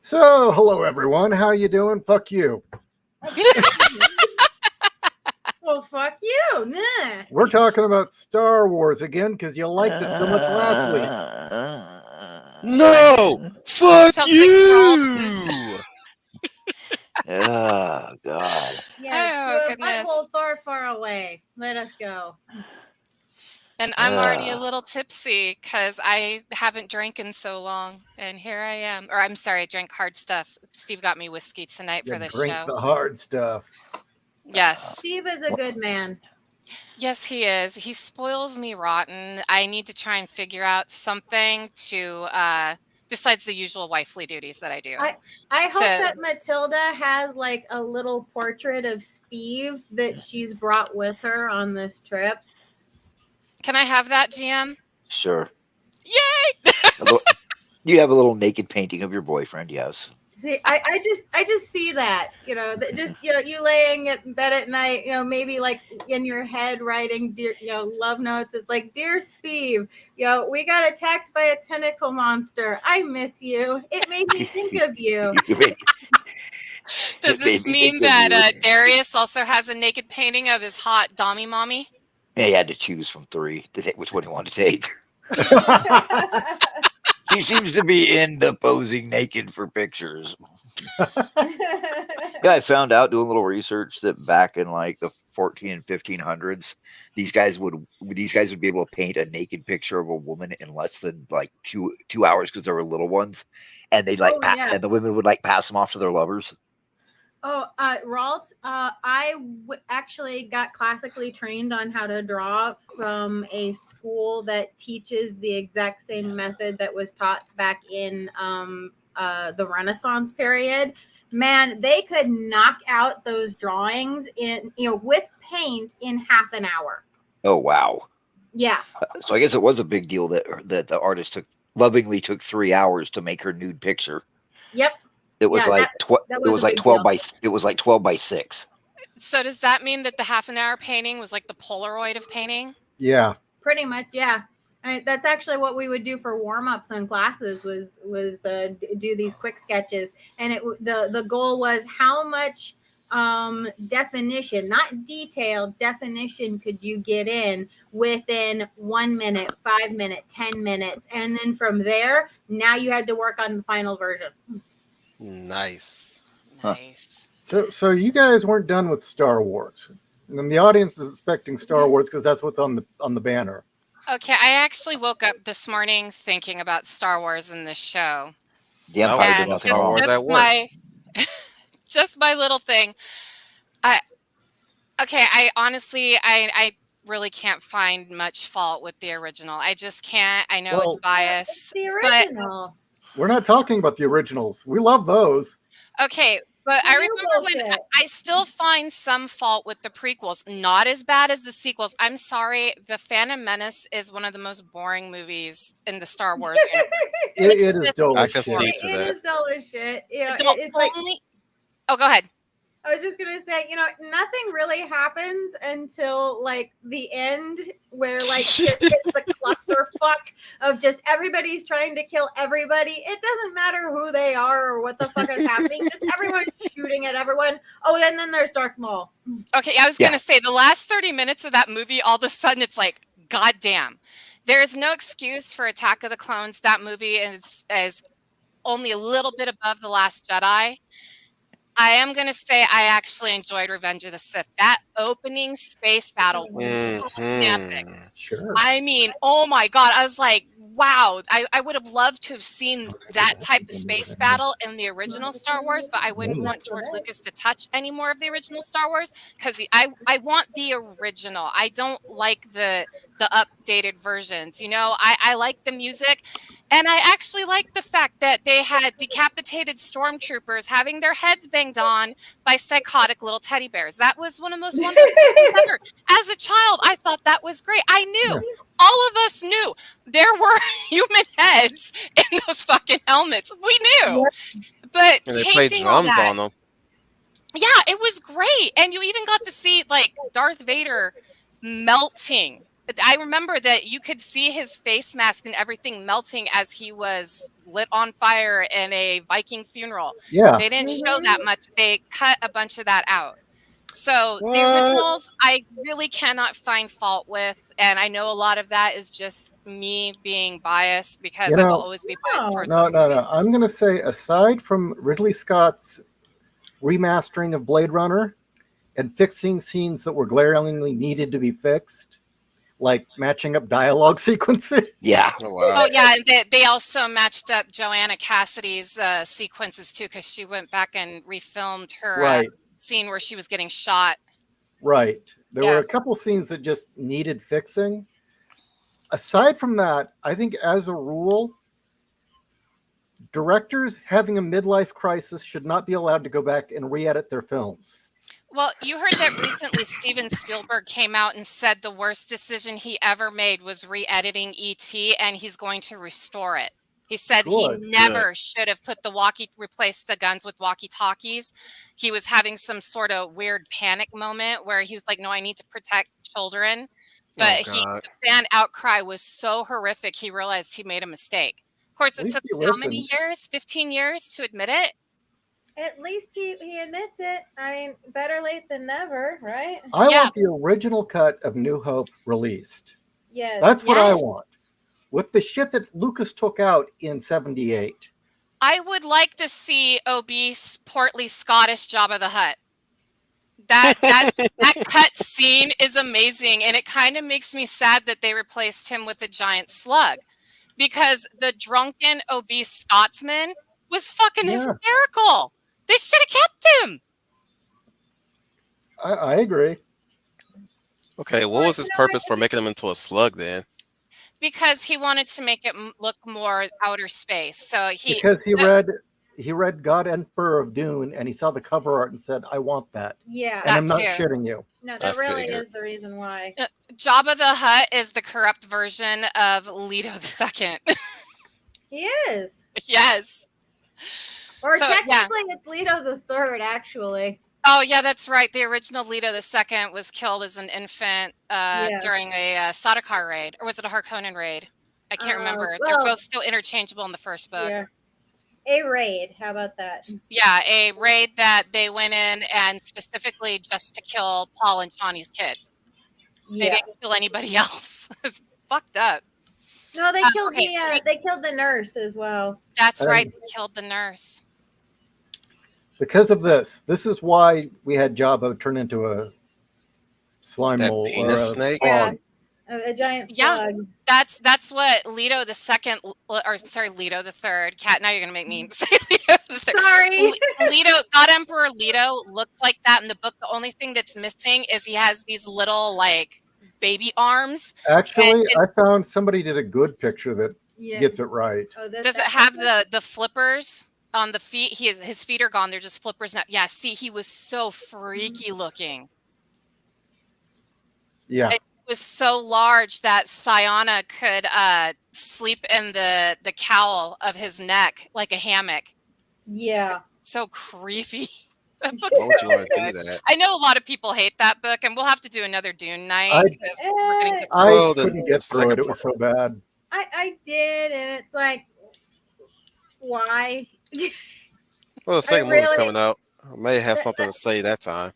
So, hello everyone. How you doing? Fuck you. Well, fuck you. Nah. We're talking about Star Wars again because you liked it so much last week. No! Fuck you! Oh, God. Yes, Oh, to a goodness. butthole far, far away. Let us go. And I'm already a little tipsy because I haven't drank in so long. And here I am. Or I'm sorry, I drank hard stuff. Steve got me whiskey tonight for this Drink show. the hard stuff. Yes. Steve is a good man. Yes, he is. He spoils me rotten. I need to try and figure out something to, besides the usual wifely duties that I do. I hope that Matilda has like a little portrait of Steve that she's brought with her on this trip. Can I have that, GM? Sure. Yay! You have a little naked painting of your boyfriend, yes. See, I just see that, you laying in bed at night, maybe like in your head writing, dear, love notes. It's like, dear Steve, we got attacked by a tentacle monster. I miss you. It made me think of you. Does this mean that Darius also has a naked painting of his hot Dommy mommy? Yeah, he had to choose from three to take which one he wanted to take. He seems to be into posing naked for pictures. Yeah, I found out doing a little research that back in like the 14 and 1500s, these guys would be able to paint a naked picture of a woman in less than like two hours because they were little ones, and they and the women would like pass them off to their lovers. RALT'S, I actually got classically trained on how to draw from a school that teaches the exact same method that was taught back in the Renaissance period. Man, they could knock out those drawings with paint in half an hour. Oh, wow. Yeah. So I guess it was a big deal that the artist lovingly took 3 hours to make her nude picture. Yep. It was like 12 by 6. So does that mean that the half an hour painting was like the Polaroid of painting? Yeah. Pretty much, yeah. That's actually what we would do for warm-ups in classes was do these quick sketches, and the goal was how much definition, not detailed definition, could you get in within 1 minute, 5 minutes, 10 minutes, and then from there, now you had to work on the final version. Nice. So you guys weren't done with Star Wars, and then the audience is expecting Star Wars because that's what's on the banner. Okay, I actually woke up this morning thinking about Star Wars in this show. Yeah, about Star Wars at work. Just my little thing. I honestly really can't find much fault with the original. I just can't. I know it's biased. It's the original. We're not talking about the originals. We love those. Okay, but I remember when I still find some fault with the prequels. Not as bad as the sequels. I'm sorry. The Phantom Menace is one of the most boring movies in the Star Wars universe. It is dull as shit. It is dull as shit. It's like... Oh, go ahead. I was just gonna say, nothing really happens until like the end, where like it's the clusterfuck of just everybody's trying to kill everybody. It doesn't matter who they are or what the fuck is happening. Just everyone's shooting at everyone. Oh, and then there's Darth Maul. Okay, I was gonna say the last 30 minutes of that movie, all of a sudden it's like, goddamn. There is no excuse for Attack of the Clones. That movie is only a little bit above The Last Jedi. I am going to say I actually enjoyed Revenge of the Sith. That opening space battle was epic. Sure. I mean, oh my God. I was like, wow. I would have loved to have seen that type of space battle in the original Star Wars, but I wouldn't want George Lucas to touch any more of the original Star Wars because I want the original. I don't like the updated versions. I like the music. And I actually like the fact that they had decapitated stormtroopers having their heads banged on by psychotic little teddy bears. That was one of the most wonderful things ever. As a child, I thought that was great. I knew. All of us knew there were human heads in those fucking helmets. We knew. But and they played drums on them. Yeah, it was great. And you even got to see like Darth Vader melting I remember that you could see his face mask and everything melting as he was lit on fire in a Viking funeral. Yeah. They didn't show that much. They cut a bunch of that out. So the What? originals, I really cannot find fault with. And I know a lot of that is just me being biased because I will always be biased towards those movies. I'm going to say, aside from Ridley Scott's remastering of Blade Runner and fixing scenes that were glaringly needed to be fixed, like matching up dialogue sequences. Yeah. Oh, wow. Oh, yeah. And they also matched up Joanna Cassidy's sequences, too, because she went back and refilmed her scene where she was getting shot. Right. There were a couple scenes that just needed fixing. Aside from that, I think as a rule, directors having a midlife crisis should not be allowed to go back and re-edit their films. Well, you heard that recently Steven Spielberg came out and said the worst decision he ever made was re-editing E.T. and he's going to restore it. He said he never should have replaced the guns with walkie-talkies. He was having some sort of weird panic moment where he was like, no, I need to protect children. But the fan outcry was so horrific, he realized he made a mistake. Of course, it took how many years? 15 years to admit it? At least he admits it. I mean, better late than never, right? I want the original cut of New Hope released. Yes. That's what I want. With the shit that Lucas took out in 78. I would like to see obese, portly Scottish Jabba the Hutt. That cut scene is amazing, and it kind of makes me sad that they replaced him with a giant slug, because the drunken, obese Scotsman was fucking hysterical. They should have kept him. I agree. Okay, what was his purpose for making him into a slug then? Because he wanted to make it look more outer space. So he read God Emperor of Dune, and he saw the cover art and said, I want that. Yeah. And I'm not shitting you. No, that really is the reason why. Jabba the Hutt is the corrupt version of Leto II. He is. Yes. Or technically it's Leto the Third, actually. Oh, yeah, that's right. The original Leto II was killed as an infant during a Sardaukar raid. Or was it a Harkonnen raid? I can't remember. They're both still interchangeable in the first book. Yeah. A raid. How about that? Yeah, a raid that they went in and specifically just to kill Paul and Chani's kid. They didn't kill anybody else. It's fucked up. No, they killed they killed the nurse as well. That's right. They killed the nurse. Because of this is why we had Jabba turn into a slime mold or a snake. Yeah, a giant slug. That's what Leto the Second, or sorry, Leto the Third. Cat, now you're gonna make me say Leto the Third. Sorry, Leto, God Emperor Leto looks like that in the book. The only thing that's missing is he has these little like baby arms. Actually, I found somebody did a good picture that gets it right. Oh, does it have the flippers on the feet? His feet are gone. They're just flippers now. Yeah, see, he was so freaky looking. Yeah. It was so large that Sayana could sleep in the cowl of his neck like a hammock. Yeah. So creepy. Why would you want to do that? I know a lot of people hate that book, and we'll have to do another Dune night. I couldn't get through it. It was so bad. I did, and it's like, why? Well, the second movie's coming out. I may have something to say that time.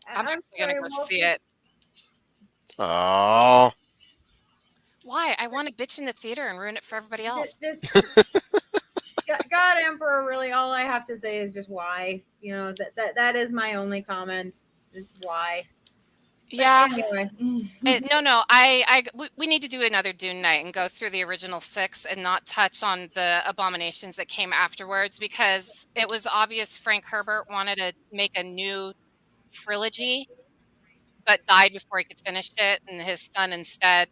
I'm actually going to go see it. Oh. Why? I want to bitch in the theater and ruin it for everybody else. God Emperor, really, all I have to say is just why. You know, that is my only comment. Is why. Yeah. Anyway. No. We need to do another Dune night and go through the original 6 and not touch on the abominations that came afterwards, because it was obvious Frank Herbert wanted to make a new trilogy, but died before he could finish it, and his son instead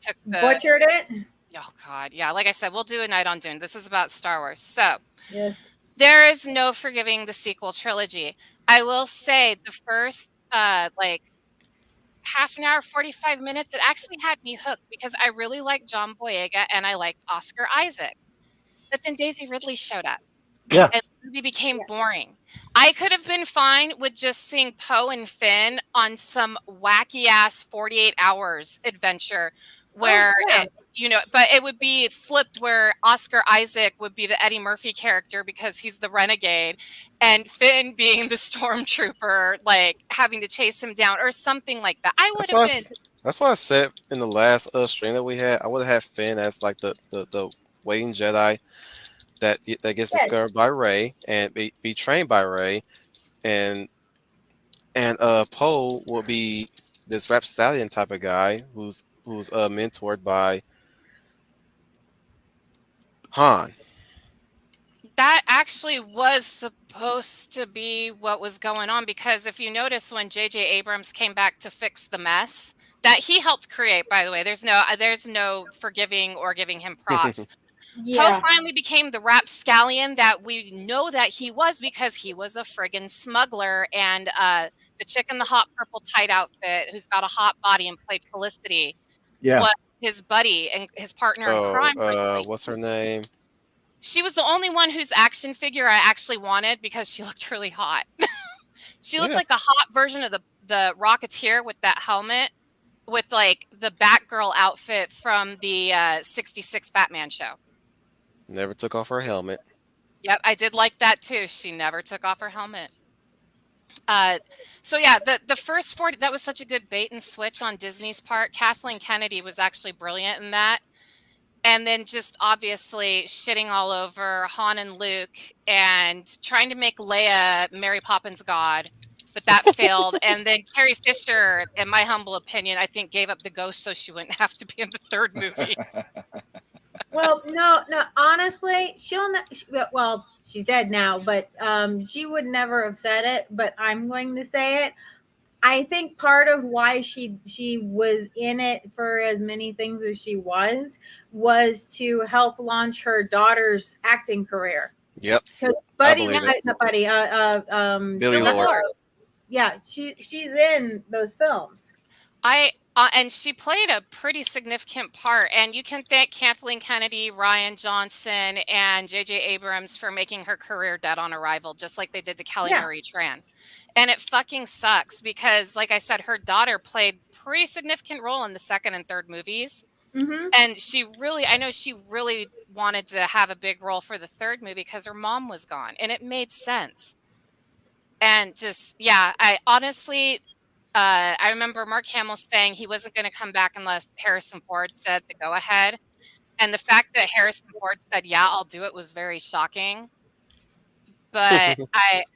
took butchered it. Oh God, yeah. Like I said, we'll do a night on Dune. This is about Star Wars, so there is no forgiving the sequel trilogy. I will say the first like half an hour, 45 minutes, it actually had me hooked because I really liked John Boyega and I liked Oscar Isaac. But then Daisy Ridley showed up. Yeah. And the movie became boring. I could have been fine with just seeing Poe and Finn on some wacky ass 48 hours adventure where but it would be flipped where Oscar Isaac would be the Eddie Murphy character because he's the renegade and Finn being the stormtrooper, like having to chase him down or something like that. I would have been. That's why I said in the last stream that we had, I would have had Finn as like the waiting Jedi that gets discovered by Rey and be trained by Rey, and Poe will be this rapscallion type of guy who's mentored by Han. That actually was supposed to be what was going on, because if you notice when J.J. Abrams came back to fix the mess that he helped create, by the way, there's no forgiving or giving him props. Poe finally became the rapscallion that we know that he was, because he was a friggin' smuggler, and the chick in the hot purple tight outfit who's got a hot body and played Felicity was his buddy and his partner in crime. What's her name? She was the only one whose action figure I actually wanted because she looked really hot. She looked like a hot version of the Rocketeer with that helmet, with like the Batgirl outfit from the 66 Batman show. Never took off her helmet. Yep, I did like that too. She never took off her helmet. So yeah, the first 40, that was such a good bait and switch on Disney's part. Kathleen Kennedy was actually brilliant in that. And then just obviously shitting all over Han and Luke and trying to make Leia Mary Poppins God, but that failed. And then Carrie Fisher, in my humble opinion, I think gave up the ghost so she wouldn't have to be in the third movie. Well, no, honestly, well, she's dead now, but she would never have said it, but I'm going to say it. I think part of why she was in it for as many things as she was to help launch her daughter's acting career. Yep. Because Billy Lord. Yeah, she's in those films. And she played a pretty significant part. And you can thank Kathleen Kennedy, Rian Johnson, and J.J. Abrams for making her career dead on arrival, just like they did to Kelly Marie Tran. And it fucking sucks because, like I said, her daughter played pretty significant role in the second and third movies. Mm-hmm. And I know she really wanted to have a big role for the third movie because her mom was gone. And it made sense. And just, I honestly, I remember Mark Hamill saying he wasn't going to come back unless Harrison Ford said the go ahead. And the fact that Harrison Ford said, yeah, I'll do it was very shocking. But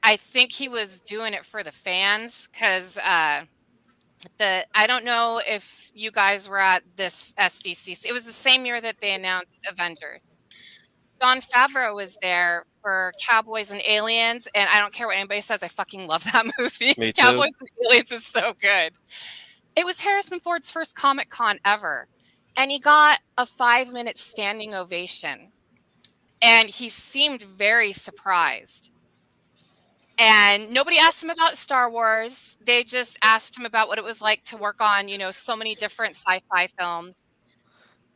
I think he was doing it for the fans because I don't know if you guys were at this SDCC. It was the same year that they announced Avengers. Jon Favreau was there for Cowboys and Aliens, and I don't care what anybody says, I fucking love that movie. Me too. Cowboys and Aliens is so good. It was Harrison Ford's first Comic-Con ever, and he got a 5-minute standing ovation. And he seemed very surprised. And nobody asked him about Star Wars. They just asked him about what it was like to work on, so many different sci-fi films.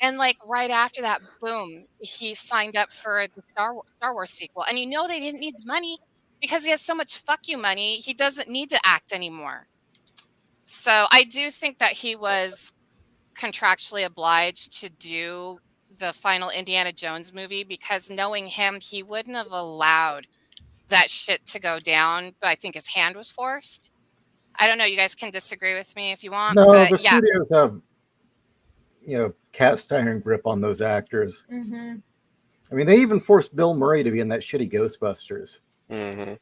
And like right after that, boom, he signed up for the Star Wars sequel. And they didn't need the money because he has so much fuck you money. He doesn't need to act anymore. So I do think that he was contractually obliged to do the final Indiana Jones movie because knowing him, he wouldn't have allowed that shit to go down. But I think his hand was forced. I don't know. You guys can disagree with me if you want. No, but the studios have, cast iron grip on those actors. Mm-hmm. I mean, they even forced Bill Murray to be in that shitty Ghostbusters. Mm-hmm.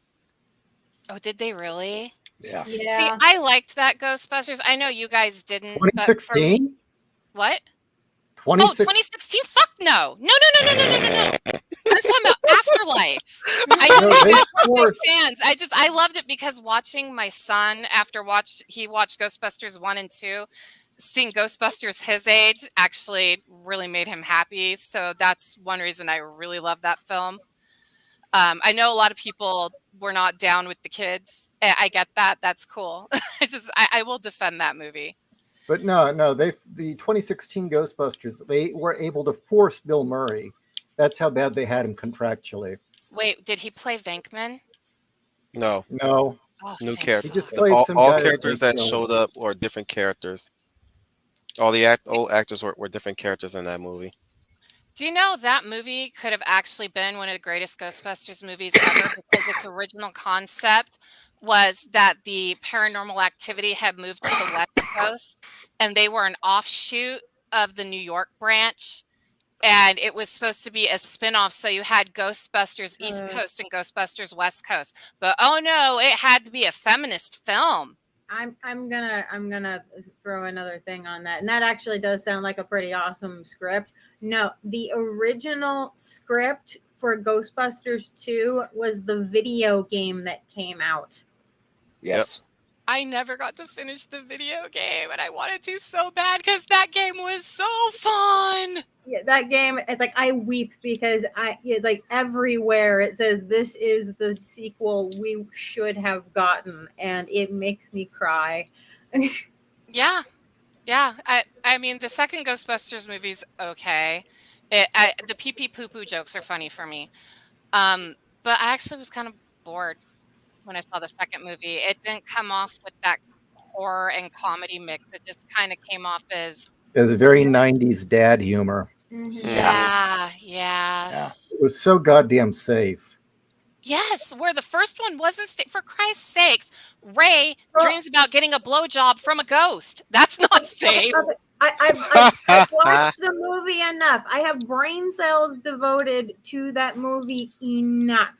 Oh, did they really? Yeah. See, I liked that Ghostbusters. I know you guys didn't. 2016? What? 2016? Fuck no. No. I'm talking about Afterlife. I know you guys were big fans. I loved it because watching my son he watched Ghostbusters 1 and 2, seeing Ghostbusters his age actually really made him happy. So that's one reason I really love that film. I know a lot of people were not down with the kids. I get that. That's cool. I will defend that movie. But no, the 2016 Ghostbusters, they were able to force Bill Murray. That's how bad they had him contractually. Wait, did he play Venkman? No, No, Oh, new thank character. he just God. played some All guy. characters that showed up were different characters. All the old actors were different characters in that movie. Do you know that movie could have actually been one of the greatest Ghostbusters movies ever because its original concept was that the paranormal activity had moved to the West Coast and they were an offshoot of the New York branch. And it was supposed to be a spin-off. So you had Ghostbusters East Coast and Ghostbusters West Coast. But oh no, it had to be a feminist film. I'm gonna throw another thing on that, and that actually does sound like a pretty awesome script. No, the original script for Ghostbusters 2 was the video game that came out. Yes. I never got to finish the video game, and I wanted to so bad because that game was so fun. Yeah, that game, it's like I weep because it's like everywhere it says this is the sequel we should have gotten, and it makes me cry. Yeah. I mean, the second Ghostbusters movie's okay. The pee pee poo poo jokes are funny for me. But I actually was kind of bored when I saw the second movie. It didn't come off with that horror and comedy mix. It just kind of came off as It was very 90s dad humor. yeah. Yeah. It was so goddamn safe. Yes, where the first one wasn't for Christ's sakes, Ray Well- dreams about getting a blowjob from a ghost. That's not safe. I've watched the movie enough. I have brain cells devoted to that movie enough.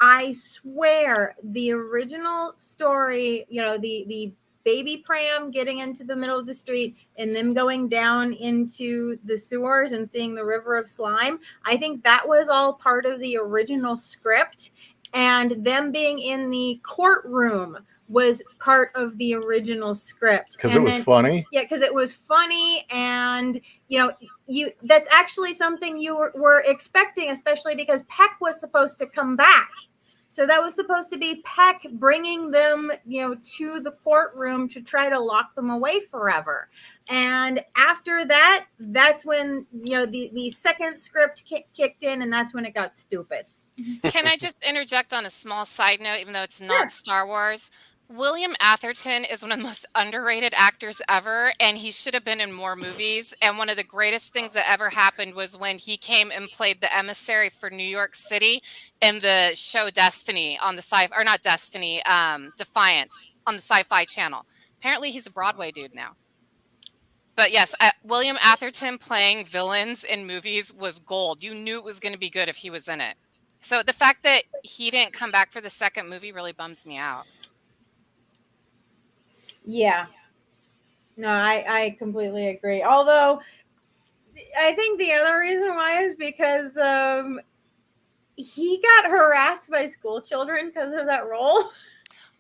I swear the original story, the baby pram getting into the middle of the street and them going down into the sewers and seeing the river of slime, I think that was all part of the original script. And them being in the courtroom was part of the original script. Because it was funny. Yeah, because it was funny, and that's actually something you were expecting, especially because Peck was supposed to come back. So that was supposed to be Peck bringing them, to the courtroom to try to lock them away forever. And after that, that's when, the second script kicked in, and that's when it got stupid. Can I just interject on a small side note, even though it's not Sure. Star Wars? William Atherton is one of the most underrated actors ever, and he should have been in more movies. And one of the greatest things that ever happened was when he came and played the emissary for New York City in the show Destiny on the or not Destiny, Defiance on the Sci-Fi Channel. Apparently, he's a Broadway dude now. But yes, William Atherton playing villains in movies was gold. You knew it was going to be good if he was in it. So the fact that he didn't come back for the second movie really bums me out. Yeah. No, I completely agree. Although I think the other reason why is because he got harassed by school children because of that role.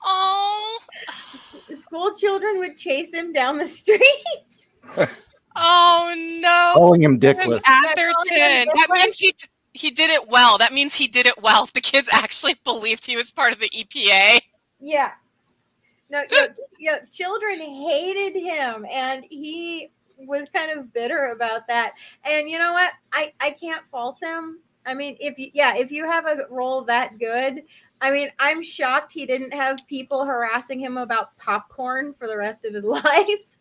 Oh. School children would chase him down the street. Oh no. Calling him dickless. Atherton. That means he did it well. That means he did it well. If the kids actually believed he was part of the EPA. Yeah. No, children hated him, and he was kind of bitter about that. And you know what? I can't fault him. I mean, if you have a role that good, I mean, I'm shocked he didn't have people harassing him about popcorn for the rest of his life.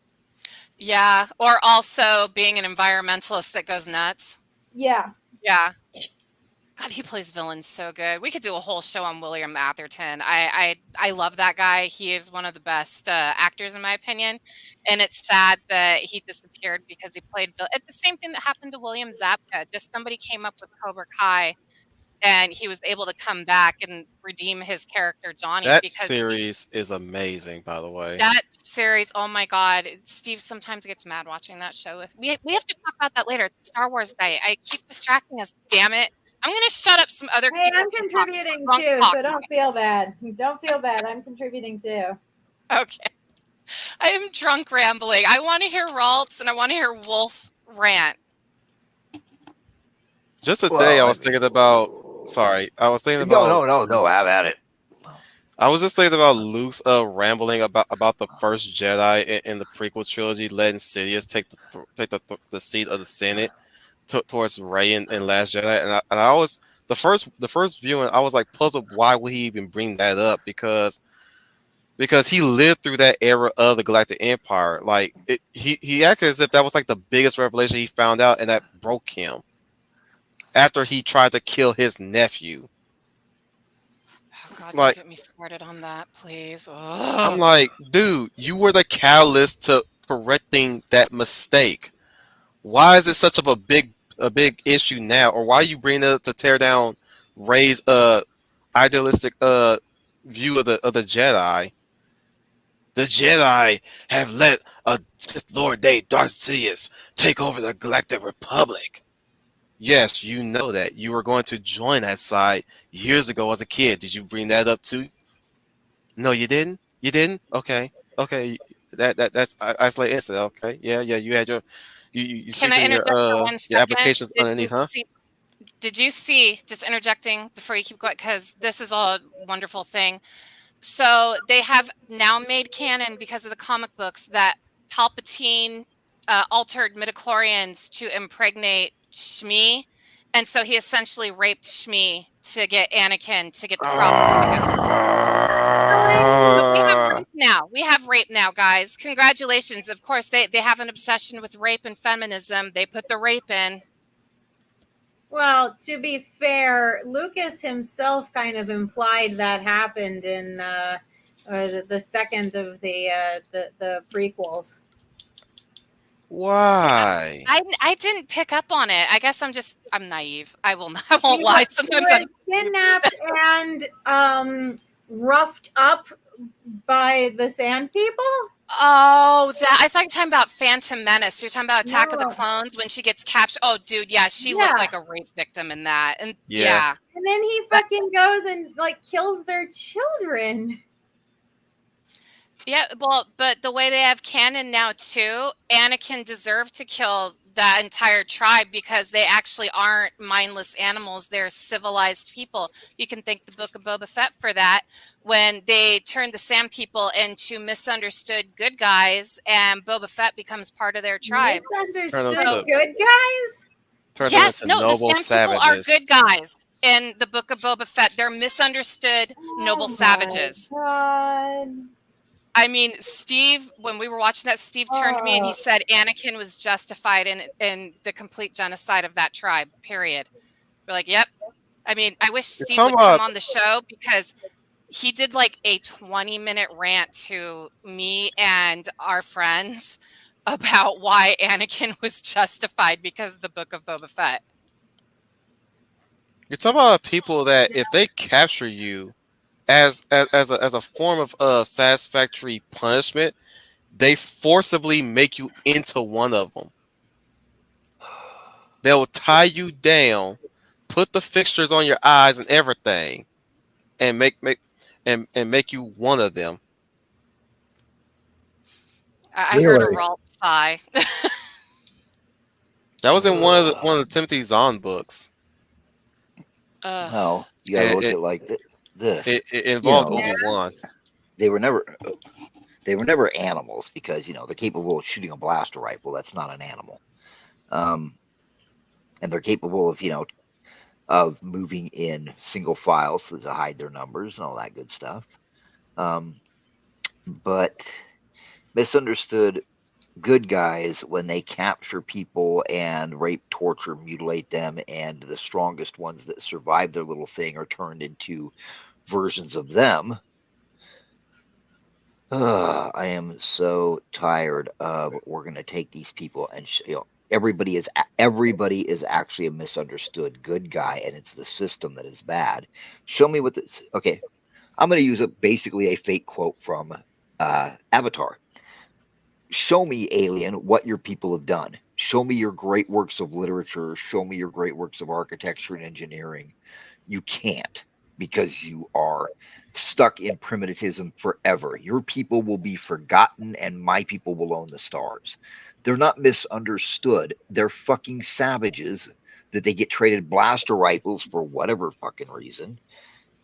Yeah, or also being an environmentalist that goes nuts. Yeah. Yeah. God, he plays villains so good. We could do a whole show on William Atherton. I love that guy. He is one of the best actors, in my opinion. And it's sad that he disappeared because he played. It's the same thing that happened to William Zabka. Just somebody came up with Cobra Kai, and he was able to come back and redeem his character Johnny. That because series is amazing, by the way. that series, oh my God, Steve sometimes gets mad watching that show. We have to talk about that later. It's Star Wars night. I keep distracting us. Damn it. I'm going to shut up some other Hey, people. I'm contributing Drunk too, talk. so don't feel bad. Don't feel bad. I'm contributing too. Okay. I am drunk rambling. I want to hear RALT'S and I want to hear Wolf rant. Just today, I was thinking about. Sorry, I was thinking about. No. Have at it. I was just thinking about Luke's rambling about the First Jedi in the prequel trilogy, letting Sidious take the seat of the Senate towards Rey in Last Jedi, and I always the first viewing I was like puzzled why would he even bring that up because he lived through that era of the Galactic Empire. Like he acted as if that was like the biggest revelation he found out, and that broke him after he tried to kill his nephew. Oh God, don't Like get me started on that, please. I'm Ugh. like, dude, you were the catalyst to correcting that mistake. Why is it such of a big issue now, or why are you bringing it up to tear down Rey's idealistic view of the Jedi? The Jedi have let a Sith Lord named Darth Sidious take over the Galactic Republic. Yes, you know that. You were going to join that side years ago as a kid. Did you bring that up too? No, you didn't. You didn't. Okay. Okay. That's isolated incident. Okay. Yeah. Yeah. You had you Can I strengthened interject for one your second? applications underneath, huh? Did you see, just interjecting before you keep going, because this is a wonderful thing. So they have now made canon because of the comic books that Palpatine altered midichlorians to impregnate Shmi. And so he essentially raped Shmi to get Anakin to get the prophecy to go. So we have rape now. We have rape now, guys. Congratulations. Of course, they have an obsession with rape and feminism. They put the rape in. Well, to be fair, Lucas himself kind of implied that happened in the second of the prequels. Why? I didn't pick up on it. I guess I'm naive. I won't lie. Sometimes He was kidnapped and roughed up by the Sand People. Oh, I thought you were talking about Phantom Menace. You're talking about Attack of the No. Clones when she gets captured. Oh, dude, yeah, she looked like a rape victim in that. And Yeah. And then he fucking goes and like kills their children. Yeah, well, but the way they have canon now too, Anakin deserved to kill that entire tribe because they actually aren't mindless animals. They're civilized people. You can thank the Book of Boba Fett for that. When they turned the Sand people into misunderstood good guys, and Boba Fett becomes part of their tribe. Misunderstood good guys? Yes, no, the noble Sand people are savages. good guys in the Book of Boba Fett. They're misunderstood noble savages. God. I mean, Steve, when we were watching that, Steve turned to me and he said Anakin was justified in the complete genocide of that tribe, period. We're like, yep. I mean, I wish Steve would come on the show because he did like a 20-minute rant to me and our friends about why Anakin was justified because of the Book of Boba Fett. You're talking about people that if they capture you as a form of satisfactory punishment, they forcibly make you into one of them. They'll tie you down, put the fixtures on your eyes and everything, and make you one of them. I heard a RALT'S sigh. That was in one of the Timothy Zahn books. Well, you gotta look at like this. It involved Obi-Wan. They were never animals because they're capable of shooting a blaster rifle. That's not an animal. And they're capable of moving in single file so to hide their numbers and all that good stuff. But misunderstood good guys when they capture people and rape, torture, mutilate them, and the strongest ones that survive their little thing are turned into versions of them. I am so tired of we're going to take these people and everybody is actually a misunderstood good guy, and it's the system that is bad. Show me what this. Okay, I'm going to use basically a fake quote from Avatar. Show me, alien, what your people have done. Show me your great works of literature. Show me your great works of architecture and engineering. You can't, because you are stuck in primitivism forever. Your people will be forgotten and my people will own the stars. They're not misunderstood. They're fucking savages that they get traded blaster rifles for whatever fucking reason.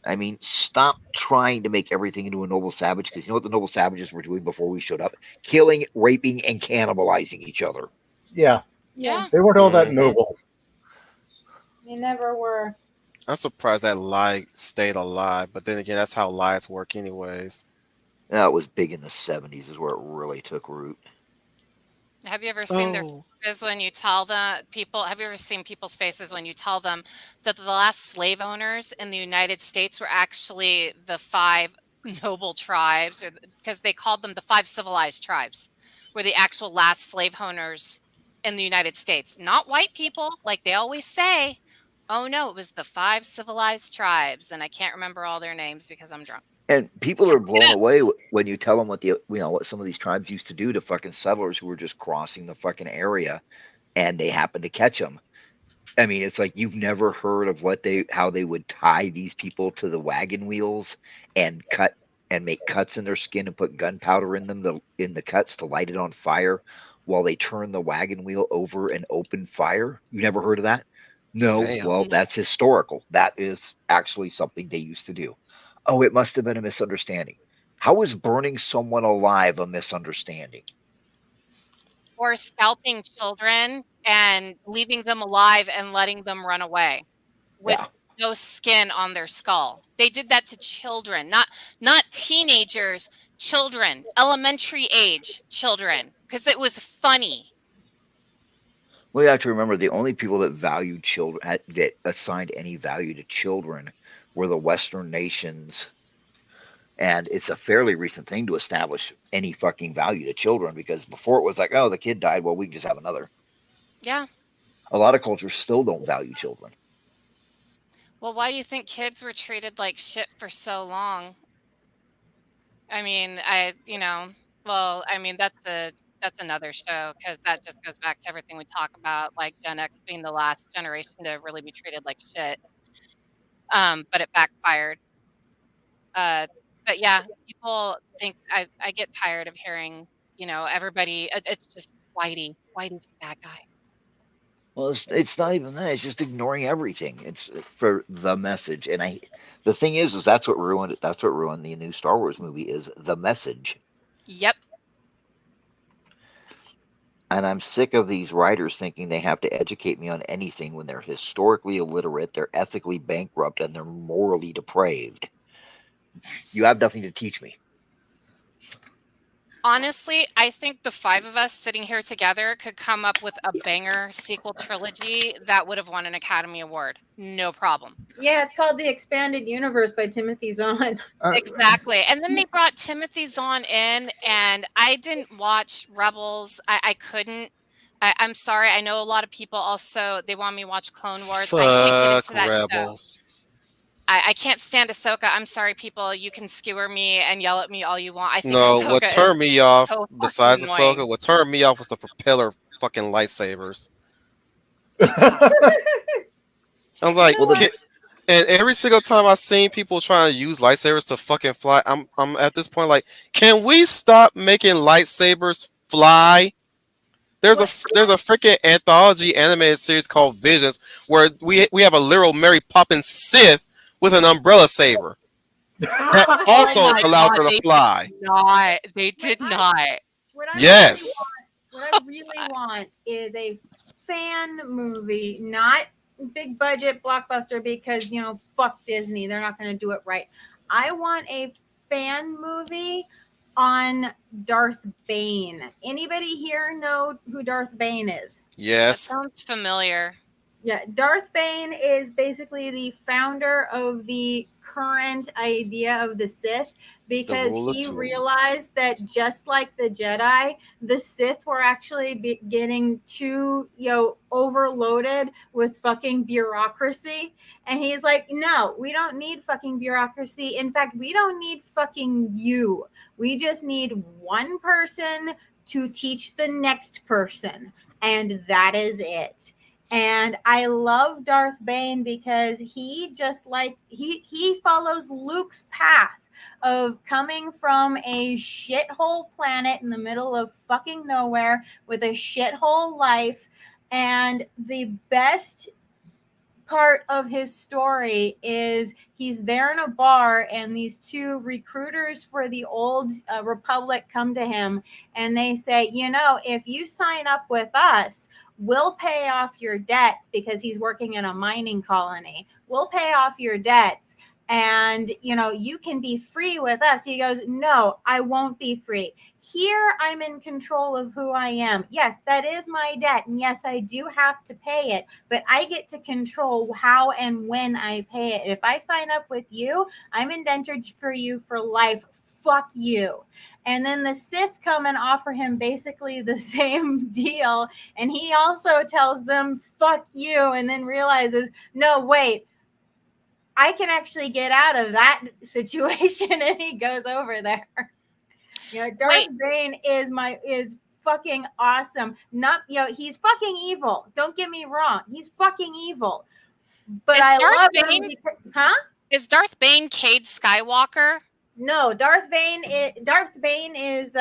I mean, stop trying to make everything into a noble savage, because you know what the noble savages were doing before we showed up? Killing, raping, and cannibalizing each other. Yeah. Yeah. They weren't all that noble. They never were. I'm surprised that lie stayed alive, but then again, that's how lies work, anyways. That was big in the 70s, is where it really took root. Have you ever seen their Oh, faces when you tell the people? Have you ever seen people's faces when you tell them that the last slave owners in the United States were actually the five noble tribes, or because they called them the five civilized tribes, were the actual last slave owners in the United States, not white people like they always say. Oh no, it was the five civilized tribes, and I can't remember all their names because I'm drunk. And people Look are blown it up. away when you tell them what some of these tribes used to do to fucking settlers who were just crossing the fucking area, and they happened to catch them. I mean, it's like you've never heard of how they would tie these people to the wagon wheels and make cuts in their skin and put gunpowder in in the cuts to light it on fire while they turn the wagon wheel over and open fire. You never heard of that? No. damn. Well, that's historical. That is actually something they used to do. Oh, it must have been a misunderstanding. How is burning someone alive a misunderstanding? Or scalping children and leaving them alive and letting them run away with Yeah. no skin on their skull. They did that to children, not teenagers, children, elementary age children, because it was funny. Well, you have to remember the only people that valued children, that assigned any value to children, were the Western nations. And it's a fairly recent thing to establish any fucking value to children, because before it was like, oh, the kid died, well, we can just have another. Yeah. A lot of cultures still don't value children. Well, why do you think kids were treated like shit for so long? I mean, well, I mean, that's another show because that just goes back to everything we talk about, like Gen X being the last generation to really be treated like shit. But it backfired. Uh, but yeah, people think I get tired of hearing, everybody. It's just Whitey. Whitey's the bad guy. Well, it's not even that. It's just ignoring everything. It's for the message. And the thing is that's what ruined it. That's what ruined the new Star Wars movie is the message. Yep. And I'm sick of these writers thinking they have to educate me on anything when they're historically illiterate, they're ethically bankrupt, and they're morally depraved. You have nothing to teach me. Honestly, I think the five of us sitting here together could come up with a banger sequel trilogy that would have won an Academy Award. No problem. Yeah, it's called The Expanded Universe by Timothy Zahn. Exactly. And then they brought Timothy Zahn in, and I didn't watch Rebels. I couldn't. I'm sorry. I know a lot of people also, they want me to watch Clone Wars. I can't get Fuck into that show. Rebels. I can't stand Ahsoka. I'm sorry, people. You can skewer me and yell at me all you want. I think No, Ahsoka what is turned me off, so besides fucking annoying. Ahsoka, what turned me off was the propeller fucking lightsabers. I was like, Well, and every single time I've seen people trying to use lightsabers to fucking fly, I'm at this point like, can we stop making lightsabers fly? There's a freaking anthology animated series called Visions where we have a literal Mary Poppins Sith with an umbrella saber that also Oh my allows God, her to they fly. did not. They did not. What I Yes. really want is a fan movie, not big budget blockbuster, because fuck Disney, they're not going to do it right. I want a fan movie on Darth Bane. Anybody here know who Darth Bane is? That Yes. sounds familiar. Yeah, Darth Bane is basically the founder of the current idea of the Sith, because rule of he two. realized that just like the Jedi, the Sith were actually getting too, overloaded with fucking bureaucracy. And he's like, no, we don't need fucking bureaucracy. In fact, we don't need fucking you. We just need one person to teach the next person. And that is it. And I love Darth Bane because he he follows Luke's path of coming from a shithole planet in the middle of fucking nowhere with a shithole life, and the best part of his story is he's there in a bar and these two recruiters for the old Republic come to him and they say, you know, if you sign up with us, we'll pay off your debts, because he's working in a mining colony. We'll pay off your debts and, you know, you can be free with us. He goes, no, I won't be free. Here I'm in control of who I am. Yes, that is my debt. And yes, I do have to pay it, but I get to control how and when I pay it. If I sign up with you, I'm indentured for you for life. Fuck you. And then the Sith come and offer him basically the same deal. And he also tells them, fuck you. And then realizes, no, wait, I can actually get out of that situation. And he goes over there. You know, Darth Bane is fucking awesome. Not, you know, he's fucking evil. Don't get me wrong. He's fucking evil. But Is I Darth love Bane, him because, huh? Is Darth Bane Cade Skywalker? No, Darth Bane is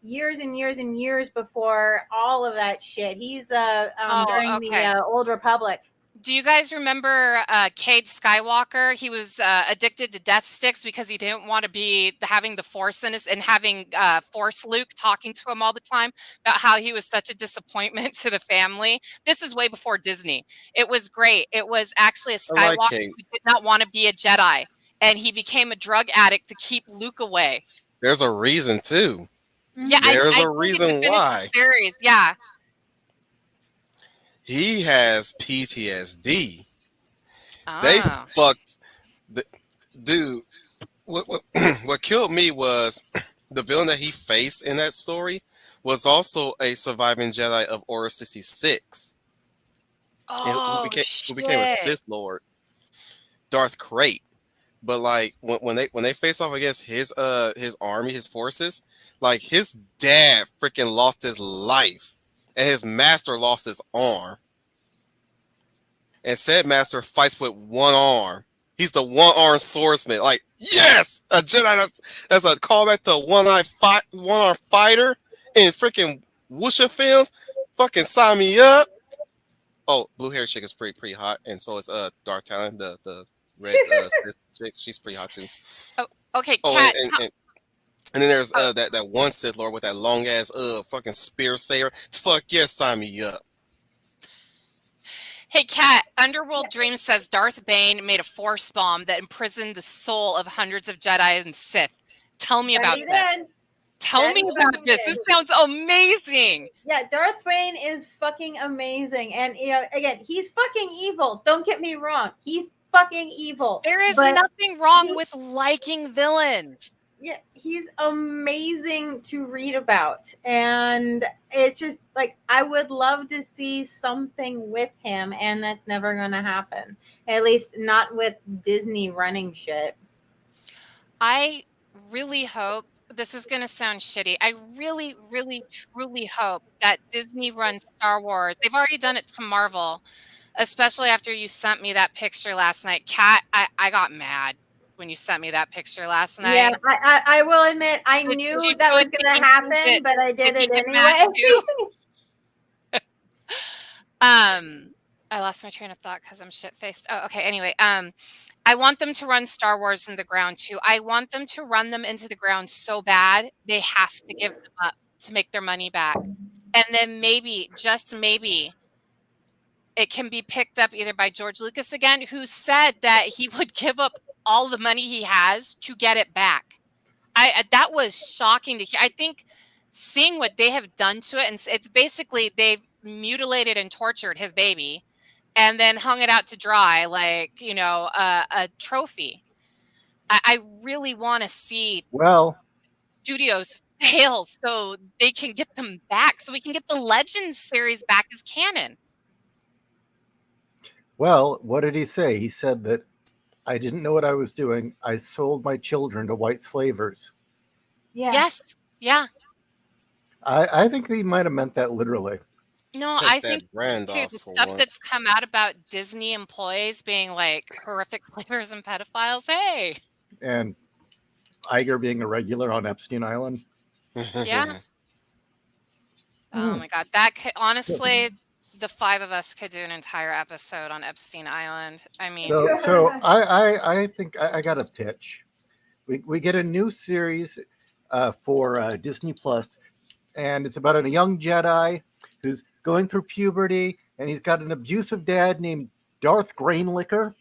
years and years and years before all of that shit. He's during the Old Republic. Do you guys remember Cade Skywalker? He was addicted to death sticks because he didn't want to be having the Force in his, and having Force Luke talking to him all the time about how he was such a disappointment to the family. This is way before Disney. It was great. It was actually a Skywalker who did not want to be a Jedi, and he became a drug addict to keep Luke away. There's a reason too. Yeah, there's a I reason why. The series, yeah. He has PTSD. Oh. They fucked the dude. What killed me was the villain that he faced in that story was also a surviving Jedi of Order 66. Oh, who became a Sith Lord, Darth Krayt. But like when they face off against his army, his forces, like his dad freaking lost his life. And his master lost his arm. And said master fights with one arm. He's the one-armed swordsman. Like, yes! A Jedi that's a callback to one-armed fighter in freaking wuxia films. Fucking sign me up. Oh, blue-haired chick is pretty hot. And so is Darth Talon, the red Sith chick. She's pretty hot too. Oh, okay, oh, Kat, and then there's that one Sith Lord with that long ass fucking spear saber. Fuck yes, sign me up. Hey Kat, Underworld Dreams says Darth Bane made a force bomb that imprisoned the soul of hundreds of Jedi and Sith. Tell me about this. Tell me about this. This sounds amazing. Yeah, Darth Bane is fucking amazing. And you know, again, he's fucking evil. Don't get me wrong. He's fucking evil. There is nothing wrong with liking villains. Yeah, he's amazing to read about. And it's just like, I would love to see something with him, and that's never going to happen. At least not with Disney running shit. I really hope, this is going to sound shitty, I really, really, truly hope that Disney runs Star Wars. They've already done it to Marvel, especially after you sent me that picture last night. Kat, I got mad when you sent me that picture last night. Yeah, I will admit, I knew that was going to happen, but I did it anyway. I lost my train of thought because I'm shit-faced. Oh, okay. Anyway, I want them to run Star Wars in the ground too. I want them to run them into the ground so bad they have to give them up to make their money back. And then maybe, just maybe, it can be picked up either by George Lucas again, who said that he would give up all the money he has to get it back. That was shocking to hear. I think seeing what they have done to it, and it's basically they've mutilated and tortured his baby and then hung it out to dry like, you know, a trophy. I really want to see studios fail so they can get them back, so we can get the Legends series back as canon. Well, what did he say? He said that I didn't know what I was doing. I sold my children to white slavers. Yeah. Yes. Yeah. I think he might have meant that literally. No, I think too, the stuff that's come out about Disney employees being like horrific slavers and pedophiles. Hey. And Iger being a regular on Epstein Island. Yeah. Oh my God. That could, honestly, the 5 of us could do an entire episode on Epstein Island. I mean, So I think I got a pitch. We get a new series for Disney Plus, and it's about a young Jedi who's going through puberty, and he's got an abusive dad named Darth Grain Liquor,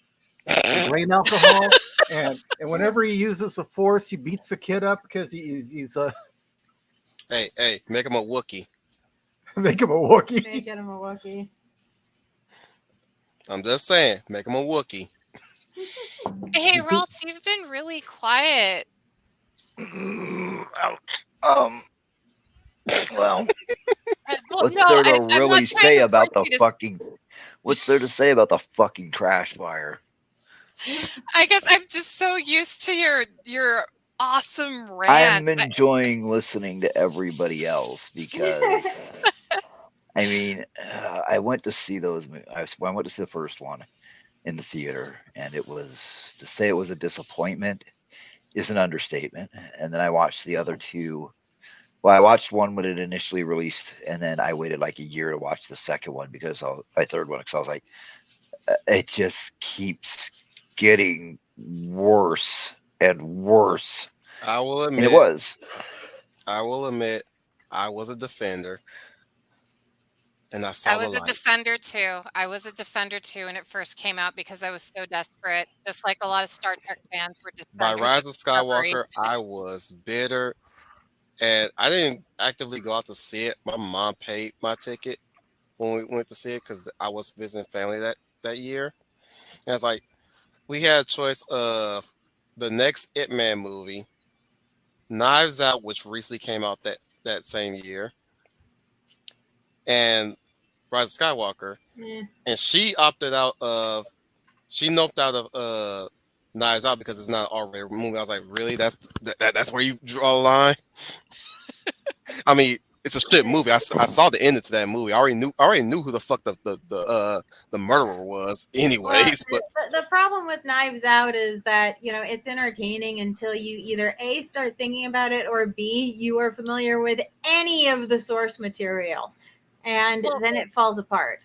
grain alcohol, and whenever he uses the Force, he beats the kid up because he's Hey, make him a Wookiee. make him a Wookiee. Make him a Wookiee. I'm just saying, make him a Wookiee. hey, Ralts, you've been really quiet. Ouch. Well, Well, what's no, there to I'm not really trying say to about force the you to- fucking? What's there to say about the fucking trash fire? I guess I'm just so used to your awesome rant. I'm enjoying listening to everybody else because I mean, I went to see those. I went to see the first one in the theater, and it was, to say it was a disappointment is an understatement. And then I watched the other two. Well, I watched one when it initially released, and then I waited like a year to watch the second one because third one, because I was like, it just keeps getting worse and worse. I will And admit, it was. I will admit, I was a defender, and I I saw was the a lights. defender too. I was a defender too when it first came out because I was so desperate, just like a lot of Star Trek fans were By defenders Rise of of Discovery. Skywalker, I was bitter, and I didn't actively go out to see it. My mom paid my ticket when we went to see it because I was visiting family that year. And it's like we had a choice of the next It Man movie, Knives Out, which recently came out that same year, and Rise of Skywalker. Yeah. And she opted out of, she noped out of Knives Out because it's not an R-rated movie. I was like, really? That's where you draw a line? I mean, it's a shit movie. I saw the ending to that movie. I already knew who the fuck the murderer was, anyways. Well, But the problem with Knives Out is that, it's entertaining until you either A, start thinking about it, or B, you are familiar with any of the source material. And Well, then it falls apart.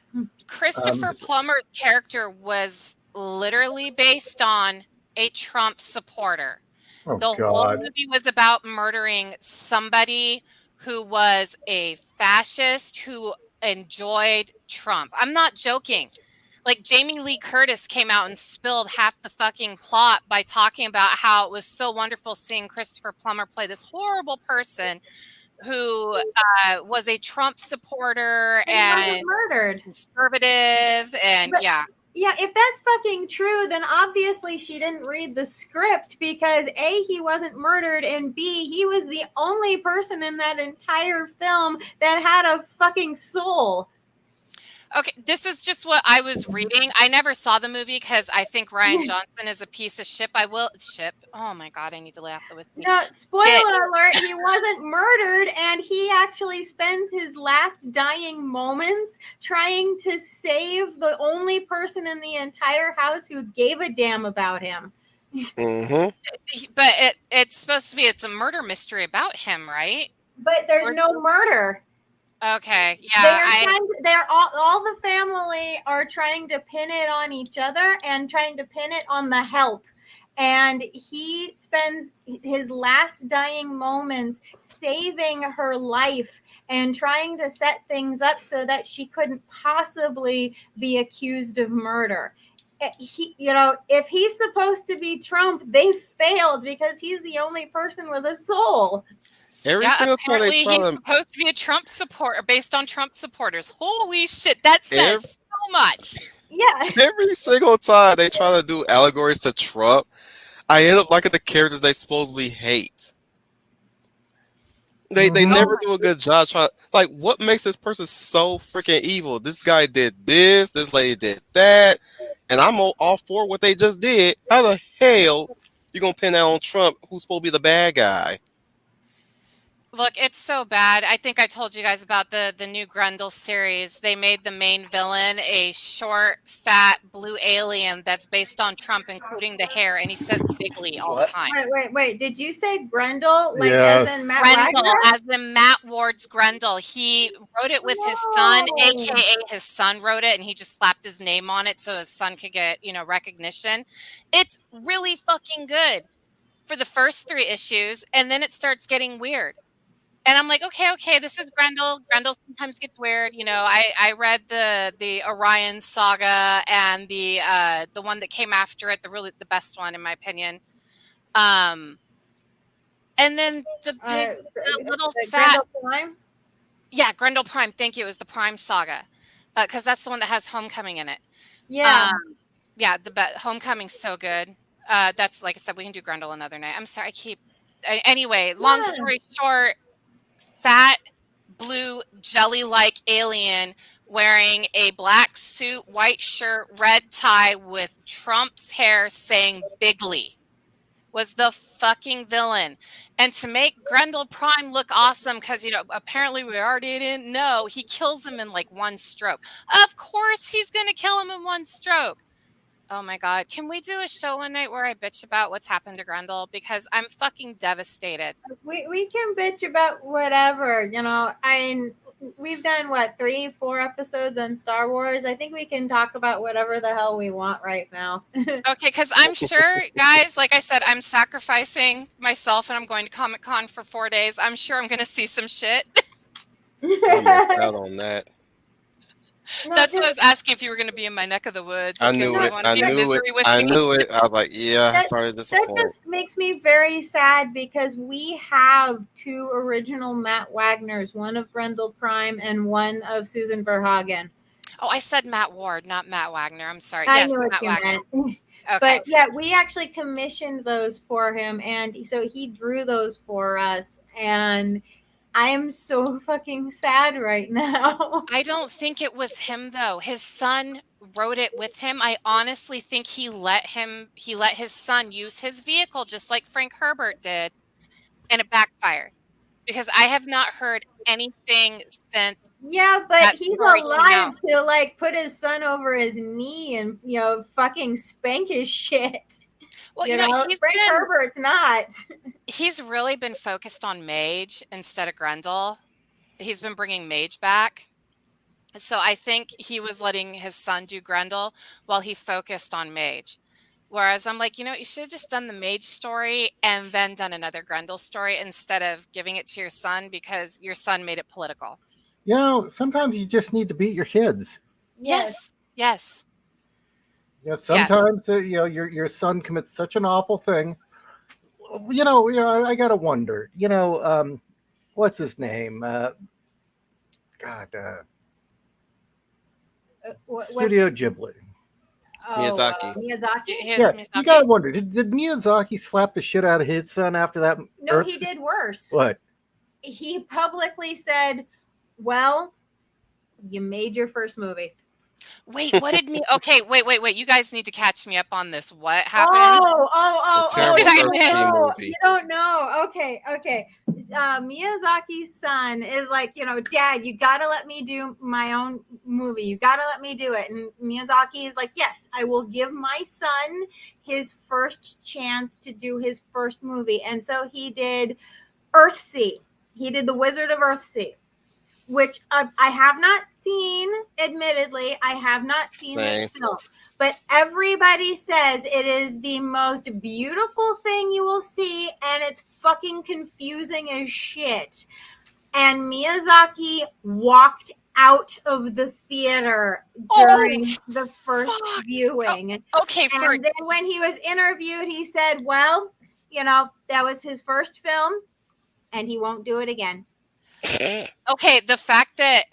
Christopher Plummer's character was literally based on a Trump supporter. Oh The whole God! movie was about murdering somebody who was a fascist who enjoyed Trump. I'm not joking. Like Jamie Lee Curtis came out and spilled half the fucking plot by talking about how it was so wonderful seeing Christopher Plummer play this horrible person who was a Trump supporter He wasn't and murdered. conservative, and But- yeah. Yeah, if that's fucking true, then obviously she didn't read the script because A, he wasn't murdered, and B, he was the only person in that entire film that had a fucking soul. Okay, this is just what I was reading. I never saw the movie because I think Ryan Johnson is a piece of shit. Oh my god, I need to lay off the whiskey. No, spoiler Shit. alert, he wasn't murdered, and he actually spends his last dying moments trying to save the only person in the entire house who gave a damn about him. mhm. But it's supposed to be, it's a murder mystery about him, right? But there's no murder. Okay, yeah. They're all the family are trying to pin it on each other and trying to pin it on the help. And he spends his last dying moments saving her life and trying to set things up so that she couldn't possibly be accused of murder. If he's supposed to be Trump, they failed because he's the only person with a soul. Every single time apparently they try he's to, supposed to be a Trump supporter based on Trump supporters. Holy shit, that says so much. Yeah. every single time they try to do allegories to Trump, I end up liking the characters they supposedly hate. They never do a good job trying. Like, what makes this person so freaking evil? This guy did this. This lady did that, and I'm all for what they just did. How the hell you gonna pin that on Trump, who's supposed to be the bad guy? Look, it's so bad. I think I told you guys about the new Grendel series. They made the main villain a short, fat, blue alien that's based on Trump, including the hair, and he says bigly all the What? time. Wait. Did you say Grendel? Like Yes. as in Matt Grendel, Wagner? as in Matt Ward's Grendel. He wrote it with his son, No. aka his son wrote it, and he just slapped his name on it so his son could get, recognition. It's really fucking good for the first 3 issues, and then it starts getting weird. And I'm like, okay, this is Grendel. Grendel sometimes gets weird. I read the Orion saga and the one that came after it, the best one in my opinion. And then the little fat Grendel Prime? Yeah, Grendel Prime. Thank you. It was the Prime saga, because that's the one that has Homecoming in it. Yeah. Yeah, Homecoming's so good. That's like I said, we can do Grendel another night. I'm sorry, anyway, long Yeah. story short, fat blue jelly-like alien wearing a black suit, white shirt, red tie with Trump's hair saying bigly was the fucking villain. And to make Grendel Prime look awesome, because apparently we already didn't know, he kills him in like 1 stroke. Of course he's gonna kill him in 1 stroke. Oh my god. Can we do a show one night where I bitch about what's happened to Grendel? Because I'm fucking devastated. We can bitch about whatever, we've done 3-4 episodes on Star Wars. I think we can talk about whatever the hell we want right now. Okay, because I'm sure, guys, like I said, I'm sacrificing myself and I'm going to Comic-Con for 4 days. I'm sure I'm going to see some shit. I'm missed out on that. That's what I was asking, if you were going to be in my neck of the woods. I knew it. I knew it. I knew it. I was like, yeah, sorry to That disappoint. just makes me very sad because we have 2 original Matt Wagners, one of Grendel Prime and one of Susan Verhagen. Oh, I said Matt Ward, not Matt Wagner. I'm sorry. I Yes, knew what Matt you Wagner. meant. Okay. But yeah, we actually commissioned those for him, and so he drew those for us, and I am so fucking sad right now. I don't think it was him though. His son wrote it with him. I honestly think he let his son use his vehicle just like Frank Herbert did, and it backfired. Because I have not heard anything since. Yeah, but that he's story came alive out. to put his son over his knee and fucking spank his shit. Well, Frank Herbert's not. He's really been focused on Mage instead of Grendel. He's been bringing Mage back. So I think he was letting his son do Grendel while he focused on Mage. Whereas I'm like, you should have just done the Mage story and then done another Grendel story instead of giving it to your son, because your son made it political. Sometimes you just need to beat your kids. Yes. Sometimes your son commits such an awful thing. I gotta wonder. What's his name? Studio Ghibli. Miyazaki. Miyazaki? Yeah, you gotta wonder. Did Miyazaki slap the shit out of his son after that? No, he did worse. What? He publicly said, "Well, you made your first movie." Wait, what did me? Okay, wait. You guys need to catch me up on this. What happened? Oh! Terrible first movie. You don't know. Okay. Miyazaki's son is like, Dad, you gotta let me do my own movie. You gotta let me do it. And Miyazaki is like, yes, I will give my son his first chance to do his first movie. And so he did Earthsea. He did The Wizard of Earthsea, which I have not seen, admittedly. I have not seen this film. But everybody says it is the most beautiful thing you will see, and it's fucking confusing as shit. And Miyazaki walked out of the theater during the first viewing. Okay, and then when he was interviewed, he said, well, that was his first film, and he won't do it again. Okay, the fact that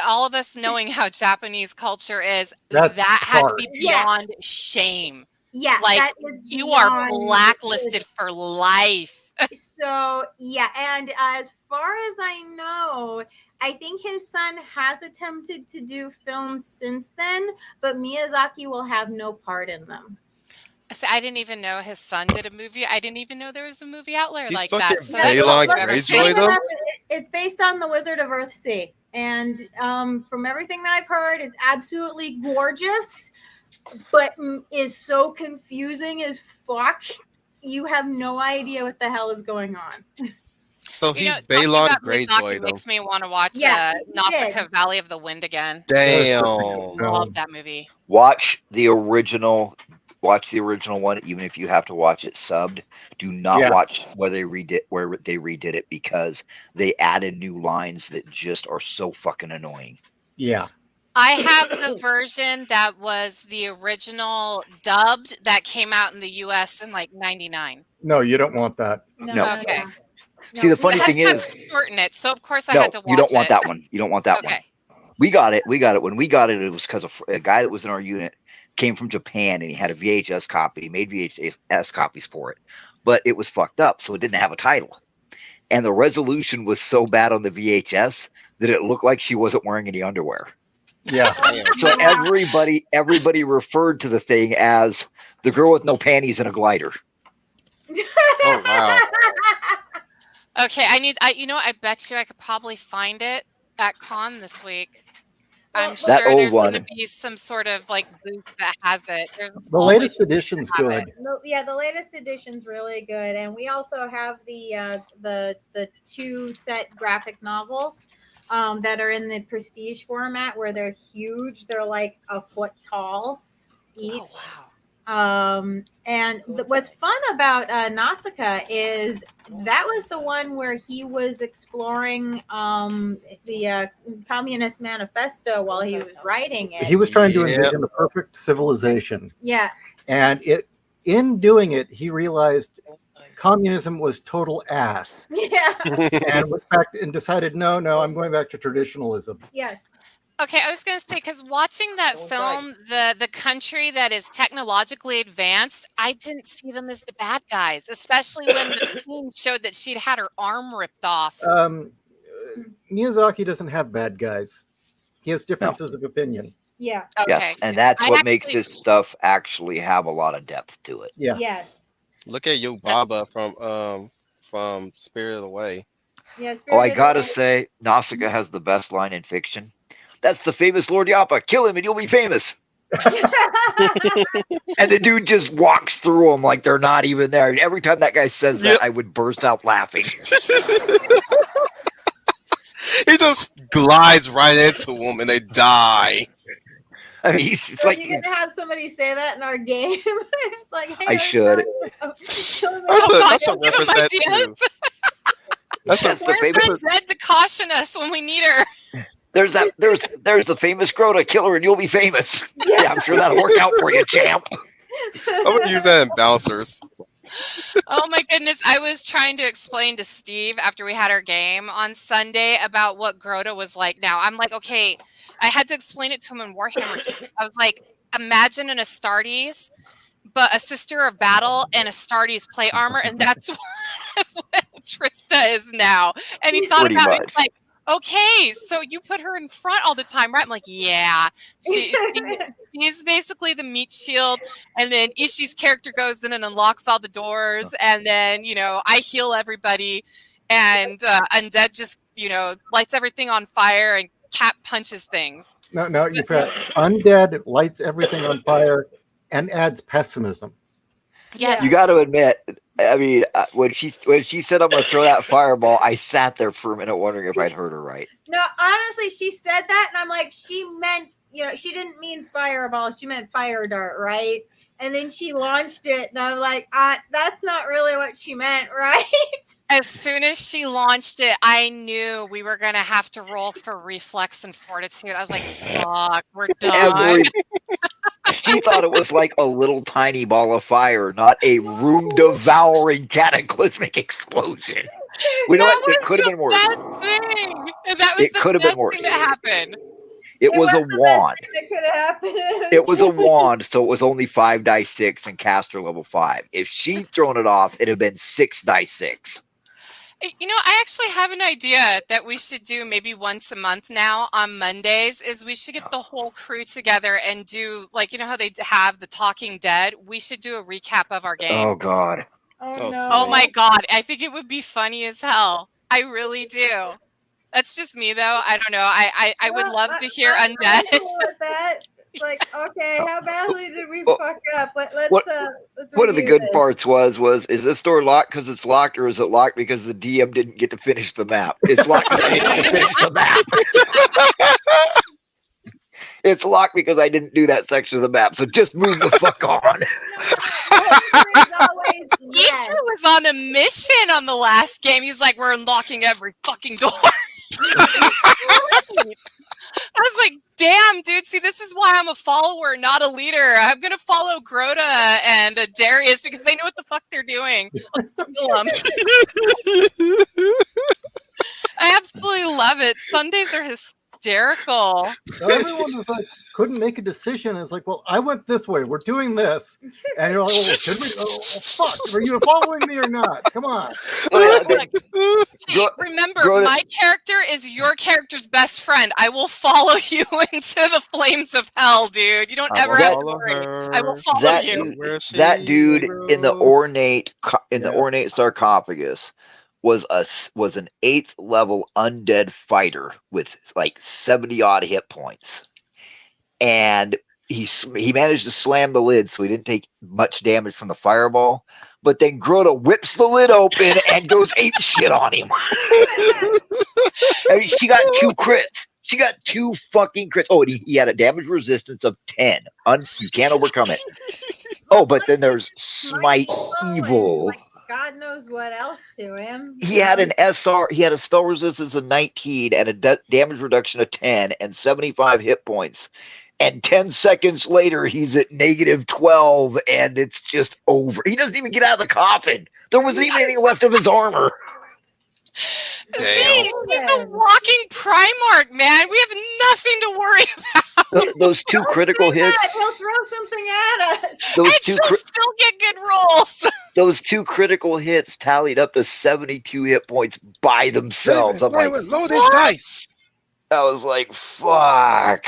all of us knowing how Japanese culture is, That's that had to hard. be beyond shame. Yeah, like that is you are blacklisted for life. So yeah, and as far as I know, I think his son has attempted to do films since then, but Miyazaki will have no part in them. See, I didn't even know his son did a movie. I didn't even know there was a movie out there He like fucking that. So Yeah, that's Balon all look, I've ever Greyjoy seen. them? it's based on the Wizard of Earthsea, and from everything that I've heard, it's absolutely gorgeous, but is so confusing as fuck. You have no idea what the hell is going on. So You he know, talking Balon about Greyjoy Miyazaki them. makes me want to watch Yeah, he Nausicaa did. Valley of the Wind again. Damn. Love that movie. Watch the original. Watch the original one, even if you have to watch it subbed. Do not Yeah. watch where they redid it because they added new lines that just are so fucking annoying. Yeah. I have the version that was the original dubbed that came out in the US in like 99. No, you don't want that. No. Okay. See, the So funny it has thing is, chapter shorten it, so of course I no, had to watch you don't want it. that one. You don't want that one. Okay. We got it. When we got it, it was because a guy that was in our unit came from Japan and he had a VHS copy. He made VHS copies for it, but it was fucked up, so it didn't have a title. And the resolution was so bad on the VHS that it looked like she wasn't wearing any underwear. Yeah. Damn. So everybody referred to the thing as the girl with no panties and a glider. Oh wow. Okay, I bet you I could probably find it at con this week. I'm That sure old there's going to one. be some sort of like booth that has it. There's The always latest edition's have good. it. Yeah, the latest edition's really good, and we also have the 2 set graphic novels that are in the prestige format where they're huge. They're like a foot tall each. Oh, wow. And what's fun about Nausicaa is that was the one where he was exploring the Communist Manifesto while he was writing it. He was trying to Yep. envision the perfect civilization. Yeah. And in doing it, he realized communism was total ass. Yeah. And went back and decided, no, I'm going back to traditionalism. Yes. Okay, I was going to say, because watching that film, the country that is technologically advanced, I didn't see them as the bad guys, especially when the queen showed that she'd had her arm ripped off. Miyazaki doesn't have bad guys. He has differences of opinion. Yeah. Okay. Yes, and that's I what makes actually- his stuff actually have a lot of depth to it. Yeah. Yes. Look at Baba from Spirited Away. Yes. Oh, I gotta say, Nausicaa has the best line in fiction. That's the famous Lord Yappa. Kill him and you'll be famous. And the dude just walks through them like they're not even there. And every time that guy says that, Yep. I would burst out laughing. He just glides right into them and they die. I mean, it's So like you're gonna have somebody say that in our game. It's like, hey, I should. That's a God, reference give him that ideas. too. That's a That's the Where's famous. the dead to caution us when we need her? There's the famous Grota. Kill her and you'll be famous. Yeah, I'm sure that'll work out for you, champ. I'm gonna use that in bouncers. Oh my goodness. I was trying to explain to Steve after we had our game on Sunday about what Grota was like now. I'm like, okay, I had to explain it to him in Warhammer 2. I was like, imagine an Astartes, but a Sister of Battle and Astartes plate armor, and that's what Trista is now. And he thought Pretty about it much. like, okay, so you put her in front all the time, right? I'm like, yeah. She's basically the meat shield, and then Ishi's character goes in and unlocks all the doors, and then I heal everybody, and Undead just lights everything on fire, and Cat punches things. No, you've got undead lights everything on fire and adds pessimism. Yes. You got to admit, I mean, when she said I'm going to throw that fireball, I sat there for a minute wondering if I'd heard her right. No, honestly, she said that, and I'm like, she meant, she didn't mean fireball, she meant fire dart, right? And then she launched it, and I'm like, that's not really what she meant, right? As soon as she launched it, I knew we were going to have to roll for reflex and fortitude. I was like, fuck, we're done. She thought it was like a little tiny ball of fire, not a room-devouring cataclysmic explosion. We know That it was could have the been worse. best thing. And that was It the could have best been worse. thing that happened. It was a the best wand. thing that could have happened. It was a wand, so it was only 5 die 6 and caster level 5. If she'd thrown it off, it'd have been 6 die 6. I actually have an idea that we should do maybe once a month now on Mondays. Is we should get the whole crew together and do how they have the Talking Dead. We should do a recap of our game. Oh God. Oh Oh, no! Oh sweet. my God, I think it would be funny as hell. I really do. That's just me though. I don't know. I would Well, love to hear I'm Undead. cool with that. It's like, okay, how badly did we Well, fuck up? Let's what- let's One of the review good this. parts was is this door locked because it's locked, or is it locked because the DM didn't get to finish the map? It's locked because I didn't finish the map. It's locked because I didn't do that section of the map. So just move the fuck on. The answer is always yes. Isha was on a mission on the last game. He's like, we're unlocking every fucking door. I was like, damn, dude. See, this is why I'm a follower, not a leader. I'm going to follow Grota and Darius because they know what the fuck they're doing. Let's kill 'em. I absolutely love it. Sundays are hysterical. So everyone was like, couldn't make a decision. It's like, well, I went this way. We're doing this, and you're like, oh, should we? Oh, fuck! Are you following me or not? Come on. See, remember, Grota- my character is your character's best friend. I will follow you into the flames of hell, dude. You don't ever have to Follow worry. her. I will follow That you. dude, Where she that dude in the goes. ornate Yeah. ornate sarcophagus was an 8th level undead fighter with like 70 odd hit points, and he managed to slam the lid so he didn't take much damage from the fireball. But then Grota whips the lid open and goes ape shit on him. I mean, she got 2 crits. She got 2 fucking crits. Oh, and he had a damage resistance of 10. You can't overcome it. Oh, but then there's Smite Evil. And, like, God knows what else to him. He had an SR. He had a spell resistance of 19 and a damage reduction of 10 and 75 hit points. And 10 seconds later, he's at negative 12, and it's just over. He doesn't even get out of the coffin. There wasn't even anything left of his armor. See, he's a walking Primarch, man. We have nothing to worry about. Those 2 critical hits. He'll throw something at us. Those And 2 she'll still get good rolls. those 2 critical hits tallied up to 72 hit points by themselves. I'm Play like, with loaded dice. I was like, fuck.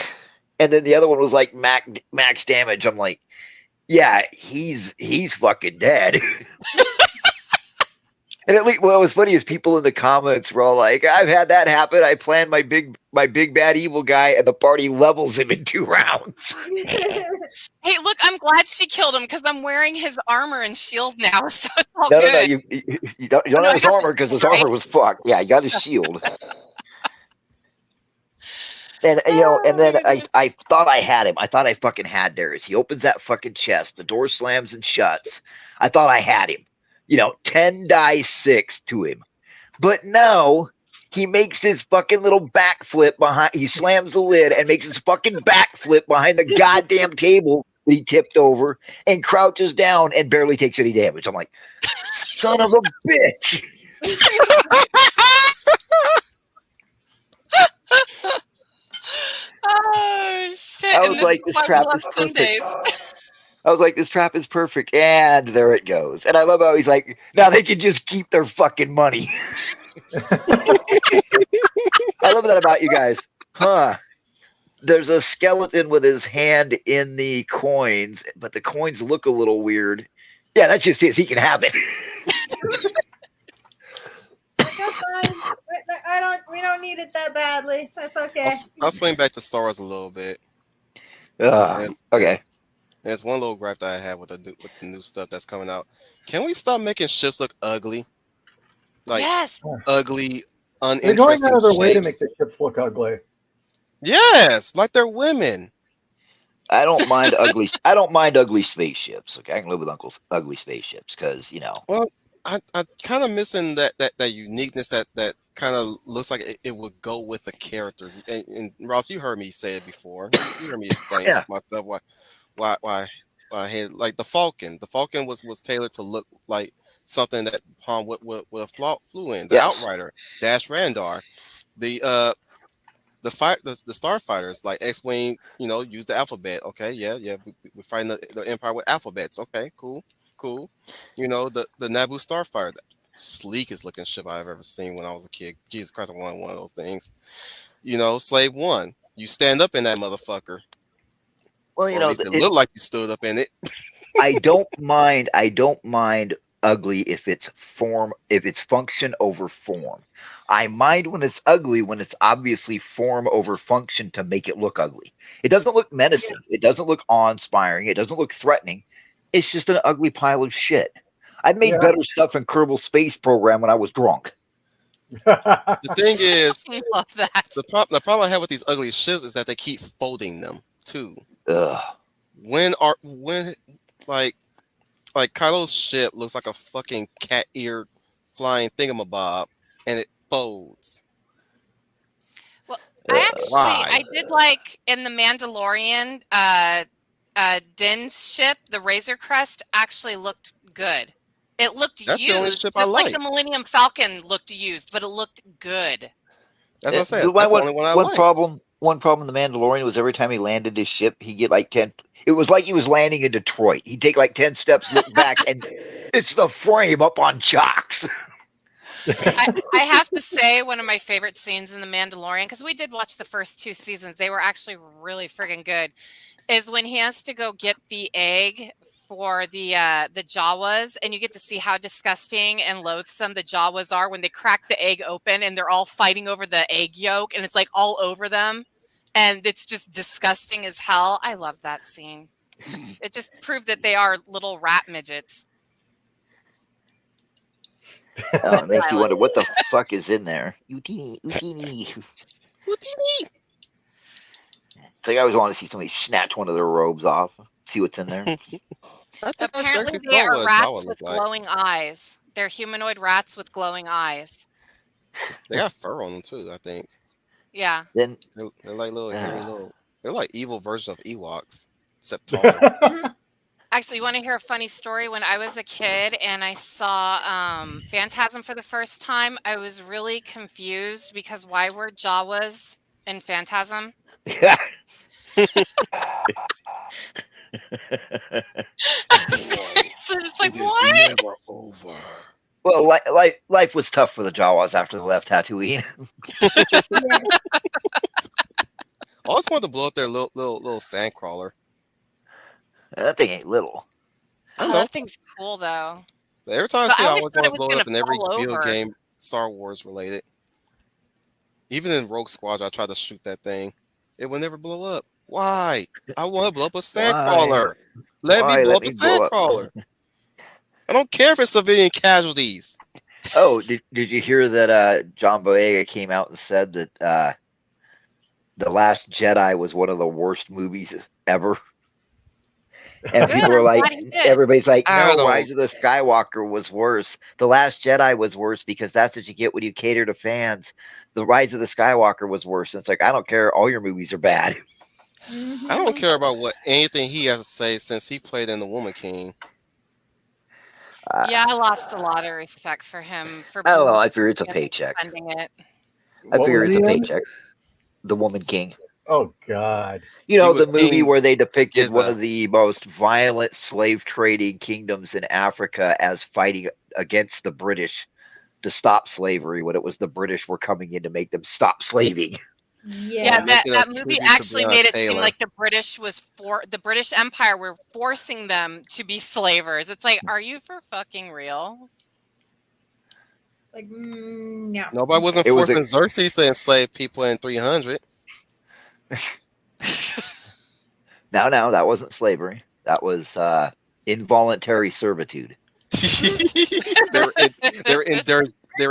And then the other one was like max damage. I'm like, yeah, he's fucking dead. And at least, what was funny is people in the comments were all like, I've had that happen. I planned my big bad evil guy, and the party levels him in 2 rounds. Hey, look, I'm glad she killed him because I'm wearing his armor and shield now, so it's all No, good. you don't no, have I his have armor the because his shield, right? armor was fucked. Yeah, you got his shield. And and then I thought I had him. I thought I fucking had Darius. He opens that fucking chest. The door slams and shuts. I thought I had him. 10 die 6 to him. But no, he makes his fucking little backflip behind. He slams the lid and makes his fucking backflip behind the goddamn table that he tipped over and crouches down and barely takes any damage. I'm like, son of a bitch. Oh shit! I And was this like, is this why we trap love is perfect. Sundays. I was like, this trap is perfect. And there it goes. And I love how he's like, now they can just keep their fucking money. I love that about you guys. Huh. There's a skeleton with his hand in the coins, but the coins look a little weird. Yeah, that's just his. He can have it. That's fine. We don't need it that badly. That's okay. I'll swing back to Star Wars a little bit. Okay. There's one little gripe that I have with the new stuff that's coming out. Can we stop making ships look ugly? Like Yes. ugly, They're going uninteresting out of their way to make shapes. the ships look ugly. Yes, like they're women. I don't mind ugly. I don't mind ugly spaceships. Okay, I can live with ugly spaceships because Well, I kind of missing that uniqueness that kind of looks like it would go with the characters. And Ross, you heard me say it before. You heard me explain Yeah. myself why I had like the Falcon. The Falcon was tailored to look like something that Han would have flew in. The Yes. Outrider, Dash Randar, the starfighters like X-wing, use the alphabet. Okay, yeah, we're fighting the Empire with alphabets. Okay, cool. The Naboo starfighter. sleekest looking ship I've ever seen when I was a kid. Jesus Christ, I wanted one of those things. You know, Slave One. You stand up in that motherfucker, Well, or at least it looked like you stood up in it. I don't mind. I don't mind ugly if it's function over form. I mind when it's ugly when it's obviously form over function to make it look ugly. It doesn't look menacing. It doesn't look awe-inspiring. It doesn't look threatening. It's just an ugly pile of shit. I made better stuff in Kerbal Space Program when I was drunk. The thing is, I love that. the problem I have with these ugly ships is that they keep folding them too. Ugh. When like Kylo's ship looks like a fucking cat-eared flying thingamabob, and it folds. Well, Why? I did like in the Mandalorian, Din's ship, the Razor Crest actually looked good. It looked That's the only used, ship I just like like. the Millennium Falcon looked used, but it looked good. That's what I'm saying. That's the only one I like. One problem in the Mandalorian was every time he landed his ship, he'd get like 10. It was like he was landing in Detroit. He'd take like 10 steps, look back, and it's the frame up on chocks. I have to say, one of my favorite scenes in The Mandalorian, because we did watch the first 2 seasons, they were actually really friggin' good, is when he has to go get the egg for the Jawas, and you get to see how disgusting and loathsome the Jawas are when they crack the egg open and they're all fighting over the egg yolk, and it's like all over them, and it's just disgusting as hell. I love that scene. It just proved that they are little rat midgets. Oh, it makes you wonder what the fuck is in there. Utini. It's like I always want to see somebody snatch one of their robes off, see what's in there. Apparently, they are rats with glowing eyes. They're humanoid rats with glowing eyes. They got fur on them too, I think. Yeah. Then they're like little hairy little. They're like evil versions of Ewoks, except taller. Actually, you want to hear a funny story? When I was a kid and I saw Phantasm for the first time, I was really confused because why were Jawas in Phantasm? So just like, what? Never over. Well, life was tough for the Jawas after they left Tatooine. I always wanted to blow up their little sand crawler. That thing ain't little. Oh, that thing's cool though. But every time I see it, I always want to blow it up in every video game Star Wars related. Even in Rogue Squadron, I tried to shoot that thing. It will never blow up. Why? I want to blow up a sandcrawler. Let me blow up a sandcrawler. I don't care if it's civilian casualties. Oh, did you hear that John Boyega came out and said that The Last Jedi was one of the worst movies ever? And people are like, everybody's like, no, Rise of the Skywalker was worse. The Last Jedi was worse because that's what you get when you cater to fans. The Rise of the Skywalker was worse. And it's like, I don't care. All your movies are bad. I don't care about anything he has to say since he played in The Woman King. Yeah, I lost a lot of respect for him. I don't know. I figure it's a paycheck. I figure it's a paycheck. The Woman King. Oh, God. You know, the movie where they depicted one of the most violent slave trading kingdoms in Africa as fighting against the British to stop slavery when it was the British were coming in to make them stop slaving. Yeah, that movie actually made it seem like the British Empire were forcing them to be slavers. It's like, are you for fucking real? Like, no. Nobody wasn't forcing Xerxes to enslave people in 300. No, that wasn't slavery. That was involuntary servitude. they were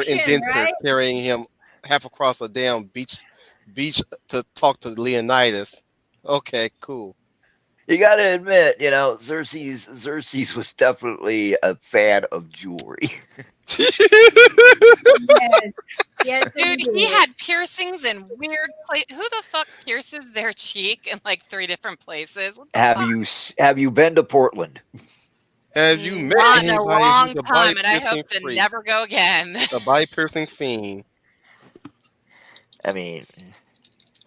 indentured, carrying him half across a damn beach to talk to Leonidas. Okay, cool. You got to admit, you know, Xerxes was definitely a fan of jewelry. Yes, dude, he had piercings in weird places. Who the fuck pierces their cheek in like 3 different places? Have you been to Portland? Have you met Not anybody in a long who's a time, and I hope to freak? never go again. A bite-piercing fiend. I mean,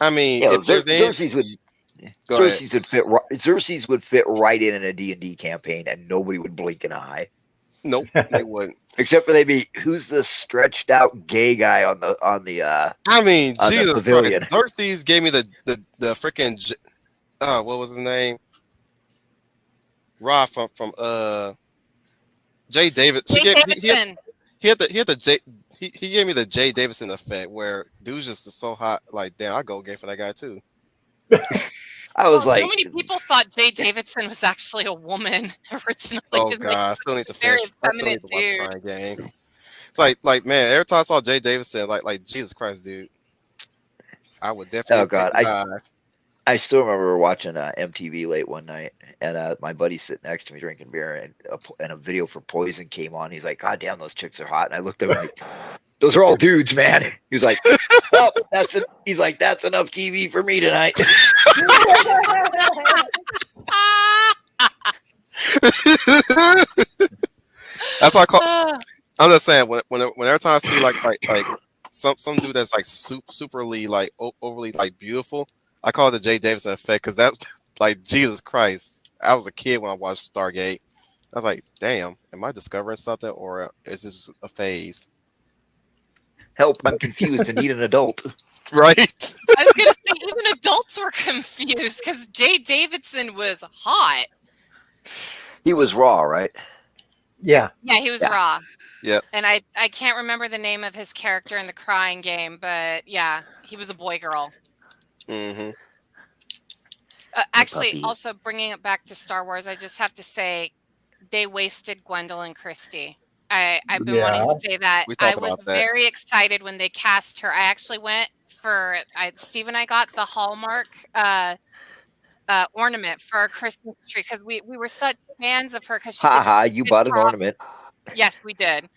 you know, Xerxes would fit right in a D&D campaign, and nobody would blink an eye. Nope, they wouldn't. Except for they'd be, who's the stretched out gay guy on the I mean, on the Jesus pavilion? Christ. Xerxes gave me the freaking what was his name? Ra from Jay David. Jay Davidson. He had the J. He gave me the Jay Davidson effect where dude's just so hot. Like, damn, I go gay for that guy too. I was So like, many people thought Jay Davidson was actually a woman originally. Oh Like, God, I still need to very finish. I still need effeminate to watch dude. Trying Game. It's like man, every time I saw Jay Davidson, like Jesus Christ, dude, I would definitely. oh God, take the dive. I still remember watching MTV late one night, and my buddy sitting next to me drinking beer, and a video for Poison came on. He's like, "God damn, those chicks are hot." And I looked at him like, "Those are all dudes, man." He was like, "Well, he's like, that's enough TV for me tonight." That's why I call. I'm just saying when every time I see like some dude that's like superly like overly like beautiful, I call it the Jay Davidson effect because that's like Jesus Christ. I was a kid when I watched Stargate. I was like, damn, am I discovering something or is this a phase? Help! I'm confused and need an adult. Right? I was gonna say even adults were confused because Jay Davidson was hot. He was Raw, right? Yeah. Yeah, he was Yeah. raw. Yep. And I can't remember the name of his character in the Crying Game, but yeah, he was a boy girl. Mm-hmm. Actually, puppy. also bringing it back to Star Wars, I just have to say they wasted Gwendolyn Christie. I've been wanting to say that. We I talked was about that. very excited when they cast her. I actually went for Steve and I got the Hallmark ornament for our Christmas tree because we were such fans of her because she did Haha, such you good bought an prop- ornament. Yes, we did.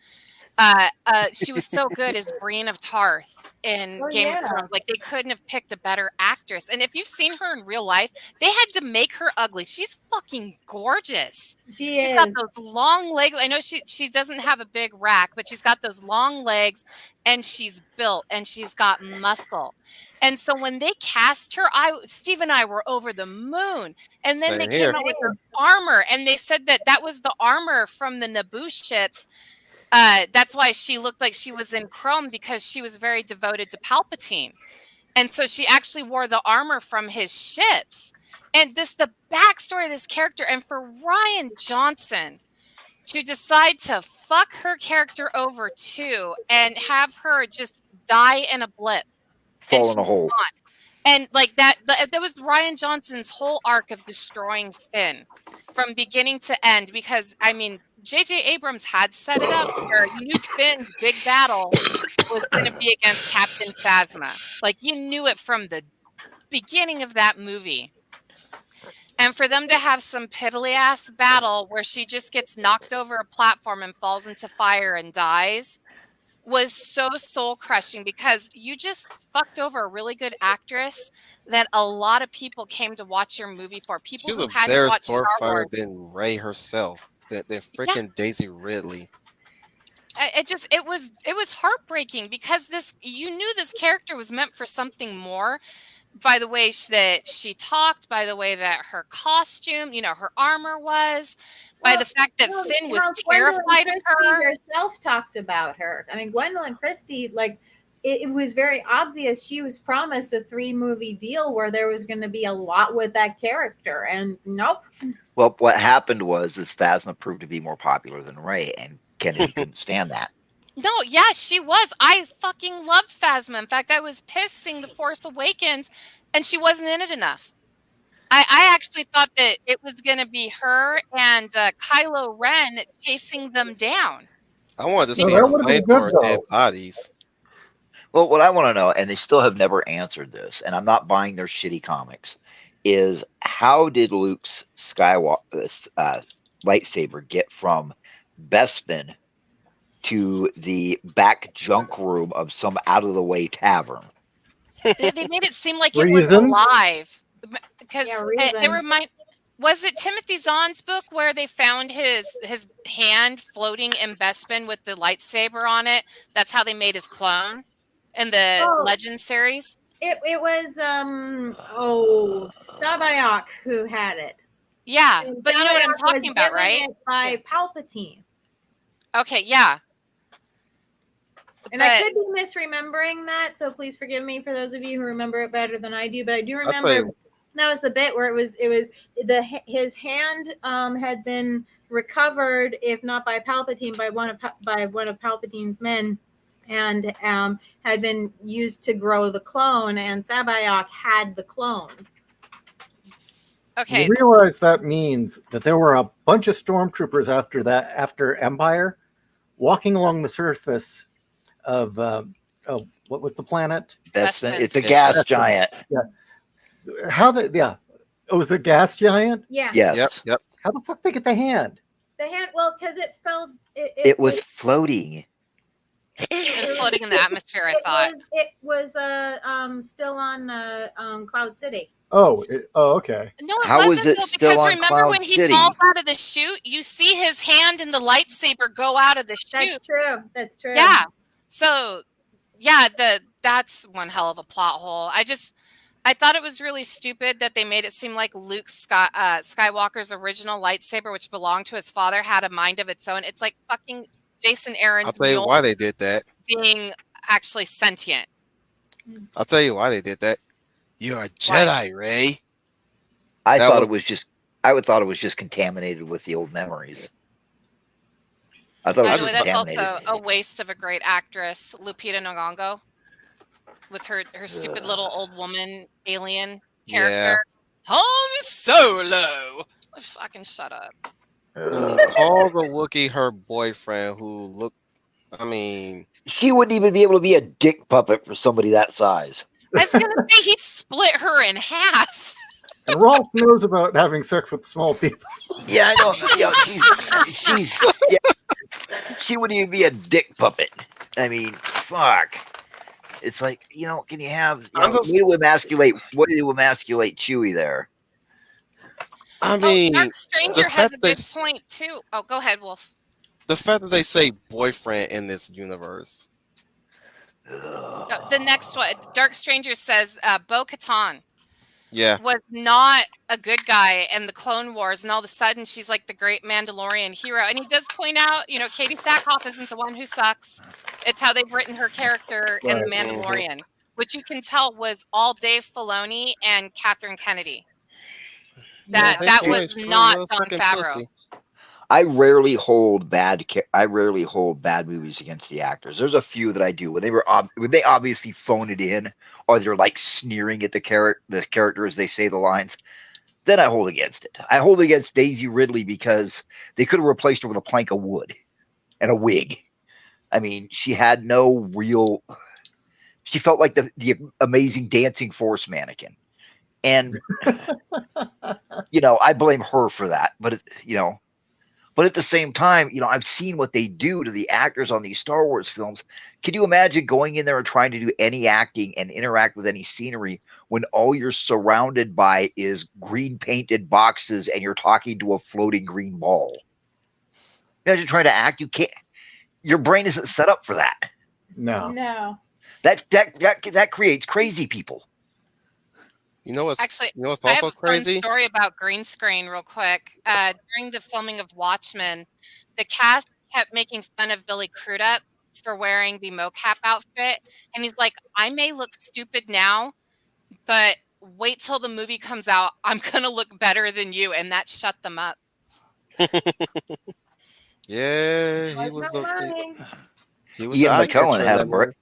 She was so good as Brienne of Tarth in Oh, Game yeah. of Thrones. Like they couldn't have picked a better actress. And if you've seen her in real life, they had to make her ugly. She's fucking gorgeous. She's got those long legs. I know she doesn't have a big rack, but she's got those long legs and she's built and she's got muscle. And so when they cast her, Steve and I were over the moon. And then Same they here. came out with her armor and they said that was the armor from the Naboo ships. That's why she looked like she was in chrome because she was very devoted to Palpatine. And so she actually wore the armor from his ships. And just the backstory of this character. And for Rian Johnson to decide to fuck her character over too and have her just die in a blip. Fall And in a hole. And like that was Rian Johnson's whole arc of destroying Finn from beginning to end. Because I mean, J.J. Abrams had set it up where you knew Finn's big battle was going to be against Captain Phasma. Like you knew it from the beginning of that movie. And for them to have some piddly ass battle where she just gets knocked over a platform and falls into fire and dies was so soul crushing because you just fucked over a really good actress that a lot of people came to watch your movie for. She People was who a hadn't better watched sword Star fighter Wars. than Rey herself. Than freaking Daisy Ridley. It was heartbreaking because you knew this character was meant for something more. By the way that she talked, by the way that her costume, her armor was, by the fact that Finn was terrified of her. Herself talked about her. I mean, Gwendolyn Christie, like it was very obvious she was promised a 3-movie deal where there was going to be a lot with that character, and nope. Well, what happened was Phasma proved to be more popular than Rey, and Kennedy couldn't stand that. No, yeah, she was. I fucking loved Phasma. In fact, I was pissed seeing The Force Awakens, and she wasn't in it enough. I actually thought that it was going to be her and Kylo Ren chasing them down. I wanted to No, see that a would've been flamethrower good, dead though. bodies. Well, what I want to know, and they still have never answered this, and I'm not buying their shitty comics, is how did Luke's lightsaber get from Bespin to the back junk room of some out-of-the-way tavern? They made it seem like it was Reasons? alive. Because Yeah, it was it Timothy Zahn's book where they found his hand floating in Bespin with the lightsaber on it? That's how they made his clone in the Legend series. It was Sabayok who had it. Yeah, And but you know what I'm Sabayok was talking about, given right? it by Palpatine. Okay, yeah. And I could be misremembering that, so please forgive me for those of you who remember it better than I do. But I do I'll tell remember you, that was the bit where it was his hand had been recovered, if not by Palpatine, by one of Palpatine's men, and had been used to grow the clone, and Sabayok had the clone. Okay. You realize that means that there were a bunch of stormtroopers after Empire, walking along the surface of what was the planet? Bespin. It's a gas giant. Yeah. How the it was a gas giant. Yeah. Yes. yep. How the fuck they get the hand? The hand. Well, because it fell. It was floating. It was floating in the atmosphere, I thought. It was still on Cloud City. Oh, okay. No, it How wasn't, was it though, still because on remember Cloud when he City? falls out of the chute, you see his hand and the lightsaber go out of the chute. That's true. That's true. Yeah. So, yeah, that's one hell of a plot hole. I thought it was really stupid that they made it seem like Luke Skywalker's original lightsaber, which belonged to his father, had a mind of its own. It's like fucking Jason Aaron's I'll tell you why they did that. being actually sentient. I'll tell you why they did that. You're a Jedi, Ray. I That thought was- it was just contaminated with the old memories. I thought it By was the way, that's contaminated. also a waste of a great actress, Lupita Nyong'o, with her stupid little old woman alien character. Yeah. Han Solo. Fucking shut up. Who calls a Wookiee her boyfriend who looked, I mean, She wouldn't even be able to be a dick puppet for somebody that size. I was gonna say he split her in half. And Rolf knows about having sex with small people. Yeah, I know. She's yeah, she wouldn't even be a dick puppet. I mean, fuck. It's like, can you have way to emasculate Chewie there? I mean, Dark Stranger the has fact a good that- point too. Oh, go ahead, Wolf. the fact that they say boyfriend in this universe. No, the next one, Dark Stranger says Bo-Katan Yeah. was not a good guy in the Clone Wars, and all of a sudden she's like the great Mandalorian hero. And he does point out, Katie Sackhoff isn't the one who sucks. It's how they've written her character in The Right. Mandalorian, which you can tell was all Dave Filoni and Catherine Kennedy. That was not Jon Favreau. I rarely hold bad movies against the actors. There's a few that I do when they obviously phone it in, or they're like sneering at the character as they say the lines. Then I hold against it. I hold it against Daisy Ridley because they could have replaced her with a plank of wood and a wig. I mean, she had no real. She felt like the amazing dancing force mannequin, and I blame her for that. But But at the same time, I've seen what they do to the actors on these Star Wars films. Can you imagine going in there and trying to do any acting and interact with any scenery when all you're surrounded by is green painted boxes and you're talking to a floating green ball? Imagine trying to act. You can't. Your brain isn't set up for that. No. That creates crazy people. You know what's Actually, what's I have also a fun crazy? story about green screen real quick. During the filming of Watchmen, the cast kept making fun of Billy Crudup for wearing the mocap outfit. And he's like, I may look stupid now, but wait till the movie comes out. I'm going to look better than you. And that shut them up. Yeah, he Like was no the money. he was Ian the eye catcher McKellen in had that a break. movie.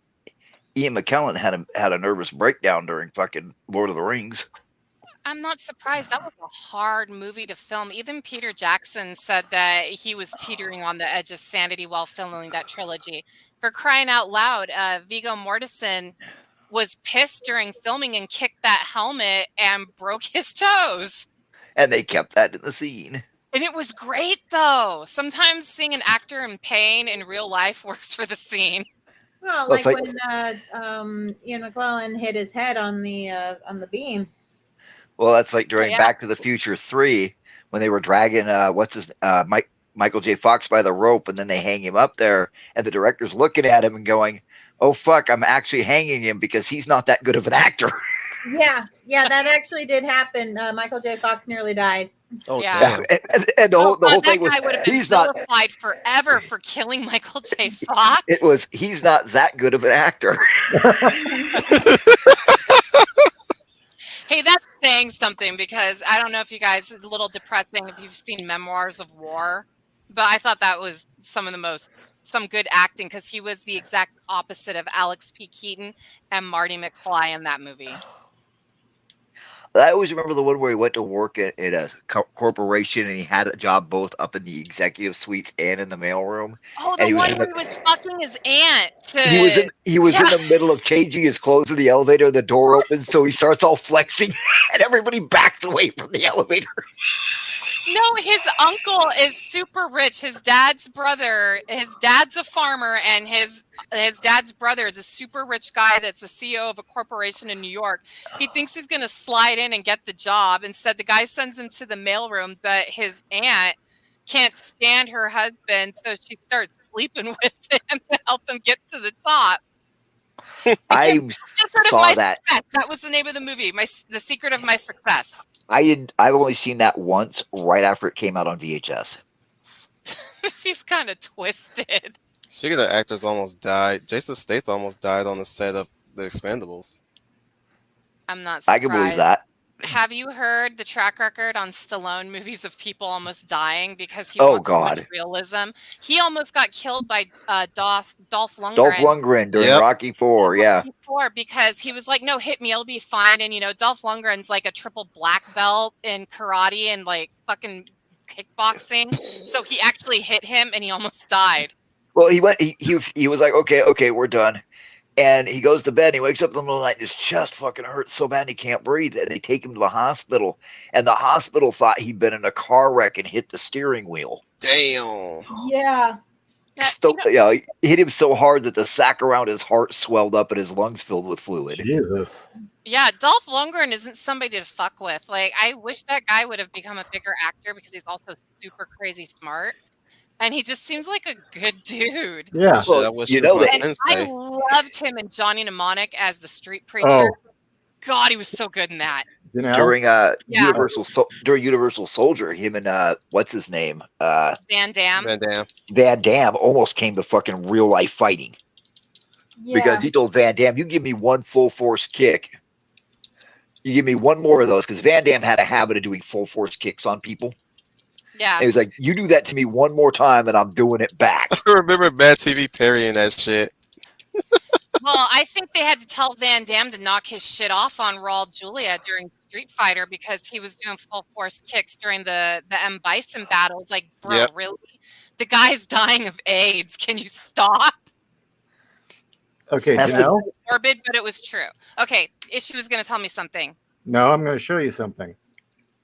Ian McKellen had a nervous breakdown during fucking Lord of the Rings. I'm not surprised. That was a hard movie to film. Even Peter Jackson said that he was teetering on the edge of sanity while filming that trilogy. For crying out loud, Viggo Mortensen was pissed during filming and kicked that helmet and broke his toes. And they kept that in the scene. And it was great, though. Sometimes seeing an actor in pain in real life works for the scene. Well, Well, it's like when Ian McClellan hit his head on the beam. Well, that's like during yeah. Back to the Future 3 when they were dragging Michael J. Fox by the rope, and then they hang him up there, and the director's looking at him and going, "Oh fuck, I'm actually hanging him because he's not that good of an actor." Yeah, that actually did happen. Michael J. Fox nearly died. Oh Yeah. damn! And the Oh, whole God, that thing was guy would have been he's not. vilified forever for killing Michael J. Fox. It was he's not that good of an actor. Hey, that's saying something because I don't know if you guys, it's a little depressing if you've seen Memoirs of War, but I thought that was some good acting because he was the exact opposite of Alex P. Keaton and Marty McFly in that movie. I always remember the one where he went to work at a corporation and he had a job both up in the executive suites and in the mailroom. Oh, And the one where he was fucking his aunt. He was in the middle of changing his clothes in the elevator. The door opens, so he starts all flexing, and everybody backs away from the elevator. No, his uncle is super rich. His dad's a farmer, and his dad's brother is a super rich guy that's the CEO of a corporation in New York. He thinks he's going to slide in and get the job. Instead, the guy sends him to the mailroom, but his aunt can't stand her husband, so she starts sleeping with him to help him get to the top. I saw that. Success. That was the name of the movie. The Secret of My Success. I've only seen that once, right after it came out on VHS. He's kind of twisted. Speaking of actors almost died, Jason Statham almost died on the set of The Expendables. I'm not surprised. I can believe that. Have you heard the track record on Stallone movies of people almost dying because he Oh, wants so much God. realism? He almost got killed by Dolph Lundgren. Dolph Lundgren during Yep. Rocky IV, yeah. Rocky IV, because he was like, no, hit me, I'll be fine. And, Dolph Lundgren's like a triple black belt in karate and like fucking kickboxing. So he actually hit him and he almost died. Well, he was like, okay, we're done. And he goes to bed, and he wakes up in the middle of the night, and his chest fucking hurts so bad he can't breathe. And they take him to the hospital, and the hospital thought he'd been in a car wreck and hit the steering wheel. Damn. Yeah. He hit him so hard that the sac around his heart swelled up and his lungs filled with fluid. Jesus. Yeah, Dolph Lundgren isn't somebody to fuck with. Like, I wish that guy would have become a bigger actor because he's also super crazy smart. And he just seems like a good dude. Yeah. Shit, I wish you he was know my that- I sensei. loved him in Johnny Mnemonic as the street preacher. Oh, God, he was so good in that. During Yeah. Universal Soldier, him and what's his name? Van Damme. Van Damme. Van Damme almost came to fucking real life fighting. Because he told Van Damme, you give me one full force kick. You give me one more of those, because Van Damme had a habit of doing full force kicks on people. Yeah. And he was like, you do that to me one more time and I'm doing it back. I remember Bad TV parrying that shit. Well, I think they had to tell Van Damme to knock his shit off on Raul Julia during Street Fighter because he was doing full force kicks during the M. Bison battles. Like, bro, Yep. really? The guy's dying of AIDS. Can you stop? okay, That's Janelle? Morbid, but it was true. Okay, she was going to tell me something. No, I'm going to show you something.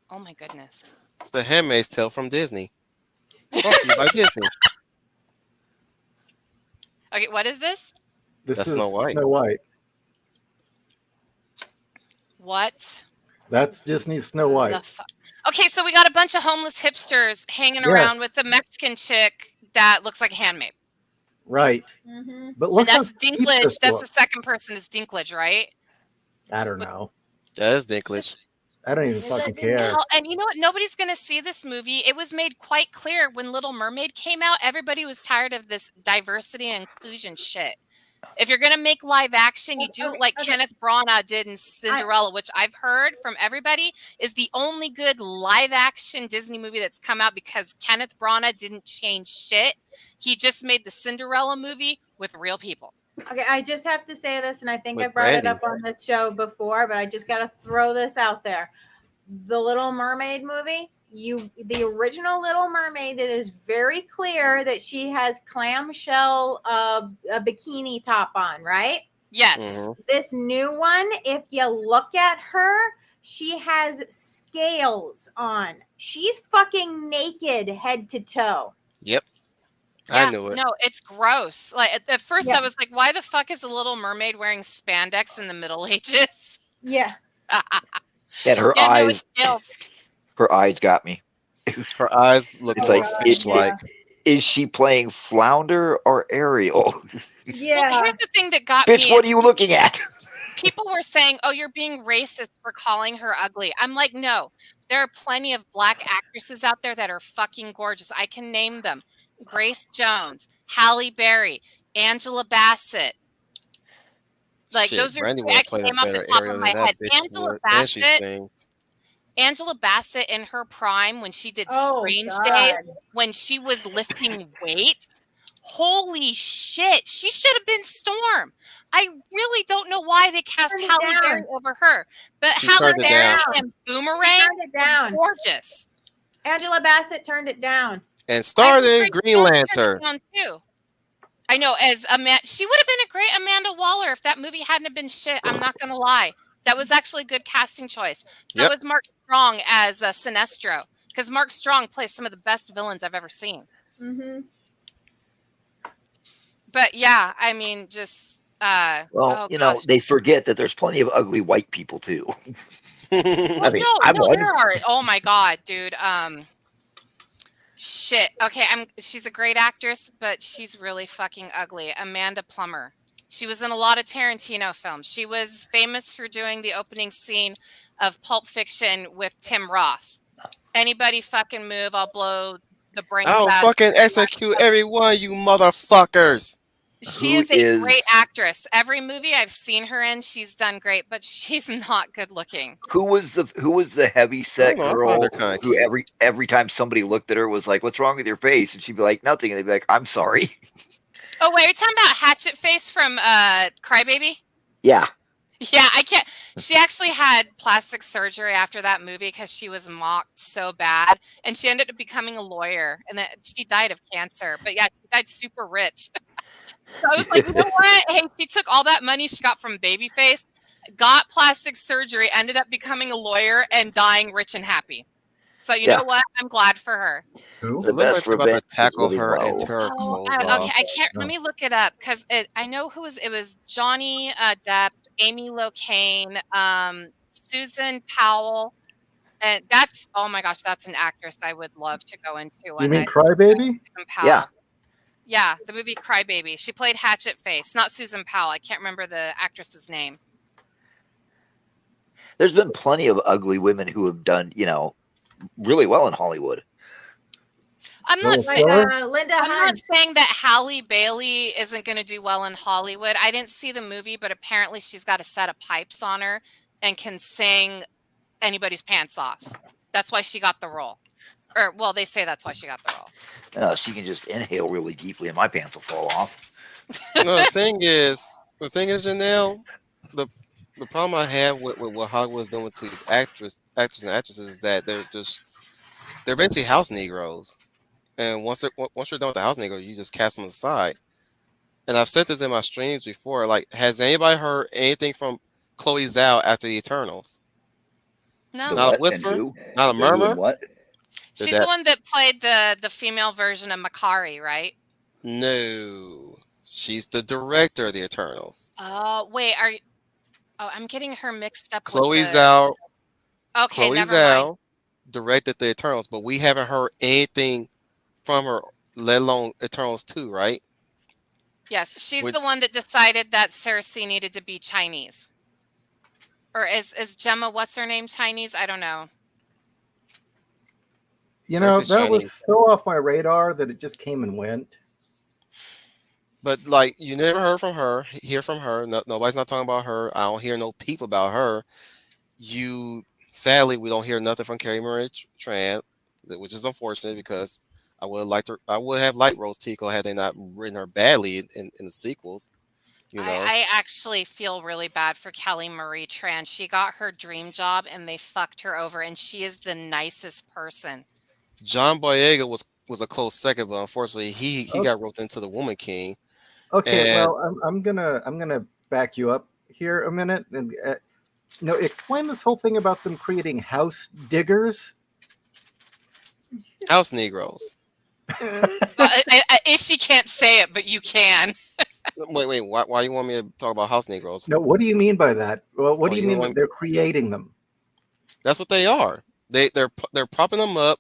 Oh my goodness. It's The Handmaid's Tale from Disney. Brought to you by Disney. Okay, what is this? This That's is Snow White. Snow White. What? That's Disney's Snow the White. fu- Okay, so we got a bunch of homeless hipsters hanging Yeah. around with the Mexican chick that looks like a handmaid. Right. Mm-hmm. But look And that's how cheap Dinklage. this That's the looks. second person is Dinklage, right? I don't know. That is Dinklage. I don't even Is fucking it care. Hell, and you know what? Nobody's going to see this movie. It was made quite clear when Little Mermaid came out. Everybody was tired of this diversity and inclusion shit. If you're going to make live action, you do it like Kenneth Branagh did in Cinderella, which I've heard from everybody is the only good live action Disney movie that's come out because Kenneth Branagh didn't change shit. He just made the Cinderella movie with real people. Okay, I just have to say this, and I think With I brought it Brandy. up on this show before, but I just got to throw this out there. The Little Mermaid movie, the original Little Mermaid, it is very clear that she has clamshell a bikini top on, right? Yes. Mhm. This new one, if you look at her, she has scales on. She's fucking naked head to toe. Yep. Yeah, I knew it. No, it's gross. Like at first Yeah. I was like, why the fuck is a Little Mermaid wearing spandex in the Middle Ages? Yeah. And her Yeah, no, eyes, it's scales. her eyes got me. Her eyes look It's more like, fish-like. Is she playing Flounder or Ariel? Well, Yeah. here's the thing that got Bitch, me. what are you looking at? people were saying, "Oh, you're being racist for calling her ugly." I'm like, "No. There are plenty of black actresses out there that are fucking gorgeous. I can name them. Grace Jones, Halle Berry, Angela Bassett. Like Shit, those are Brandy 3 would I have can played a name off the better top of Ariel than my head. that bitch would, and she sings. Angela Bassett in her prime when she did Oh Strange Days, God. when she was lifting weights. Holy shit, she should have been Storm. I really don't know why they cast Turn it Halle Berry down. over her. But She Halle turned it Berry down. and She Boomerang turned it down. gorgeous. Angela Bassett turned it down. And starred in Green Lantern. Down too. I know, as she would have been a great Amanda Waller if that movie hadn't have been shit. I'm not gonna lie. That was actually a good casting choice. So Yep. was Mark Strong as Sinestro, because Mark Strong plays some of the best villains I've ever seen. Mm-hmm. But yeah, I mean, just Well, they forget that there's plenty of ugly white people too. Well, mean, no, I'm one. there are. Oh my god, dude. Shit. Okay, she's a great actress, but she's really fucking ugly. Amanda Plummer. She was in a lot of Tarantino films. She was famous for doing the opening scene of Pulp Fiction with Tim Roth. Anybody fucking move, I'll blow the brains I'll out. fucking execute every one of you motherfuckers. She is a great actress. Every movie I've seen her in, she's done great, but she's not good looking. Who was the heavy set girl who every time somebody looked at her was like, "What's wrong with your face?" And she'd be like, "Nothing." And they'd be like, "I'm sorry." Oh wait, are you talking about Hatchet Face from Crybaby? Yeah. Yeah, I can't. She actually had plastic surgery after that movie because she was mocked so bad, and she ended up becoming a lawyer, and then she died of cancer. But yeah, she died super rich. So I was like, you know what? Hey, she took all that money she got from Babyface, got plastic surgery, ended up becoming a lawyer, and dying rich and happy. So you know what? I'm glad for her. The best about to revenge tackle is her and low. tear her clothes Okay, off. I can't. Let me look it up because I know who was. It was Johnny Depp, Amy Locane, Susan Powell, and that's oh my gosh, that's an actress I would love to go into. You mean Crybaby? Susan Powell. Yeah, the movie Crybaby. She played Hatchet Face, not Susan Powell. I can't remember the actress's name. There's been plenty of ugly women who have done, really well in Hollywood. I'm not saying Linda I'm not saying that Halle Bailey isn't going to do well in Hollywood. I didn't see the movie, but apparently she's got a set of pipes on her and can sing anybody's pants off. That's why she got the role. Or, well, they say that's why she got the role. She can just inhale really deeply and my pants will fall off. No, the thing is, Janelle, the problem I have with what Hollywood's doing to these actors and actresses is that they're basically house Negroes. And once you're done with the house Negro, you just cast them aside. And I've said this in my streams before. Like, has anybody heard anything from Chloe Zhao after the Eternals? No. Not a whisper, not a murmur. What? She's the one that played the female version of Makari, right? No, she's the director of the Eternals. Oh, wait, I'm getting her mixed up. Chloe Zhao. Okay, Chloe never Zhao mind. directed the Eternals, but we haven't heard anything from her, let alone Eternals 2, right? Yes, she's the one that decided that Cersei needed to be Chinese. Or is Gemma, what's her name, Chinese? I don't know. That was so off my radar that it just came and went. But like, you never hear from her. No, nobody's not talking about her. I don't hear no peep about her. Sadly, we don't hear nothing from Carrie Marie Tran, which is unfortunate because I would have liked Rose Tico had they not written her badly in the sequels. I actually feel really bad for Kelly Marie Tran. She got her dream job and they fucked her over, and she is the nicest person. John Boyega was a close second, but unfortunately he got roped into the Woman King. Okay, well, I'm gonna back you up here a minute and explain this whole thing about them creating house diggers. House Negroes. She can't say it, but you can. Wait. Why you want me to talk about house Negroes? No, what do you mean by that? Well, what do you mean that they're creating them? That's what they are. They're propping them up,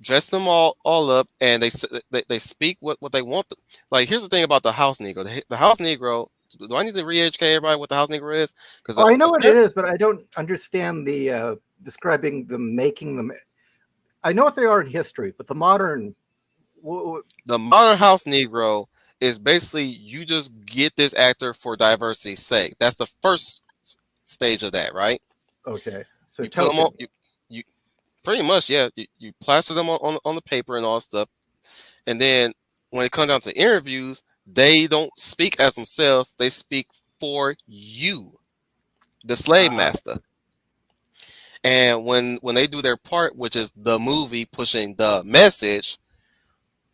dressing them all up, and they speak what they want. Like, here's the thing about the house Negro. The house Negro Do I need to re-educate everybody what the house Negro is? Because I know what it is, but I don't understand the describing them, making them. I know what they are in history, but the modern. the modern house Negro is basically you just get this actor for diversity's sake. That's the first stage of that, right? Okay, so You put them on. token. You pretty much, yeah. You plaster them on the paper and all that stuff, and then when it comes down to interviews, they don't speak as themselves. They speak for you, the slave master. And when they do their part, which is the movie pushing the message,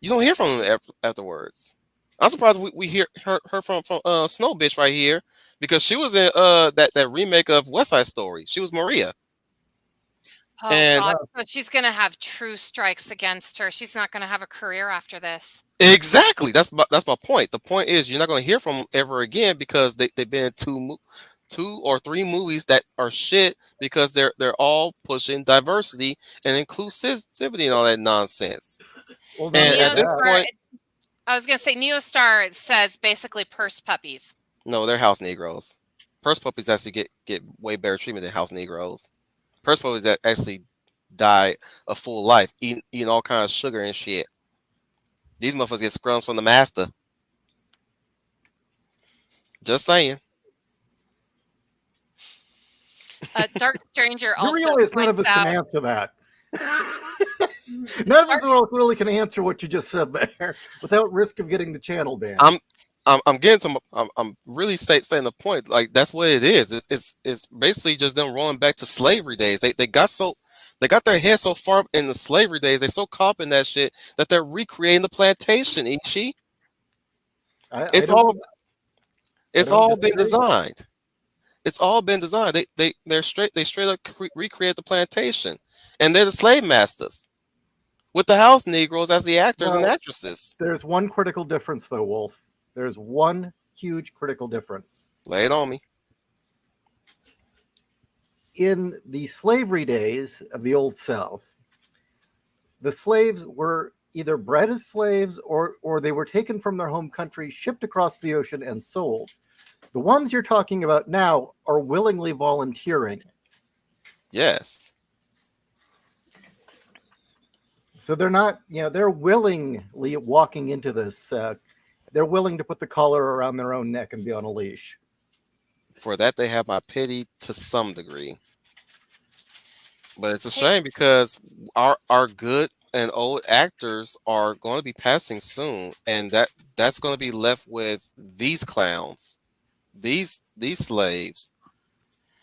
you don't hear from them afterwards. I'm surprised we hear her from Snow Bitch right here, because she was in that remake of West Side Story. She was Maria. Oh And God, so she's gonna have true strikes against her. She's not gonna have a career after this. exactly, that's my point. The point is you're not going to hear from them ever again, because they've been in two or three movies that are shit, because they're all pushing diversity and inclusivity and all that nonsense. Well, And at this Neostar, point, I was gonna say Neostar says basically purse puppies. no, they're house Negroes. Purse puppies actually get way better treatment than house Negroes. Purse puppies that actually die a full life, eating all kinds of sugar and shit. These motherfuckers get scrums from the master. Just saying. Dark Stranger you also realize none of us points can out. answer that. None of us really can answer what you just said there without risk of getting the channel banned. I'm getting some. I'm really saying the point. Like, that's what it is. It's basically just them rolling back to slavery days. They got their head so far up in the slavery days. They so caught up in that shit that they're recreating the plantation. Ichi. It's all been disagree. designed. It's all been designed. They straight up recreate the plantation, and they're the slave masters with the house Negroes as the actors and actresses. There's one critical difference, though, Wolf. There's one huge critical difference. Lay it on me. In the slavery days of the Old South, the slaves were either bred as slaves or they were taken from their home country, shipped across the ocean, and sold. The ones you're talking about now are willingly volunteering. Yes. So they're not, they're willingly walking into this. They're willing to put the collar around their own neck and be on a leash. For that, they have my pity to some degree. But it's a shame, because our good and old actors are going to be passing soon, and that's going to be left with these clowns, these slaves.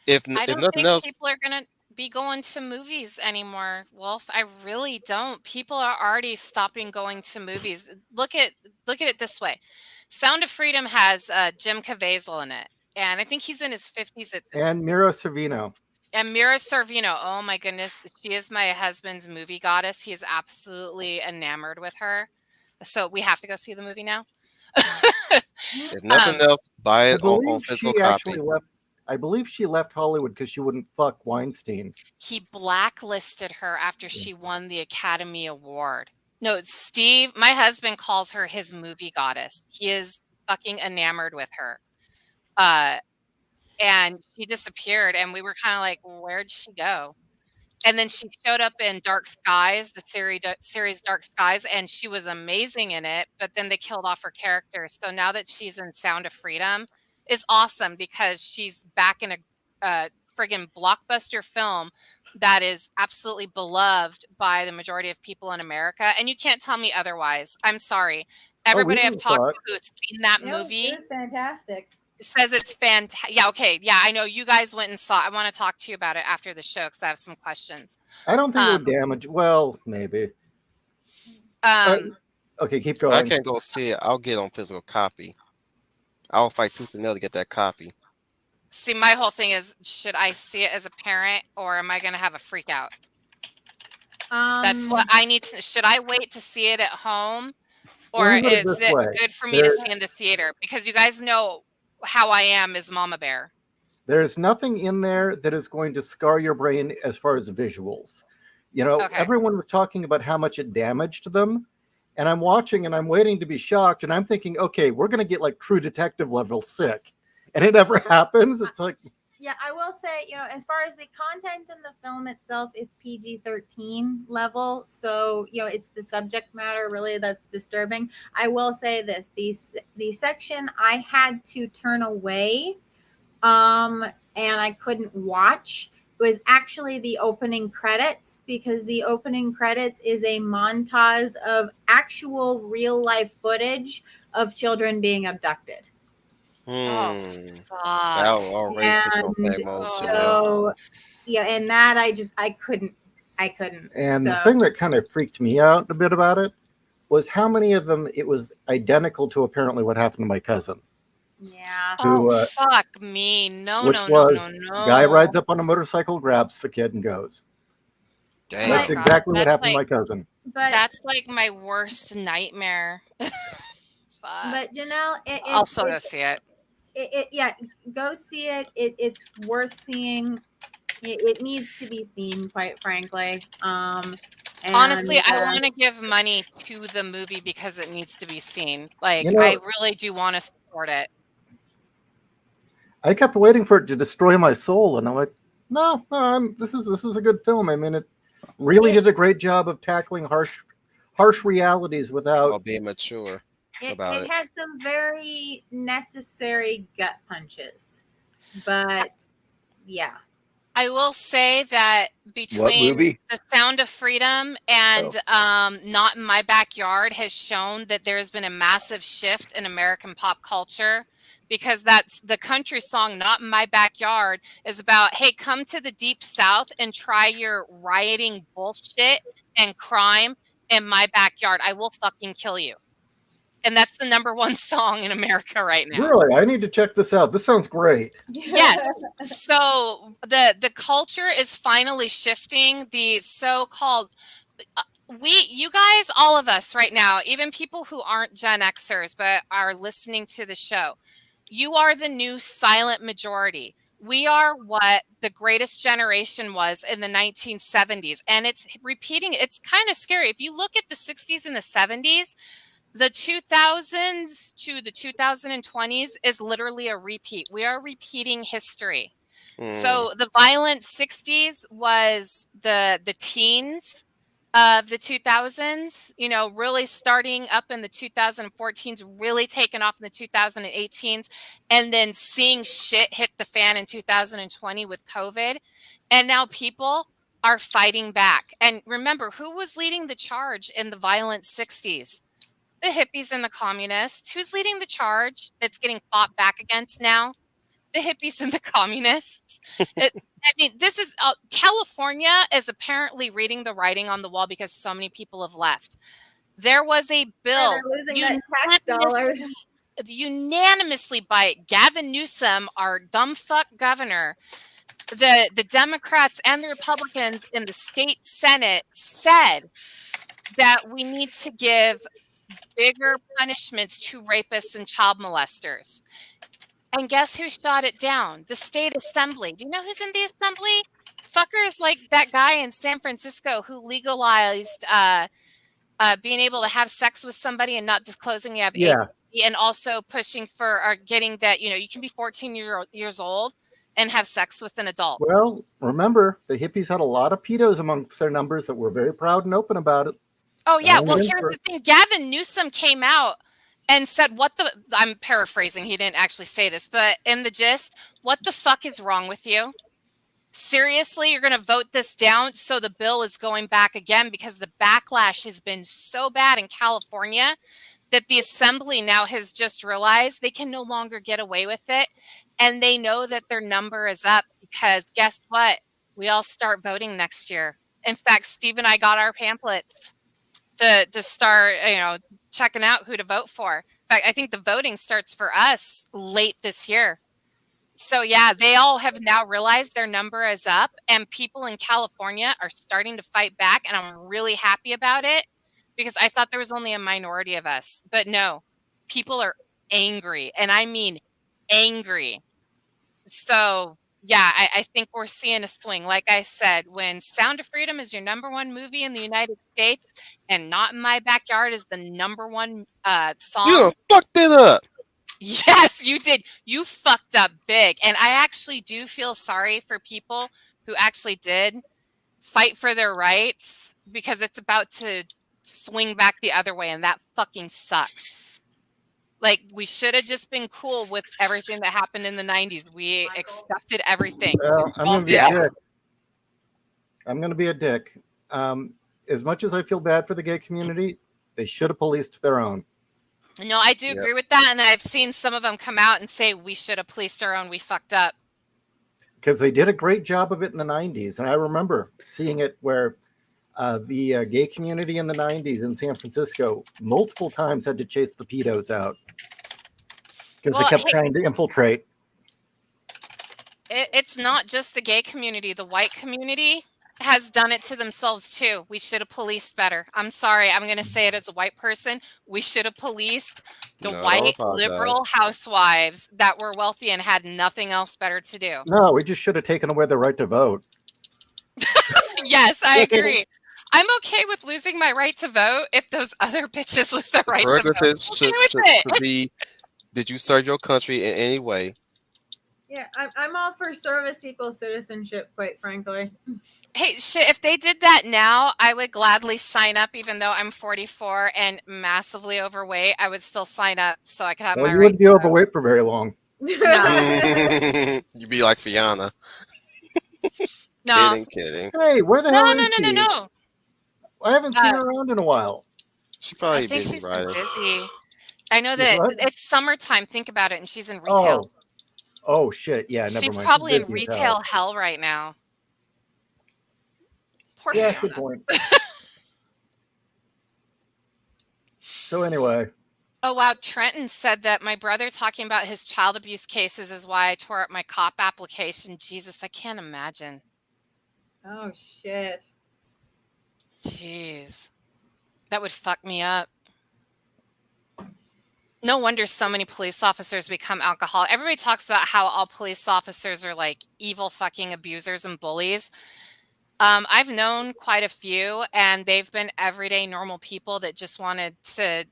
I If don't nothing think else, people are gonna be going to movies anymore, Wolf. I really don't. People are already stopping going to movies. Look at it this way. Sound of Freedom has Jim Caviezel in it, and I think he's in his 50s at this. And Mira Sorvino. And Mira Sorvino, oh my goodness, she is my husband's movie goddess. He is absolutely enamored with her. So we have to go see the movie now. if nothing else, buy it on physical copy. I believe she left Hollywood because she wouldn't fuck Weinstein. He blacklisted her after she won the Academy Award. No, Steve, my husband calls her his movie goddess. He is fucking enamored with her. And she disappeared, and we were kind of like, where'd she go? And then she showed up in Dark Skies, the series Dark Skies, and she was amazing in it, but then they killed off her character. So now that she's in Sound of Freedom, is awesome, because she's back in a friggin' blockbuster film that is absolutely beloved by the majority of people in America. And you can't tell me otherwise. I'm sorry. Everybody I've talked to who has seen that movie, it was fantastic. says it's fantastic. Yeah, okay. Yeah, I know you guys went and saw. I want to talk to you about it after the show because I have some questions. I don't think it would damage. Well, maybe. Okay, keep going. I can't go see it. I'll get on physical copy. I'll fight tooth and nail to get that copy. See, my whole thing is, should I see it as a parent, or am I going to have a freak out? That's what I need to. Should I wait to see it at home, or is it good for me to see in the theater? Because you guys know how I am as Mama Bear. There's nothing in there that is going to scar your brain as far as visuals. Everyone was talking about how much it damaged them. and I'm watching and I'm waiting to be shocked, and I'm thinking, okay, we're gonna get like True Detective level sick, and it never happens. It's like, Yeah, I will say, as far as the content in the film itself, it's PG-13 level. So, it's the subject matter really that's disturbing. I will say this, the section I had to turn away, and I couldn't watch was actually the opening credits, because the opening credits is a montage of actual real life footage of children being abducted. Oh, Hmm. fuck. That already put you on And peg mode, Janelle. so, and that I couldn't. and the So thing that kind of freaked me out a bit about it was how many of them it was identical to apparently what happened to my cousin, yeah. who, Oh, fuck me. No, which no, no, was no, guy no. rides up on a motorcycle, grabs the kid, and goes. Oh That's my Damn. God. exactly what That's happened to like my cousin. But like my worst nightmare. Fuck. Janelle, I'll still go see it. yeah, go see it. It's worth seeing. It needs to be seen, quite frankly. Honestly, And I want to give money to the movie because it needs to be seen. Like, You know, I really do want to support it. I kept waiting for it to destroy my soul, and I'm like, no, this is a good film. I mean, it really did a great job of tackling harsh realities without. Or being mature about it it. had some very necessary gut punches, but yeah. I will say that What between movie? The Sound of Freedom and Not in My Backyard has shown that there's been a massive shift in American pop culture, because that's the country song Not in My Backyard is about, hey, come to the deep south and try your rioting bullshit and crime in my backyard. I will fucking kill you. And that's the #1 song in America right now. Really, I need to check this out. This sounds great. Yes. So the culture is finally shifting. The so-called you guys, all of us right now, even people who aren't Gen Xers but are listening to the show, you are the new silent majority. We are what the greatest generation was in the 1970s, and it's repeating. It's kind of scary. If you look at the 60s and the 70s, the 2000s to the 2020s is literally a repeat. We are repeating history. So the violent 60s was the teens of the 2000s, really starting up in the 2014s, really taking off in the 2018s, and then seeing shit hit the fan in 2020 with COVID. And now people are fighting back. And remember, who was leading the charge in the violent 60s? The hippies and the communists. Who's leading the charge that's getting fought back against now? The hippies and the communists. This is California is apparently reading the writing on the wall because so many people have left. There was a bill they're losing that tax dollars. unanimously by Gavin Newsom, our dumb fuck governor. The Democrats and the Republicans in the state Senate said that we need to give bigger punishments to rapists and child molesters. And guess who shot it down? The state assembly. Do you know who's in the assembly? Fuckers like that guy in San Francisco who legalized being able to have sex with somebody and not disclosing you have Yeah. HIV, and also pushing for or getting that, you can be 14 years old and have sex with an adult. Well, remember, the hippies had a lot of pedos amongst their numbers that were very proud and open about it. Oh, yeah. Well, here's the thing. Gavin Newsom came out and said, I'm paraphrasing. He didn't actually say this, but in the gist, what the fuck is wrong with you? Seriously, you're going to vote this down? So the bill is going back again because the backlash has been so bad in California that the assembly now has just realized they can no longer get away with it. And they know that their number is up because guess what? We all start voting next year. In fact, Steve and I got our pamphlets to start, checking out who to vote for. In fact, I think the voting starts for us late this year. So yeah, they all have now realized their number is up, and people in California are starting to fight back, and I'm really happy about it because I thought there was only a minority of us. But no, people are angry, and I mean angry. So yeah, I think we're seeing a swing. Like I said, when Sound of Freedom is your #1 movie in the United States and Not in My Backyard is the #1 You done song, fucked it up. yes, you did. You fucked up big. And I actually do feel sorry for people who actually did fight for their rights because it's about to swing back the other way, and that fucking sucks. Like, we should have just been cool with everything that happened in the 90s. We accepted everything. Well, I'm All going to be did a it. dick. I'm going to be a dick. As much as I feel bad for the gay community, they should have policed their own. No, I do Yep. agree with that. And I've seen some of them come out and say, we should have policed our own. We fucked up. Because they did a great job of it in the 90s. And I remember seeing it where the gay community in the 90s in San Francisco multiple times had to chase the pedos out because Well, they kept hey, trying to infiltrate. it's not just the gay community. The white community has done it to themselves too. We should have policed better. I'm sorry. I'm going to say it as a white person. We should have policed the No, don't white apologize. liberal housewives that were wealthy and had nothing else better to do. No, we just should have taken away the right to vote. Yes, I agree. I'm okay with losing my right to vote if those other bitches lose their right to vote. Prerequisites I'm okay with it. should be: did you serve your country in any way? Yeah, I'm all for service equals citizenship, quite frankly. Hey, shit, if they did that now, I would gladly sign up, even though I'm 44 and massively overweight. I would still sign up so I could have Well, my you right wouldn't be to vote. overweight for very long. You be like Fiona. No. Kidding. Hey, where the No, hell no, is no, no, she? no. I haven't seen her around in a while. She I probably think busy she's been riding. busy. I know She's that what? it's summertime. Think about it. And she's in retail. Oh shit! Yeah, never She's mind. probably in Busy as retail hell. hell right now. Poor Yeah, Fiona. good point. So anyway, Oh, wow. Trenton said that my brother talking about his child abuse cases is why I tore up my cop application. Jesus, I can't imagine. Oh shit. Jeez. That would fuck me up. No wonder so many police officers become alcoholic. Everybody talks about how all police officers are like evil fucking abusers and bullies. I've known quite a few, and they've been everyday normal people that just wanted to,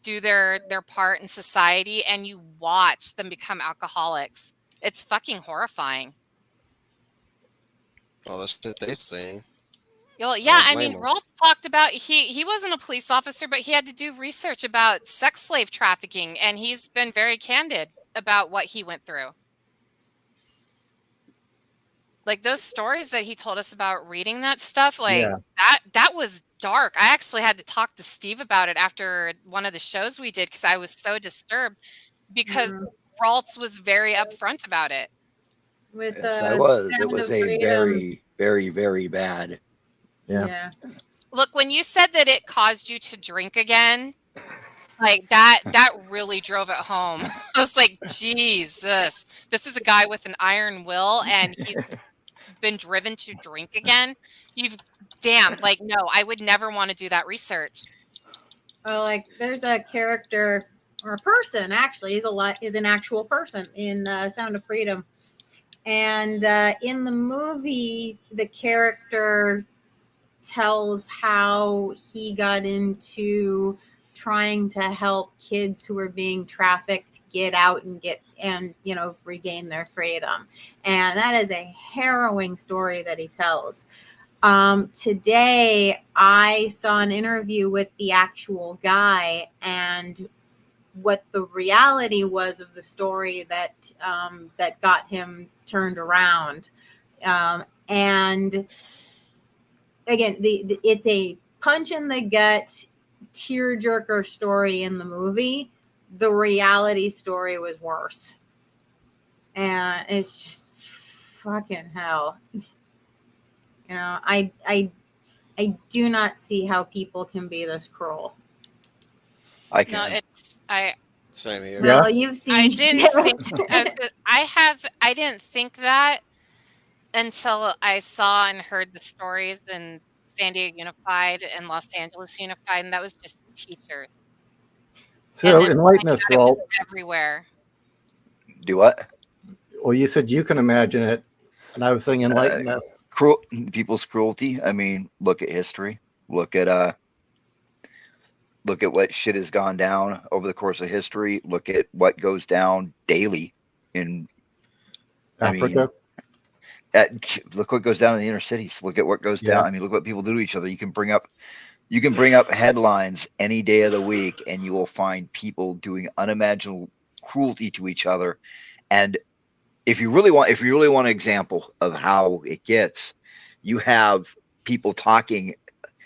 do their part in society, and you watch them become alcoholics. It's fucking horrifying. All the shit they've seen. Well, yeah, don't I blame mean, 'em. Rolf talked about he wasn't a police officer, but he had to do research about sex slave trafficking, and he's been very candid about what he went through. Like those stories that he told us about reading that stuff, like Yeah. that was dark. I actually had to talk to Steve about it after one of the shows we did because I was so disturbed because Mhm. RALT'S was very upfront about it. With Yes, I was. It Sound was of a Freedom. very, very, very bad. Yeah. Look, when you said that it caused you to drink again, like that really drove it home. I was like, Jesus, this is a guy with an iron will and he's been driven to drink again. Like, no, I would never want to do that research. Oh, like there's a character or a person actually. He's an actual person in Sound of Freedom, and in the movie, the character tells how he got into trying to help kids who were being trafficked get out and regain their freedom, and that is a harrowing story that he tells. Today I saw an interview with the actual guy and what the reality was of the story that got him turned around. And again, it's a punch in the gut, tearjerker story in the movie. The reality story was worse, and it's just fucking hell. I do not see how people can be this cruel. I No, can. Same here. Yeah. Well, you've seen. I didn't think I didn't think that until I saw and heard the stories in San Diego Unified and Los Angeles Unified, and that was just teachers. So then enlighten us, It was Walt. everywhere. Do what? Well, you said you can imagine it, and I was saying enlighten us. People's cruelty. I mean, look at history. Look at what shit has gone down over the course of history. Look at what goes down daily in Africa. look what goes down in the inner cities. Look at what goes Yeah. down. I mean, look what people do to each other. You can bring up headlines any day of the week, and you will find people doing unimaginable cruelty to each other. And if you really want an example of how it gets, you have people talking.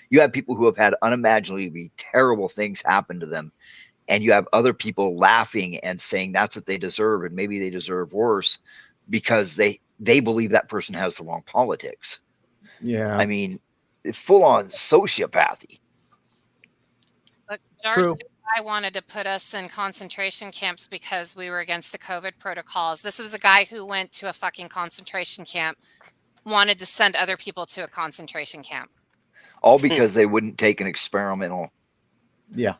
You have people who have had unimaginably terrible things happen to them, and you have other people laughing and saying that's what they deserve, and maybe they deserve worse because they believe that person has the wrong politics. Yeah. I mean, it's full on sociopathy. Look, True. I wanted to put us in concentration camps because we were against the COVID protocols. This was a guy who went to a fucking concentration camp, wanted to send other people to a concentration camp. All because they wouldn't take an experimental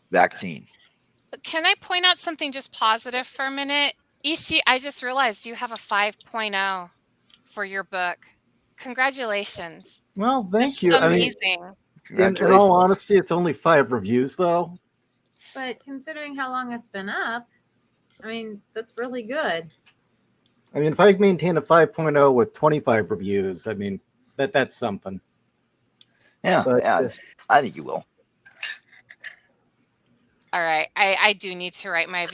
vaccine. Can I point out something just positive for a minute? Ishi, I just realized you have a 5.0 for your book. Congratulations. Well, thank That's you. amazing. In all honesty, it's only 5 reviews, though. But considering how long it's been up, I mean, that's really good. I mean, if I maintain a 5.0 with 25 reviews, I mean, that's something. Yeah, But, I think you will. All right. I do need to write my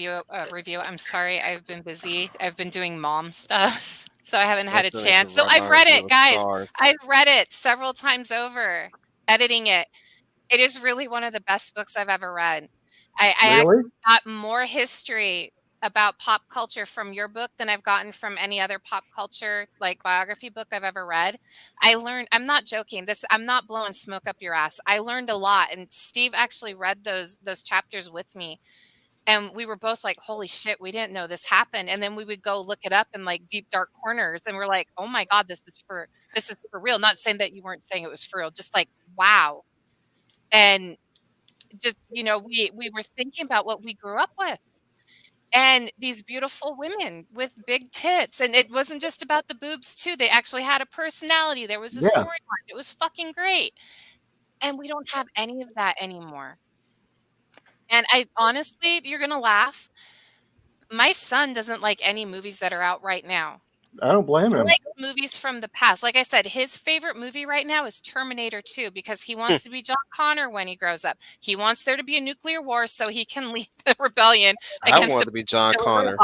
review. I'm sorry. I've been busy. I've been doing mom stuff. So I haven't had a chance. So I've read it, guys. I've read it several times over, editing it. It is really one of the best books I've ever read. I Really? actually got more history about pop culture from your book than I've gotten from any other pop culture like biography book I've ever read. I learned, I'm not joking, I'm not blowing smoke up your ass. I learned a lot, and Steve actually read those chapters with me. And we were both like, holy shit, we didn't know this happened. And then we would go look it up in like deep dark corners, and we're like, oh my God, this is for real. Not saying that you weren't saying it was for real, just like, wow. And just, we were thinking about what we grew up with. And these beautiful women with big tits. And it wasn't just about the boobs, too. They actually had a personality. There was a storyline. It was fucking great. And we don't have any of that anymore. And I honestly, you're going to laugh. My son doesn't like any movies that are out right now. I don't blame He him. likes movies from the past. Like I said, his favorite movie right now is Terminator 2 because he wants to be John Connor when he grows up. He wants there to be a nuclear war so he can lead the rebellion I want to be John Connor.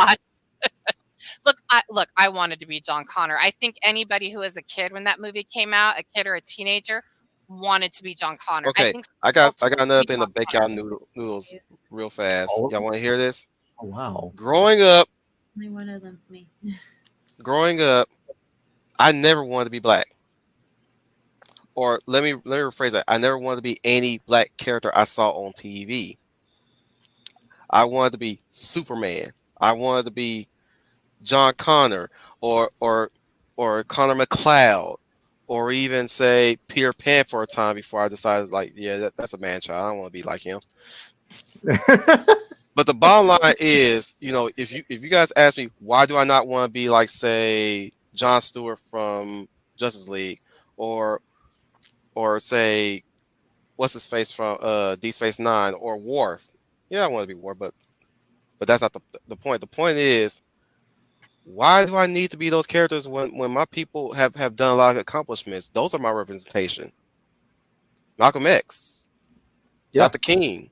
Look, I wanted to be John Connor. I think anybody who was a kid when that movie came out, a kid or a teenager, wanted to be John Connor. Okay, I got another thing to bake y'all noodles real fast. Y'all want to hear this? Oh, wow. Only one of them's me. Growing up, I never wanted to be black. Or let me rephrase that. I never wanted to be any black character I saw on TV. I wanted to be Superman. I wanted to be John Connor or Connor McLeod, or even say Peter Pan for a time before I decided, like, yeah, that's a man child. I don't want to be like him. But the bottom line is, if you guys ask me, why do I not want to be like, say, Jon Stewart from Justice League, or say, what's his face from Deep Space Nine, or Worf? Yeah, I want to be Worf, but that's not the point. The point is, why do I need to be those characters when my people have done a lot of accomplishments? Those are my representation. Malcolm X, Dr. King,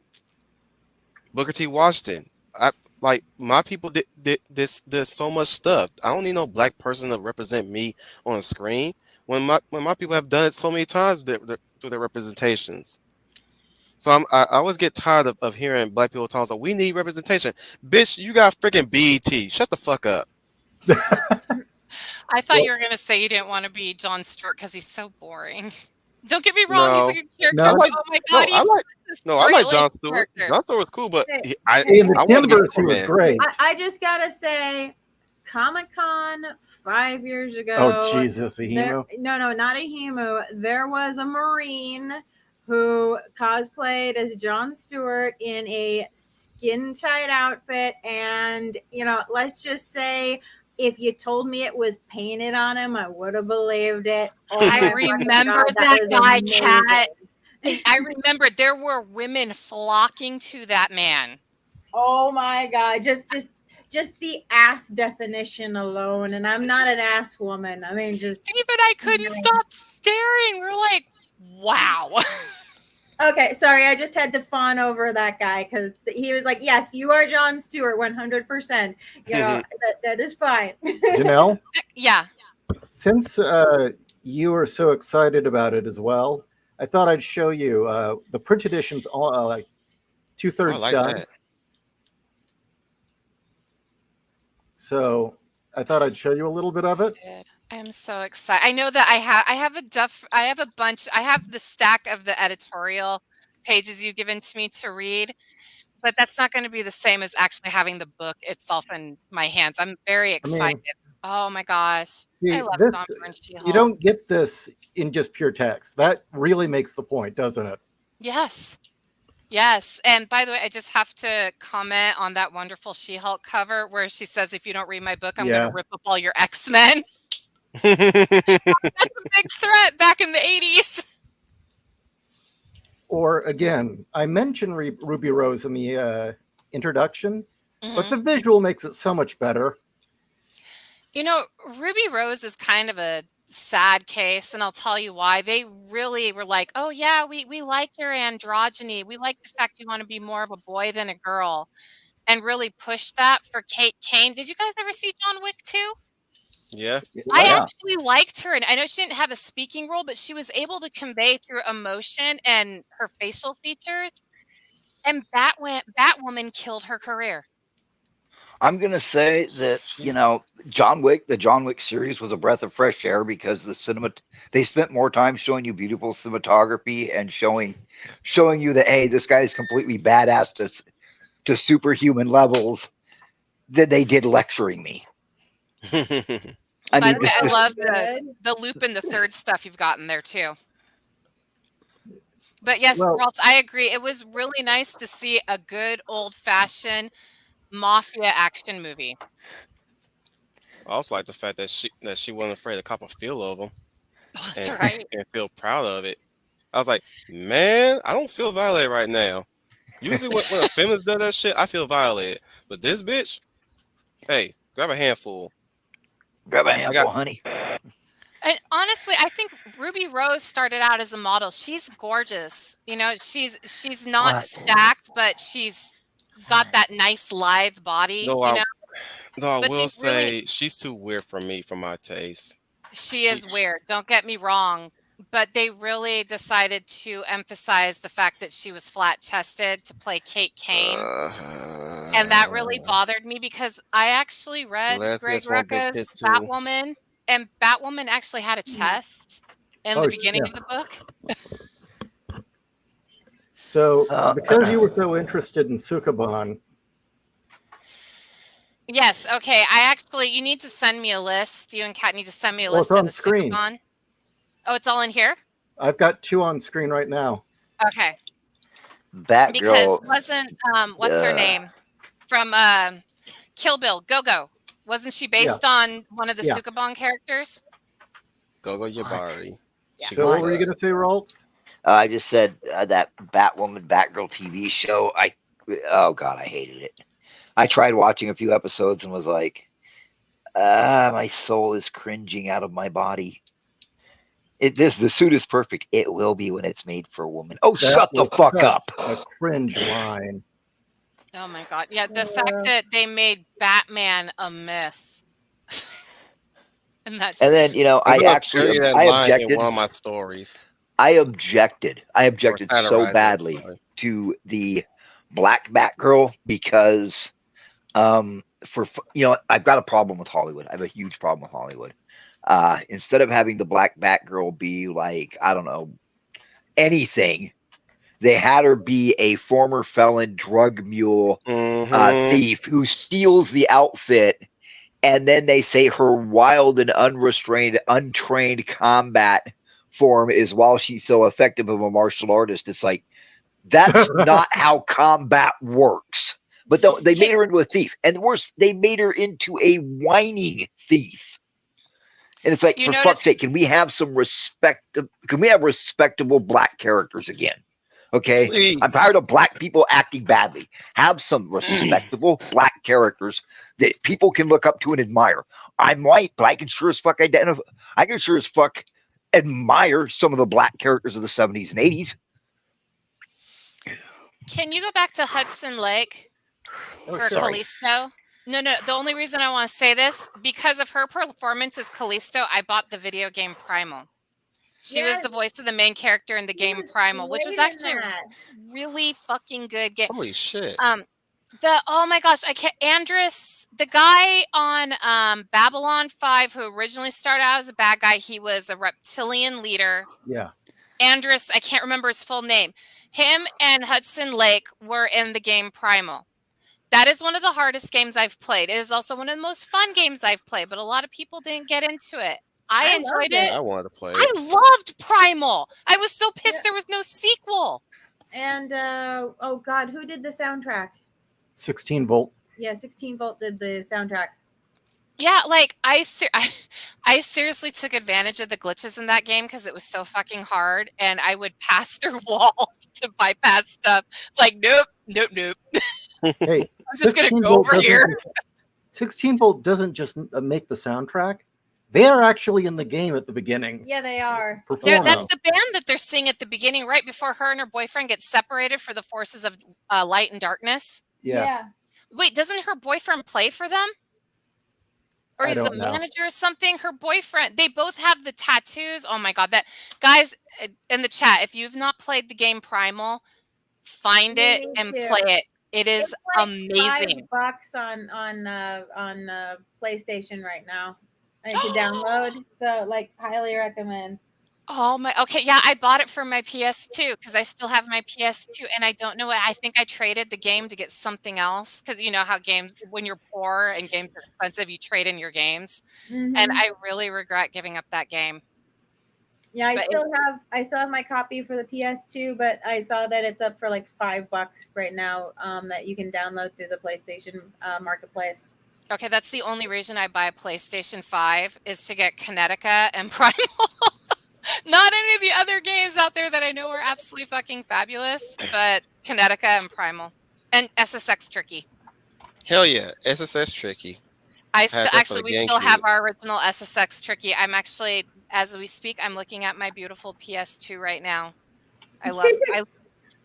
Booker T. Washington. My people did so much stuff. I don't need no black person to represent me on a screen when my people have done it so many times through their representations. So I always get tired of hearing black people talk about, we need representation. Bitch, you got freaking BET. Shut the fuck up. I thought you were going to say you didn't want to be Jon Stewart because he's so boring. Don't get me wrong, he's a good character. No. Oh my God, I like Jon Stewart. Jon Stewart was cool, but I want to be Superman. Was great. I just gotta say, Comic-Con 5 years ago. Oh Jesus, a Hemo? No, not a Hemo. There was a Marine who cosplayed as Jon Stewart in a skin tight outfit, and let's just say If you told me it was painted on him, I would have believed it. Oh I my fucking remember God, that was guy, amazing. Cat. I remember there were women flocking to that man. Oh my God, just the ass definition alone, and I'm not an ass woman. I mean, just Steve and I couldn't stop staring. We're like, wow. okay. Sorry, I just had to fawn over that guy because he was like, "Yes, you are Jon Stewart, 100%." You know that is fine. Janelle, Yeah. since you were so excited about it as well, I thought I'd show you the print edition's all like I 2/3 like done. that. So I thought I'd show you a little bit of it. I'm so excited. I know that I have a bunch. I have the stack of the editorial pages you've given to me to read, but that's not going to be the same as actually having the book itself in my hands. I'm very excited. Oh my gosh. I love John Byrne You She-Hulk. don't get this in just pure text. That really makes the point, doesn't it? Yes. Yes. And by the way, I just have to comment on that wonderful She-Hulk cover where she says, if you don't read my book, I'm going to rip up all your X-Men. That's a big threat back in the 80s. Or again, I mentioned Ruby Rose in the introduction, but the visual makes it so much better. You know, Ruby Rose is kind of a sad case, and I'll tell you why. They really were like, oh yeah, we like your androgyny. We like the fact you want to be more of a boy than a girl, and really pushed that for Kate Kane. Did you guys ever see John Wick 2? Yeah. I Yeah. actually liked her, and I know she didn't have a speaking role, but she was able to convey through emotion and her facial features. And Batwoman killed her career. I'm gonna say that the John Wick series was a breath of fresh air because they spent more time showing you beautiful cinematography and showing you that, hey, this guy is completely badass to superhuman levels than they did lecturing me. I By mean, the way, I this- love the loop and the third stuff you've gotten there too. But yes, Well- Ralts, I agree. It was really nice to see a good old-fashioned mafia action movie. I also like the fact that she wasn't afraid to cop a feel of them That's and, right. and feel proud of it. I was like, man, I don't feel violated right now. Usually when a feminist does that shit, I feel violated. But this bitch, hey, grab a handful. grab a handful, honey. And honestly, I think Ruby Rose started out as a model. She's gorgeous. You know, she's not What? stacked, but she's got that nice lithe body. No, you know, I But will they say really- she's too weird for me, for my taste. she is weird. Don't get me wrong. But they really decided to emphasize the fact that she was flat chested to play Kate Kane. And that really bothered me because I actually read Greg Lesbians want big Rucka's tits too. Batwoman, and Batwoman actually had a chest in the beginning of the book. So because you were so interested in Sukaban, Yes. Okay. You need to send me a list. You and Kat need to send me a Well, list it's of on the screen. Sukaban. Oh, it's all in here? I've got 2 on screen right now. Okay. Batgirl. Because wasn't what's her name from Kill Bill? Go. Wasn't she based on one of the Sukaban characters? Gogo Yabari. Yeah. So what were you going to say, Ralts? I just said that Batwoman Batgirl TV show. Oh god, I hated it. I tried watching a few episodes and was like, my soul is cringing out of my body. The suit is perfect. It will be when it's made for a woman. Oh, shut the fuck up! A cringe line. Oh my god. Yeah, the fact that they made Batman a myth. And then I objected in one of my stories. I objected so badly to the black Batgirl because I've got a problem with Hollywood. I have a huge problem with Hollywood. Instead of having the black Batgirl be like, I don't know, anything, they had her be a former felon, drug mule, thief who steals the outfit, and then they say her wild and untrained combat form is while she's so effective of a martial artist. It's like, that's not how combat works. But they made her into a thief, and worse, they made her into a whining thief. And it's like, You for notice- fuck's sake, can we have some Can we have respectable black characters again? Okay, Please. I'm tired of black people acting badly. Have some respectable black characters that people can look up to and admire. I'm white, but I can sure as fuck identify. I can sure as fuck admire some of the black characters of the 70s and 80s. Can you go back to Hudson Lake for sure. Callisto? No. The only reason I want to say this, because of her performance as Callisto, I bought the video game Primal. She was Yes. the voice of the main character in the game was Primal, which was great in actually a that. really fucking good game. Holy shit. Oh my gosh, I can't. Andrus, the guy on Babylon 5 who originally started out as a bad guy, he was a reptilian leader. Yeah. Andrus, I can't remember his full name. Him and Hudson Lake were in the game Primal. That is one of the hardest games I've played. It is also one of the most fun games I've played, but a lot of people didn't get into it. I enjoyed it. I wanted to play I it. loved Primal. I was so pissed there was no sequel. And oh god, who did the soundtrack? 16 volt. Yeah, 16 Volt did the soundtrack. Yeah, like I seriously took advantage of the glitches in that game because it was so fucking hard, and I would pass through walls to bypass stuff. It's like nope. Hey, I'm just gonna 16 go volt over doesn't- here. 16 volt doesn't just make the soundtrack. They are actually in the game at the beginning. Yeah, they are. Performing. That's the band that they're singing at the beginning, right before her and her boyfriend get separated for the forces of light and darkness. Yeah. Wait, doesn't her boyfriend play for them? Or I he's the don't know. manager or something? Her boyfriend, they both have the tattoos. Oh my God. That guys in the chat, if you've not played the game Primal, find You it need and to. play it. It is It's like amazing. $5 on PlayStation right now. To download. So like highly recommend. Oh my, okay. Yeah, I bought it for my PS2 because I still have my PS2 and I don't know what, I think I traded the game to get something else because you know how games, when you're poor and games are expensive, you trade in your games. And I really regret giving up that game. Yeah, But I still have my copy for the PS2, but I saw that it's up for like $5 right now that you can download through the PlayStation Marketplace. Okay, that's the only reason I buy a PlayStation 5 is to get Kinetica and Primal. Not any of the other games out there that I know are absolutely fucking fabulous, but Kinetica and Primal. And SSX Tricky. Hell yeah. SSS Tricky. We Had that for still the have GameCube. our original SSX Tricky. I'm actually, as we speak, I'm looking at my beautiful PS2 right now. I love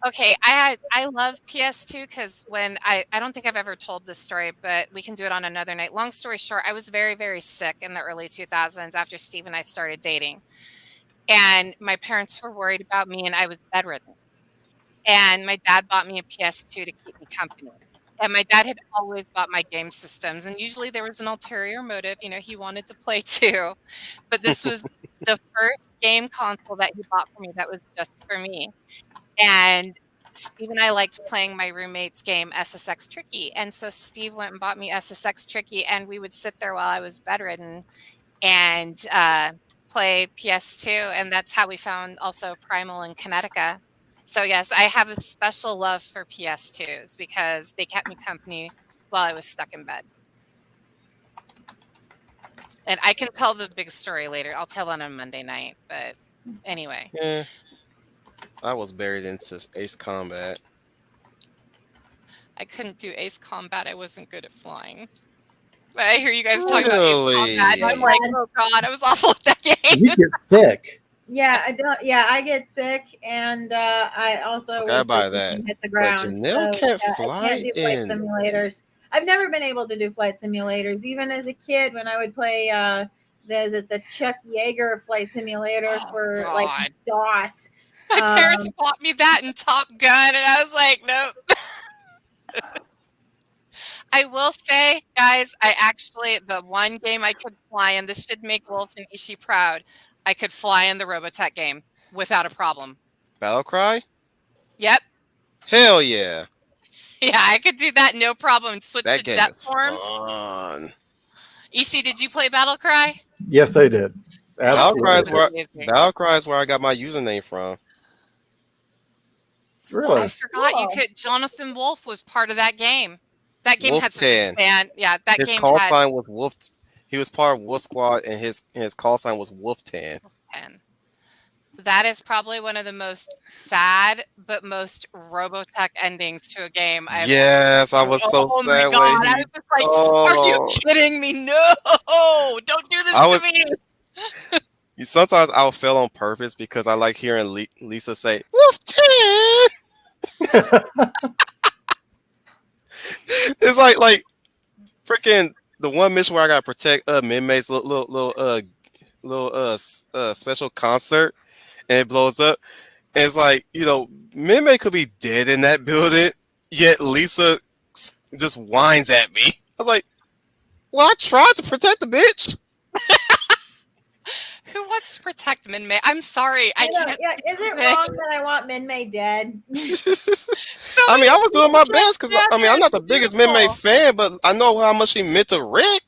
I love PS2 because when I don't think I've ever told this story, but we can do it on another night. Long story short, I was very, very sick in the early 2000s after Steve and I started dating. And my parents were worried about me and I was bedridden. And my dad bought me a PS2 to keep me company. And my dad had always bought my game systems. And usually there was an ulterior motive. You know, he wanted to play too. But this was the first game console that he bought for me that was just for me. And Steve and I liked playing my roommate's game, SSX Tricky. And so Steve went and bought me SSX Tricky. And we would sit there while I was bedridden and play PS2. And that's how we found also Primal and Kinetica. So yes, I have a special love for PS2s because they kept me company while I was stuck in bed. And I can tell the big story later. I'll tell it on Monday night. But anyway. Yeah. I was buried into Ace Combat. I couldn't do Ace Combat. I wasn't good at flying. But I hear you guys talking about Really? Ace Combat. And I'm like, oh God, I was awful at that game. You get sick. Yeah, I don't. Yeah, I get sick, and I also Okay, I buy that. hit the But ground. Janelle can't I fly can't do flight in. simulators. I've never been able to do flight simulators, even as a kid when I would play. The Chuck Yeager flight simulator Oh, for God. like DOS. My parents bought me that in Top Gun, and I was like, nope. I will say, guys, the one game I could fly in, this should make Wolf and Ishi proud. I could fly in the Robotech game without a problem. Battlecry? Yep. Hell yeah. Yeah, I could do that, no problem. Switch That to game jet is forms. fun. Ishi, did you play Battlecry? Yes, I did. Battlecry is Absolutely. where I got my username from. Really? I forgot you Cool. could. Jonathan Wolf was part of that game. That game had such a Wolftan. stand. Yeah, that His game call had sign was Wolf. He was part of Wolf Squad, and his call sign was Wolftan. 10. That is probably one of the most sad but most Robotech endings to a game I've Yes, I was so Oh my sad god! when I he. was just like, "Are you Oh, kidding me? No! Don't do this I to was. me!" Sometimes I'll fail on purpose because I like hearing Lisa say Wolftan. It's like freaking the one mission where I gotta protect Minmay's little special concert, and it blows up. And it's like, Minmay could be dead in that building, yet Lisa just whines at me. I was like, well, I tried to protect the bitch. Who wants to protect Minmay? I'm sorry, I can't. Yeah, is it wrong that I want Minmay dead? I mean, I was doing my best because I'm not the It's biggest beautiful. Minmay fan, but I know how much she meant to Rick.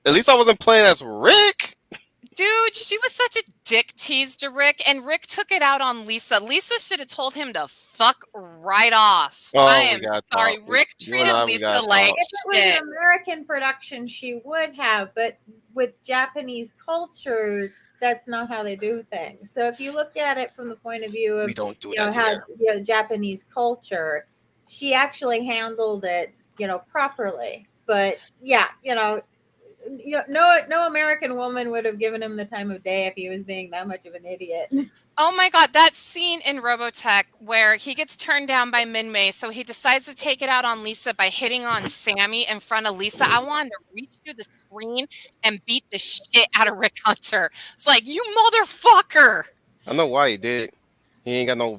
At least I wasn't playing as Rick. Dude, she was such a dick tease to Rick, and Rick took it out on Lisa. Lisa should have told him to fuck right off. Oh, I we am gotta sorry. talk. Rick You and treated I, we Lisa gotta like talk. If it was shit. an American production, she would have, but with Japanese culture, that's not how they do things. So if you look at it from the point of view of We don't do how that here. Japanese culture, she actually handled it, properly. But yeah, no American woman would have given him the time of day if he was being that much of an idiot. Oh my god, that scene in Robotech where he gets turned down by Minmay, so he decides to take it out on Lisa by hitting on Sammy in front of Lisa. I wanted to reach through the screen and beat the shit out of Rick Hunter. It's like, you motherfucker! I know why he did. He ain't got no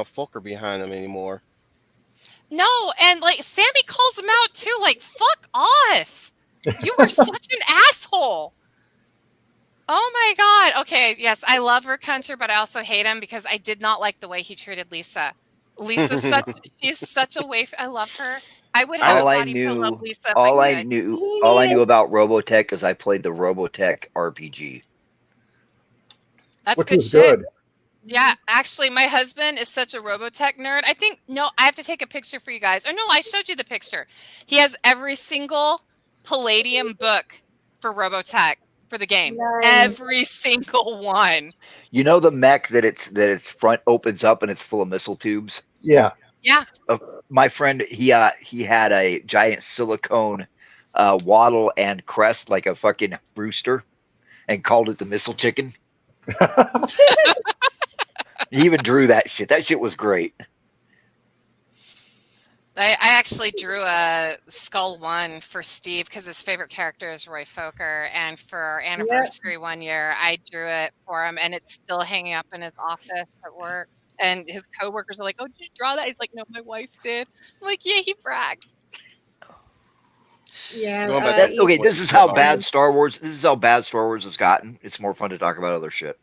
fucker behind him anymore. No, and like Sammy calls him out too, like, fuck off. You are such an asshole. Oh my god. Okay, yes, I love Rick Hunter, but I also hate him because I did not like the way he treated Lisa. She's such a waif. I love her. I would have All I body pillow knew, Lisa if all I I could. knew about Robotech is I played the Robotech RPG. That's Which good was shit. good. Yeah, actually, my husband is such a Robotech nerd. I have to take a picture for you guys. Or no, I showed you the picture. He has every single Palladium book for Robotech for the game. Nice. Every single one. You know the mech that its front opens up and it's full of missile tubes? Yeah. Yeah. My friend, he had a giant silicone waddle and crest like a fucking rooster and called it the missile chicken. He even drew that shit. That shit was great. I actually drew a Skull One for Steve because his favorite character is Roy Fokker. And for our anniversary one year, I drew it for him, and it's still hanging up in his office at work. And his coworkers are like, "Oh, did you draw that?" He's like, "No, my wife did." I'm like, "Yeah, he brags." Yeah. Going back to Okay, what this you is said how about bad Star Wars. This is how bad Star Wars has gotten. It's more fun to talk about other shit.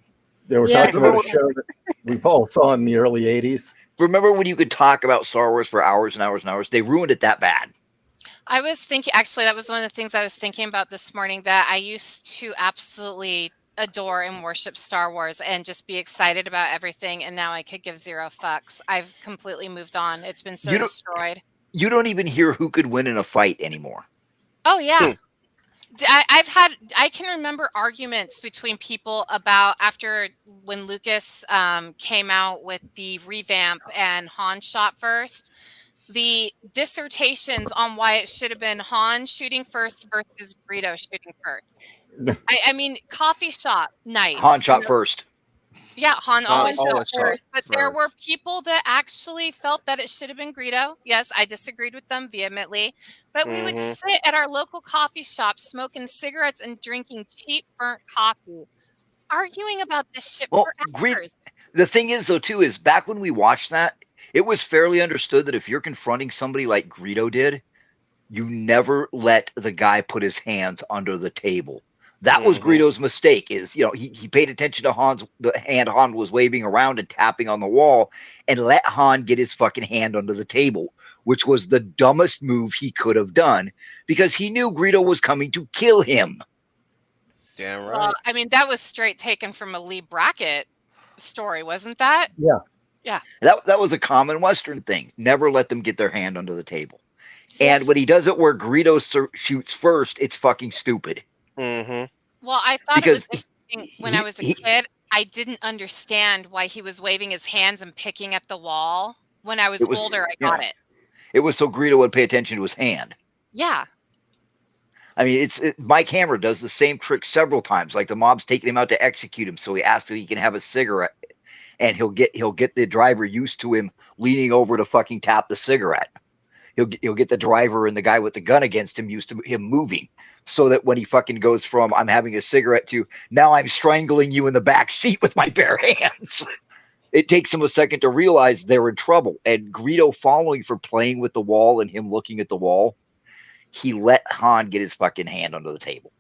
They were Yeah. talking about a show that we all saw in the early 80s. Remember when you could talk about Star Wars for hours and hours and hours? They ruined it that bad. I was thinking, actually, that was one of the things I was thinking about this morning, that I used to absolutely adore and worship Star Wars and just be excited about everything. And now I could give zero fucks. I've completely moved on. It's been so destroyed. You don't even hear who could win in a fight anymore. Oh, yeah. I can remember arguments between people about after when Lucas came out with the revamp and Han shot first, the dissertations on why it should have been Han shooting first versus Greedo shooting first. I mean, coffee shop nights. Han shot first. Yeah, Han always shot always shot first. But there were first. people that actually felt that it should have been Greedo. Yes, I disagreed with them vehemently. But we would sit at our local coffee shop smoking cigarettes and drinking cheap burnt coffee, arguing about this shit Well, for hours. the thing is, though, too, is back when we watched that, it was fairly understood that if you're confronting somebody like Greedo did, you never let the guy put his hands under the table. That was Greedo's mistake. Is he paid attention to the hand Han was waving around and tapping on the wall, and let Han get his fucking hand under the table, which was the dumbest move he could have done because he knew Greedo was coming to kill him. Damn right. Well, I mean, that was straight taken from a Lee Brackett story, wasn't that? Yeah. Yeah. That was a common Western thing. Never let them get their hand under the table. And when he does it where Greedo shoots first, it's fucking stupid. Mm-hmm. Well, I thought it was Because interesting when I was a kid. I didn't understand why he was waving his hands and picking at the wall. When I was it was older, I got it. It was so Greedo would pay attention to his hand. Yeah. I mean, Mike Hammer does the same trick several times. Like the mob's taking him out to execute him, so he asks if he can have a cigarette, and he'll get the driver used to him leaning over to fucking tap the cigarette. He'll get the driver and the guy with the gun against him used to him moving, so that when he fucking goes from I'm having a cigarette to now I'm strangling you in the back seat with my bare hands. It takes him a second to realize they're in trouble. And Greedo following for playing with the wall and him looking at the wall, he let Han get his fucking hand under the table.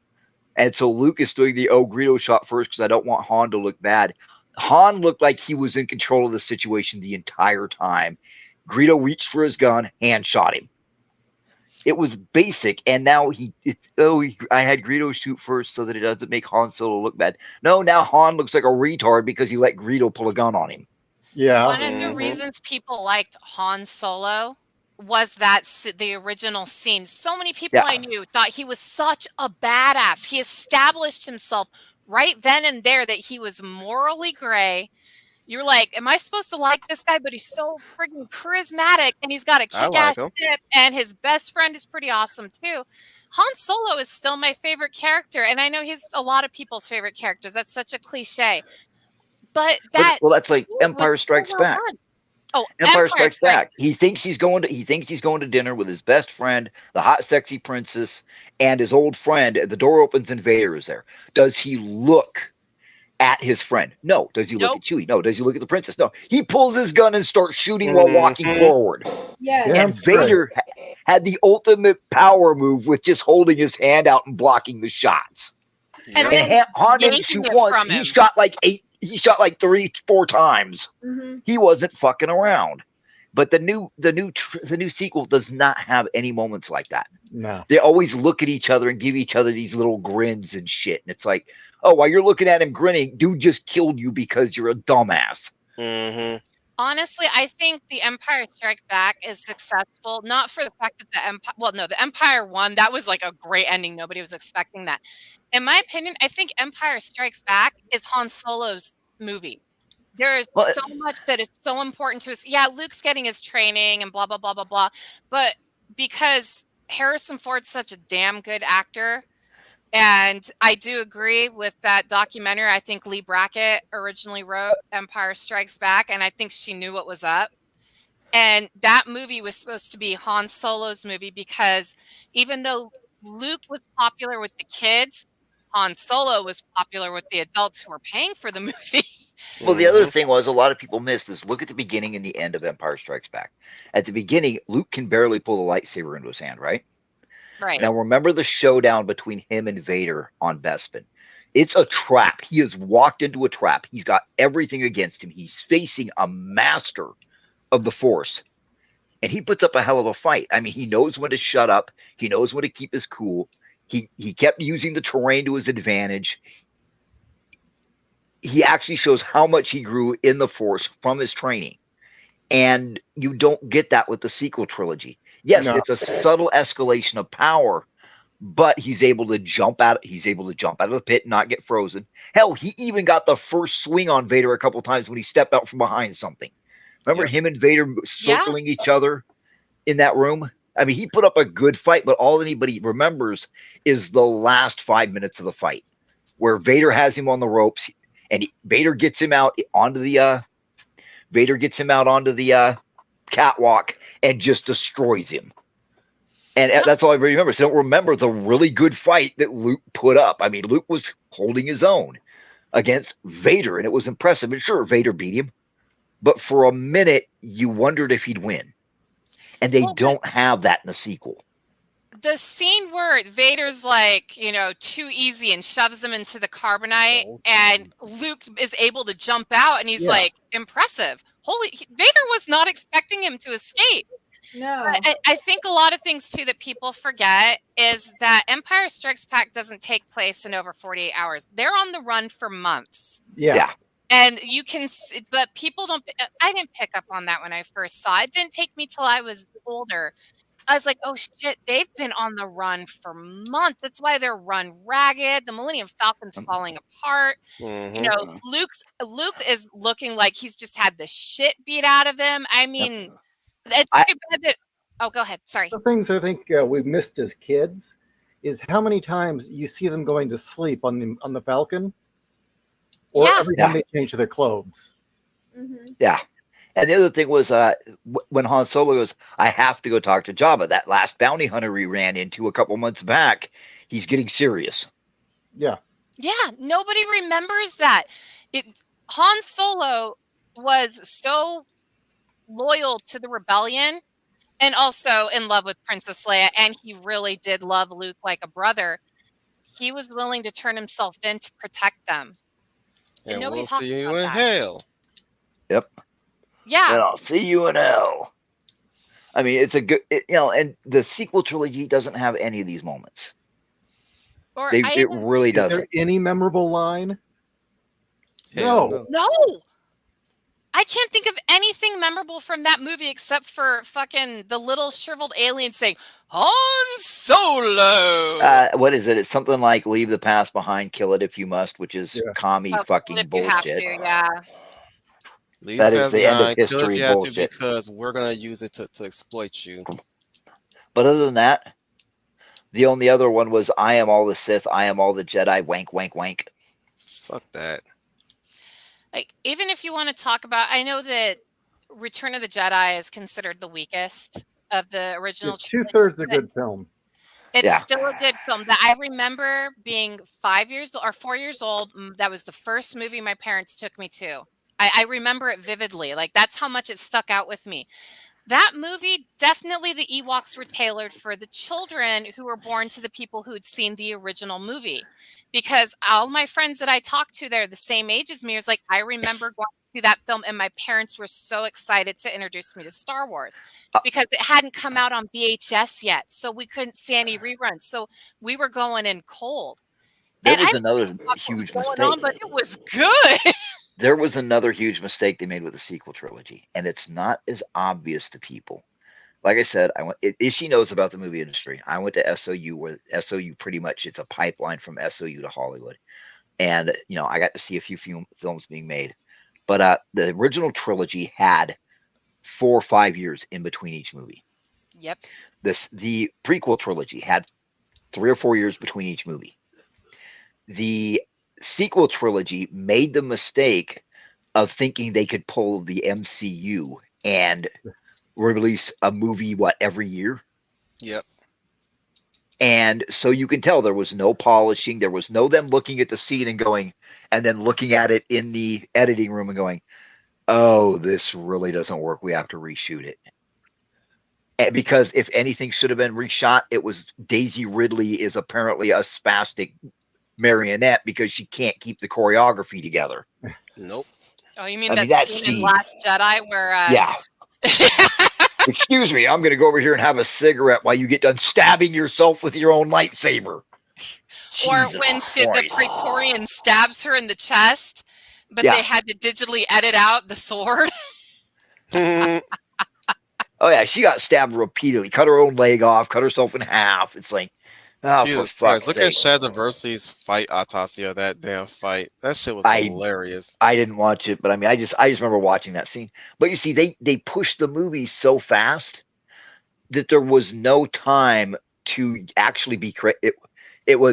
And so Luke is doing the Greedo shot first because I don't want Han to look bad. Han looked like he was in control of the situation the entire time. Greedo reached for his gun, Han shot him. It was basic, and now I had Greedo shoot first so that it doesn't make Han Solo look bad. No, now Han looks like a retard because he let Greedo pull a gun on him. Yeah. One of the reasons people liked Han Solo was that the original scene. So many people I knew thought he was such a badass. He established himself right then and there that he was morally gray. You're like, am I supposed to like this guy? But he's so freaking charismatic, and he's got a kick-ass ship, and his best friend is pretty awesome too. Han Solo is still my favorite character, and I know he's a lot of people's favorite characters. That's such a cliche. But that's like Empire Strikes Back. Oh, Empire Strikes Back. He thinks he's going to dinner with his best friend, the hot, sexy princess, and his old friend. The door opens and Vader is there. Does he look at his friend? No. Does he look at Chewie? No. Does he look at the princess? No. He pulls his gun and starts shooting while walking forward. Yeah. And Vader had the ultimate power move with just holding his hand out and blocking the shots. And Han didn't shoot once. He shot like 3-4 times. Mm-hmm. He wasn't fucking around. But the new sequel does not have any moments like that. No. They always look at each other and give each other these little grins and shit. And it's like, oh, while you're looking at him grinning, dude just killed you because you're a dumbass. Mm-hmm. Honestly, I think The Empire Strikes Back is successful, not for the fact that the Empire won. That was like a great ending. Nobody was expecting that. In my opinion, I think Empire Strikes Back is Han Solo's movie. There is so much that is so important to us. Yeah, Luke's getting his training and blah, blah, blah, blah, blah. But because Harrison Ford's such a damn good actor, and I do agree with that documentary. I think Lee Brackett originally wrote Empire Strikes Back, and I think she knew what was up. And that movie was supposed to be Han Solo's movie because even though Luke was popular with the kids, Han Solo was popular with the adults who were paying for the movie. Well, the other thing was a lot of people missed is look at the beginning and the end of Empire Strikes Back. At the beginning, Luke can barely pull the lightsaber into his hand, right? Right. Now, remember the showdown between him and Vader on Bespin. It's a trap. He has walked into a trap. He's got everything against him. He's facing a master of the Force. And he puts up a hell of a fight. I mean, he knows when to shut up. He knows when to keep his cool. He kept using the terrain to his advantage. He actually shows how much he grew in the Force from his training. And you don't get that with the sequel trilogy. Yes, it's a subtle escalation of power, but he's able to jump out. He's able to jump out of the pit and not get frozen. Hell, he even got the first swing on Vader a couple times when he stepped out from behind something. Remember him and Vader circling each other in that room? I mean, he put up a good fight, but all anybody remembers is the last 5 minutes of the fight, where Vader has him on the ropes, and Vader gets him out onto the catwalk and just destroys him. And that's all I remember. So I don't remember the really good fight that Luke put up. I mean, Luke was holding his own against Vader, and it was impressive. And sure, Vader beat him. But for a minute, you wondered if he'd win. And they don't have that in the sequel. The scene where Vader's like, too easy and shoves him into the carbonite, and Luke is able to jump out, and he's like, impressive. Vader was not expecting him to escape. No. I think a lot of things, too, that people forget is that Empire Strikes Back doesn't take place in over 48 hours. They're on the run for months. Yeah. And you can, but people don't, I didn't pick up on that when I first saw it. It didn't take me till I was older I was like, oh shit, they've been on the run for months. That's why they're run ragged. The Millennium Falcon's falling apart. You know, Mm-hmm. Luke is looking like he's just had the shit beat out of him. I mean, it's I- too bad that. Oh, go ahead. Sorry. The things I think we missed as kids is how many times you see them going to sleep on the Falcon, or Yeah. every time they change their clothes. Mhm. Yeah. And the other thing was when Han Solo goes, I have to go talk to Jabba. That last bounty hunter we ran into a couple months back, he's getting serious. Yeah. Yeah, nobody remembers that. Han Solo was so loyal to the rebellion and also in love with Princess Leia, and he really did love Luke like a brother. He was willing to turn himself in to protect them. And nobody we'll talks see you about in that. hell. Yep. Yeah. And I'll see you in hell. I mean, it's a good, and the sequel trilogy doesn't have any of these moments. Or It really Is there doesn't. any memorable line? Hell No. No. I can't think of anything memorable from that movie except for fucking the little shriveled alien saying, Han Solo. What is it? It's something like leave the past behind, kill it if you must, which is Yeah. commie Oh, fucking if you have bullshit. to, yeah. Leave That is past the end of behind. Kill if history you have to bullshit. because we're gonna use it to exploit you. But other than that, the only other one was I am all the Sith, I am all the Jedi, wank, wank, wank. Fuck that. Like, even if you want to talk about, I know that Return of the Jedi is considered the weakest of the original It's trilogy, 2/3 a but good film. it's Yeah. still a good film. That I remember being 5 years or 4 years old. That was the first movie my parents took me to. I remember it vividly. Like, that's how much it stuck out with me. That movie, definitely the Ewoks were tailored for the children who were born to the people who had seen the original movie. Because all my friends that I talked to, they're the same age as me. It's like, I remember going to see that film, and my parents were so excited to introduce me to Star Wars because it hadn't come out on VHS yet. So we couldn't see any reruns. So we were going in cold. There And was I another didn't know what was huge going mistake. on, but it was good. There was another huge mistake they made with the sequel trilogy, and it's not as obvious to people. Like I said, she knows about the movie industry. I went to SOU, where SOU pretty much it's a pipeline from SOU to Hollywood, and I got to see a few films being made. But the original trilogy had 4 or 5 years in between each movie. Yep. The prequel trilogy had 3 or 4 years between each movie. The sequel trilogy made the mistake of thinking they could pull the MCU and release a movie every year. Yep. And so you can tell there was no polishing, there was no them looking at the scene and then looking at it in the editing room and going, oh, this really doesn't work, we have to reshoot it. And because if anything should have been reshot, it was Daisy Ridley is apparently a spastic marionette because she can't keep the choreography together. Nope. Oh, you mean that that scene in scene. Last Jedi where Yeah. Excuse me, I'm going to go over here and have a cigarette while you get done stabbing yourself with your own lightsaber. Or Jesus when the Christ. Praetorian stabs her in the chest, but Yeah. they had to digitally edit out the sword. Oh yeah, she got stabbed repeatedly, cut her own leg off, cut herself in half. It's like, oh, Jesus for fuck's Christ. Look at sake. Shadiversity's fight, Atasia, that damn fight. That shit was I- hilarious. I didn't watch it, but I mean, I just remember watching that scene. But you see, they pushed the movie so fast that there was no time to actually be correct. You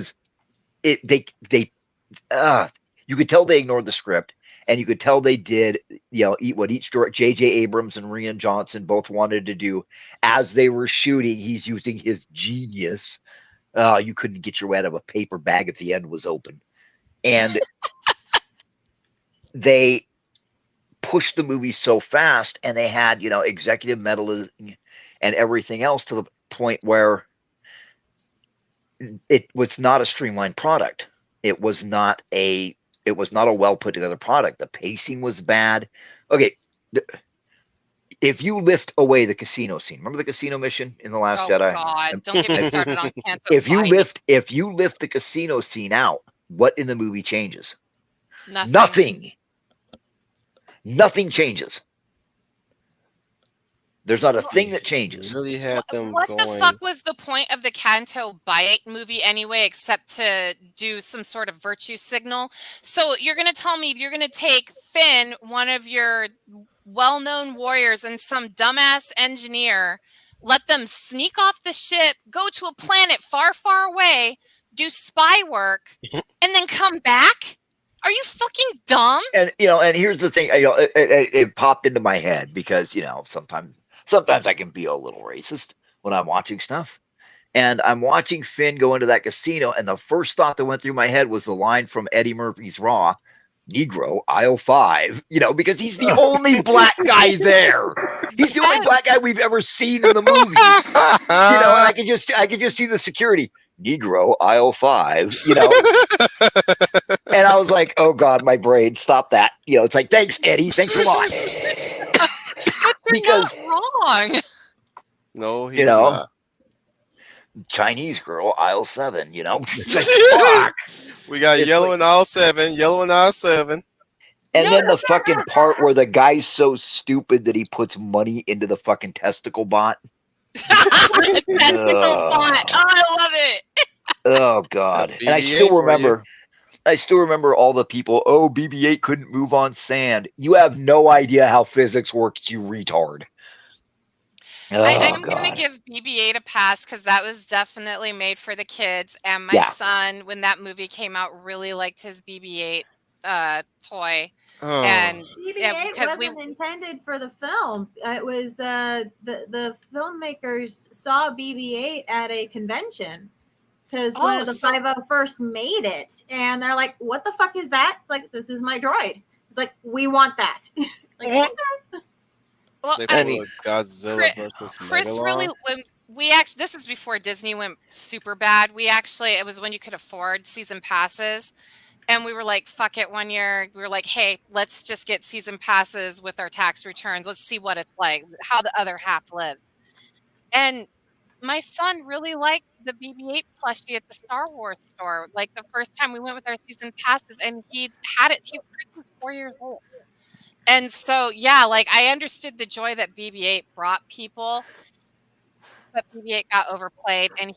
could tell they ignored the script, and you could tell they did, what each director, J.J. Abrams and Rian Johnson both wanted to do as they were shooting. He's using his genius. You couldn't get your way out of a paper bag if the end was open, and they pushed the movie so fast, and they had executive meddling and everything else to the point where it was not a streamlined product. It was not a well put together product. The pacing was bad. Okay, if you lift away the casino scene, remember the casino mission in The Last Jedi? God, don't get me started on cancer. If you lift the casino scene out, what in the movie changes? Nothing. Nothing changes. There's not a Well, thing that changes. Really had them What the going. fuck was the point of the Canto Bite movie anyway, except to do some sort of virtue signal? So you're going to tell me you're going to take Finn, one of your well-known warriors, and some dumbass engineer, let them sneak off the ship, go to a planet far, far away, do spy work, and then come back? Are you fucking dumb? And and here's the thing. It popped into my head because sometimes I can be a little racist when I'm watching stuff. And I'm watching Finn go into that casino, and the first thought that went through my head was the line from Eddie Murphy's Raw, Negro, aisle 5, because he's the only black guy there. He's the only black guy we've ever seen in the movies. And I could just see the security, Negro, aisle 5, And I was like, oh God, my brain, stop that. It's like, thanks, Eddie, thanks a lot. But you're Because not wrong. No, he's not. Chinese girl, aisle 7, fuck. We got It's yellow like- in aisle 7, yellow in aisle 7. And then the fucking part where the guy's so stupid that he puts money into the fucking testicle bot. Testicle bot. Oh, I love it. Oh God. That's And I BB-8 still for remember all the people, oh, BB-8 couldn't move on sand. You have no idea how physics works, you retard. Oh, I'm going to God. give BB-8 a pass because that was definitely made for the kids. And my son, when that movie came out, really liked his BB-8 toy. Oh. And BB-8 because wasn't intended for the film. It was the filmmakers saw BB-8 at a convention because one of the 501st made it, and they're like, "What the fuck is that?" It's like, "This is my droid." It's like, "We want that." Like, well, They I pulled mean, a Godzilla versus Chris Megalon. really, when we actually, this is before Disney went super bad. It was when you could afford season passes. And we were like, fuck it, one year. We were like, hey, let's just get season passes with our tax returns. Let's see what it's like, how the other half lives. And my son really liked the BB-8 plushie at the Star Wars store. Like the first time we went with our season passes, and he had it. Chris was 4 years old. And so, yeah, like I understood the joy that BB-8 brought people, but BB-8 got overplayed, and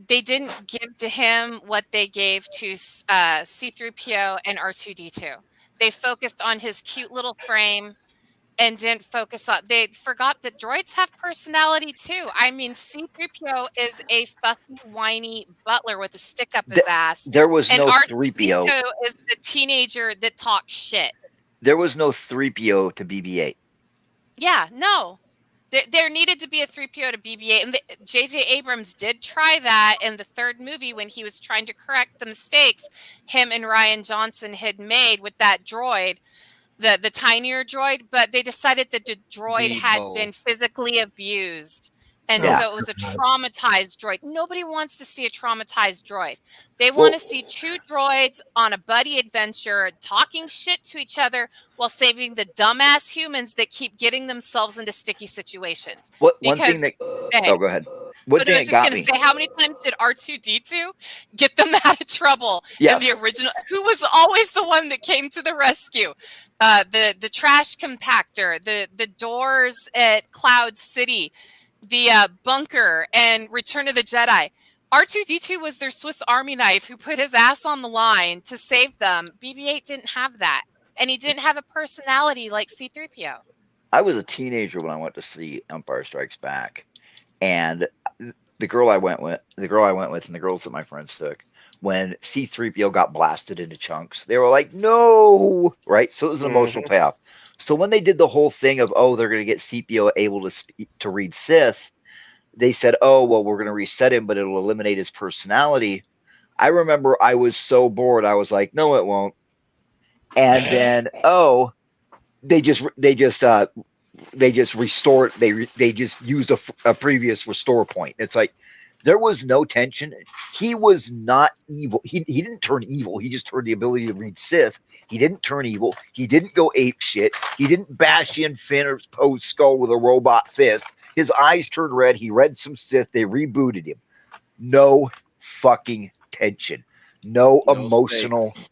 they didn't give to him what they gave to C-3PO and R2-D2. They focused on his cute little frame and didn't focus on, they forgot that droids have personality too. I mean, C-3PO is a fussy, whiny butler with a stick up his ass. There was And no R2-D2 3PO. is the teenager that talks shit. There was no 3PO to BB-8. Yeah, no. There needed to be a 3PO to BB-8, and J.J. Abrams did try that in the third movie when he was trying to correct the mistakes him and Rian Johnson had made with that droid, the tinier droid, but they decided that the droid had been physically abused. And so it was a traumatized droid. Nobody wants to see a traumatized droid. They want to see two droids on a buddy adventure talking shit to each other while saving the dumbass humans that keep getting themselves into sticky situations. Go ahead. One thing I was just going to say, how many times did R2-D2 get them out of trouble in the original? Who was always the one that came to the rescue? The trash compactor, the doors at Cloud City, the bunker, and Return of the Jedi. R2-D2 was their Swiss Army knife who put his ass on the line to save them. BB-8 didn't have that. And he didn't have a personality like C-3PO. I was a teenager when I went to see Empire Strikes Back. And the girl I went with, and the girls that my friends took, when C-3PO got blasted into chunks, they were like, no, right? So it was an emotional payoff. So when they did the whole thing of, they're going to get C-3PO able to read Sith, they said, well, we're going to reset him, but it'll eliminate his personality. I remember I was so bored. I was like, no, it won't. And then, they just restored. They just used a previous restore point. It's like there was no tension. He was not evil. He didn't turn evil. He just turned the ability to read Sith. He didn't turn evil. He didn't go ape shit. He didn't bash in Finn or Poe's skull with a robot fist. His eyes turned red. He read some Sith. They rebooted him. No fucking tension. No emotional. Stakes.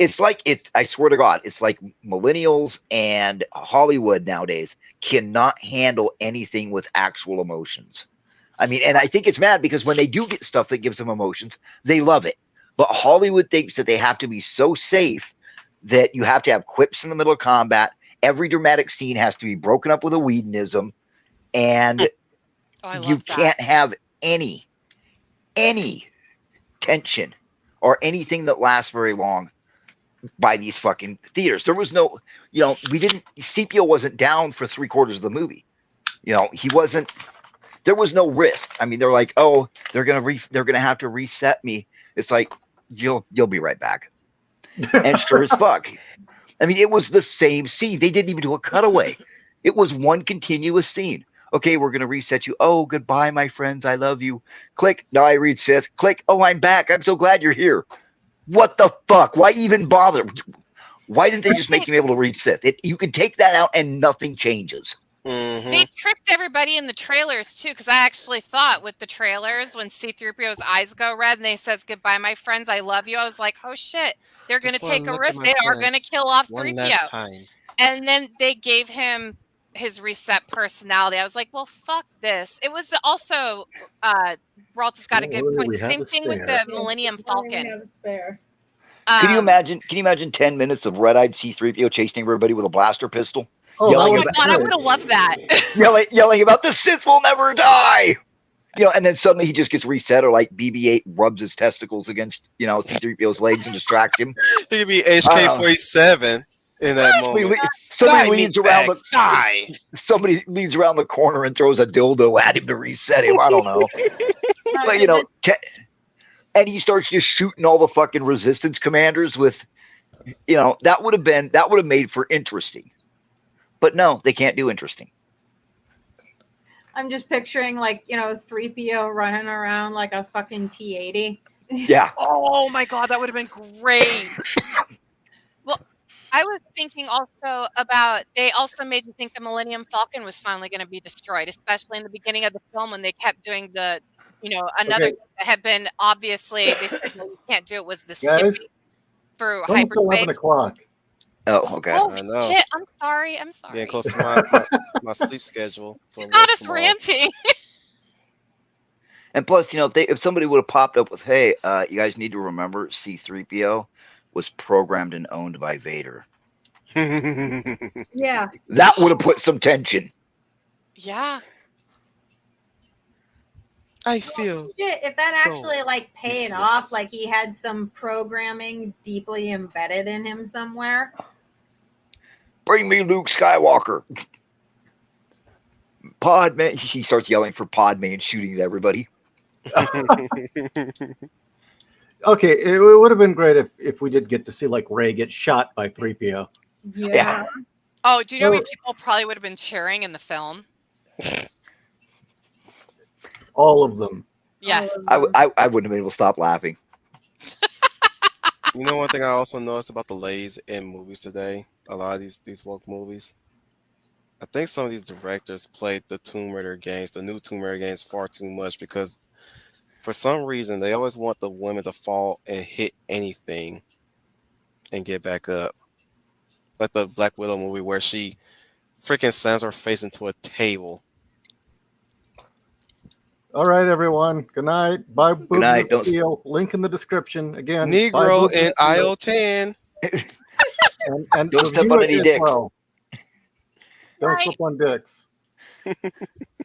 it's like I swear to God, it's like millennials and Hollywood nowadays cannot handle anything with actual emotions. I mean, and I think it's mad because when they do get stuff that gives them emotions, they love it. But Hollywood thinks that they have to be so safe that you have to have quips in the middle of combat. Every dramatic scene has to be broken up with a Whedonism, and I you love that. can't have any tension or anything that lasts very long by these fucking theaters. There was no, Sepio wasn't down for 3/4 of the movie. He wasn't. There was no risk. I mean, they're like, oh, they're gonna have to reset me. It's like you'll be right back. And sure as fuck. I mean, it was the same scene. They didn't even do a cutaway. It was one continuous scene. Okay, we're gonna reset you. Oh, goodbye, my friends. I love you. Click. Now I read Sith. Click. Oh, I'm back. I'm so glad you're here. What the fuck? Why even bother? Why didn't they just make him able to read Sith? You could take that out and nothing changes. They tricked everybody in the trailers too, because I actually thought with the trailers when C-3PO's eyes go red and they says goodbye, my friends, I love you. I was like, oh shit, they're gonna take a risk. They are gonna kill off 3PO. And then they gave him his reset personality. I was like, well, fuck this. It was also RALT'S got a good point. The same thing with the Millennium Falcon. Can you imagine 10 minutes of red-eyed C-3PO chasing everybody with a blaster pistol? Oh my god, I would have loved that. yelling about the Sith will never die. And then suddenly he just gets reset, or like BB-8 rubs his testicles against C-3PO's legs and distracts him. He could be HK-47 in that moment. Somebody leans around the corner and throws a dildo at him to reset him. I don't know. But and he starts just shooting all the fucking resistance commanders with, that would have made for interesting. But no, they can't do interesting. I'm just picturing 3PO running around like a fucking T-80. Yeah. Oh my god, that would have been great. Well, I was thinking also about, they also made me think the Millennium Falcon was finally going to be destroyed, especially in the beginning of the film when they kept doing the, another that had been obviously, they said, no, you can't do it, was the skipping through hyperspace. 11 o'clock. Oh, okay. Oh, shit. I'm sorry. Getting close to my sleep schedule. Not as ranting. And plus, if somebody would have popped up with, hey, you guys need to remember C-3PO was programmed and owned by Vader. Yeah. That would have put some tension. Yeah. I feel. Shit, if that actually paid off, like he had some programming deeply embedded in him somewhere. Bring me Luke Skywalker. Padme. He starts yelling for Padme and shooting at everybody. Okay, it would have been great if we did get to see Rey get shot by 3PO. Yeah. Oh, do you know how many people probably would have been cheering in the film? All of them. Yes. I wouldn't have been able to stop laughing. You know, one thing I also noticed about the lays in movies today, a lot of these woke movies, I think some of these directors played the Tomb Raider games, the new Tomb Raider games, far too much, because for some reason they always want the women to fall and hit anything and get back up. Like the Black Widow movie where she freaking slams her face into a table. All right, everyone. Good night. Buy Boobs. Good night. Link in the description. Again, Negro and IO10. and don't step on any dicks. well. Don't slip on dicks.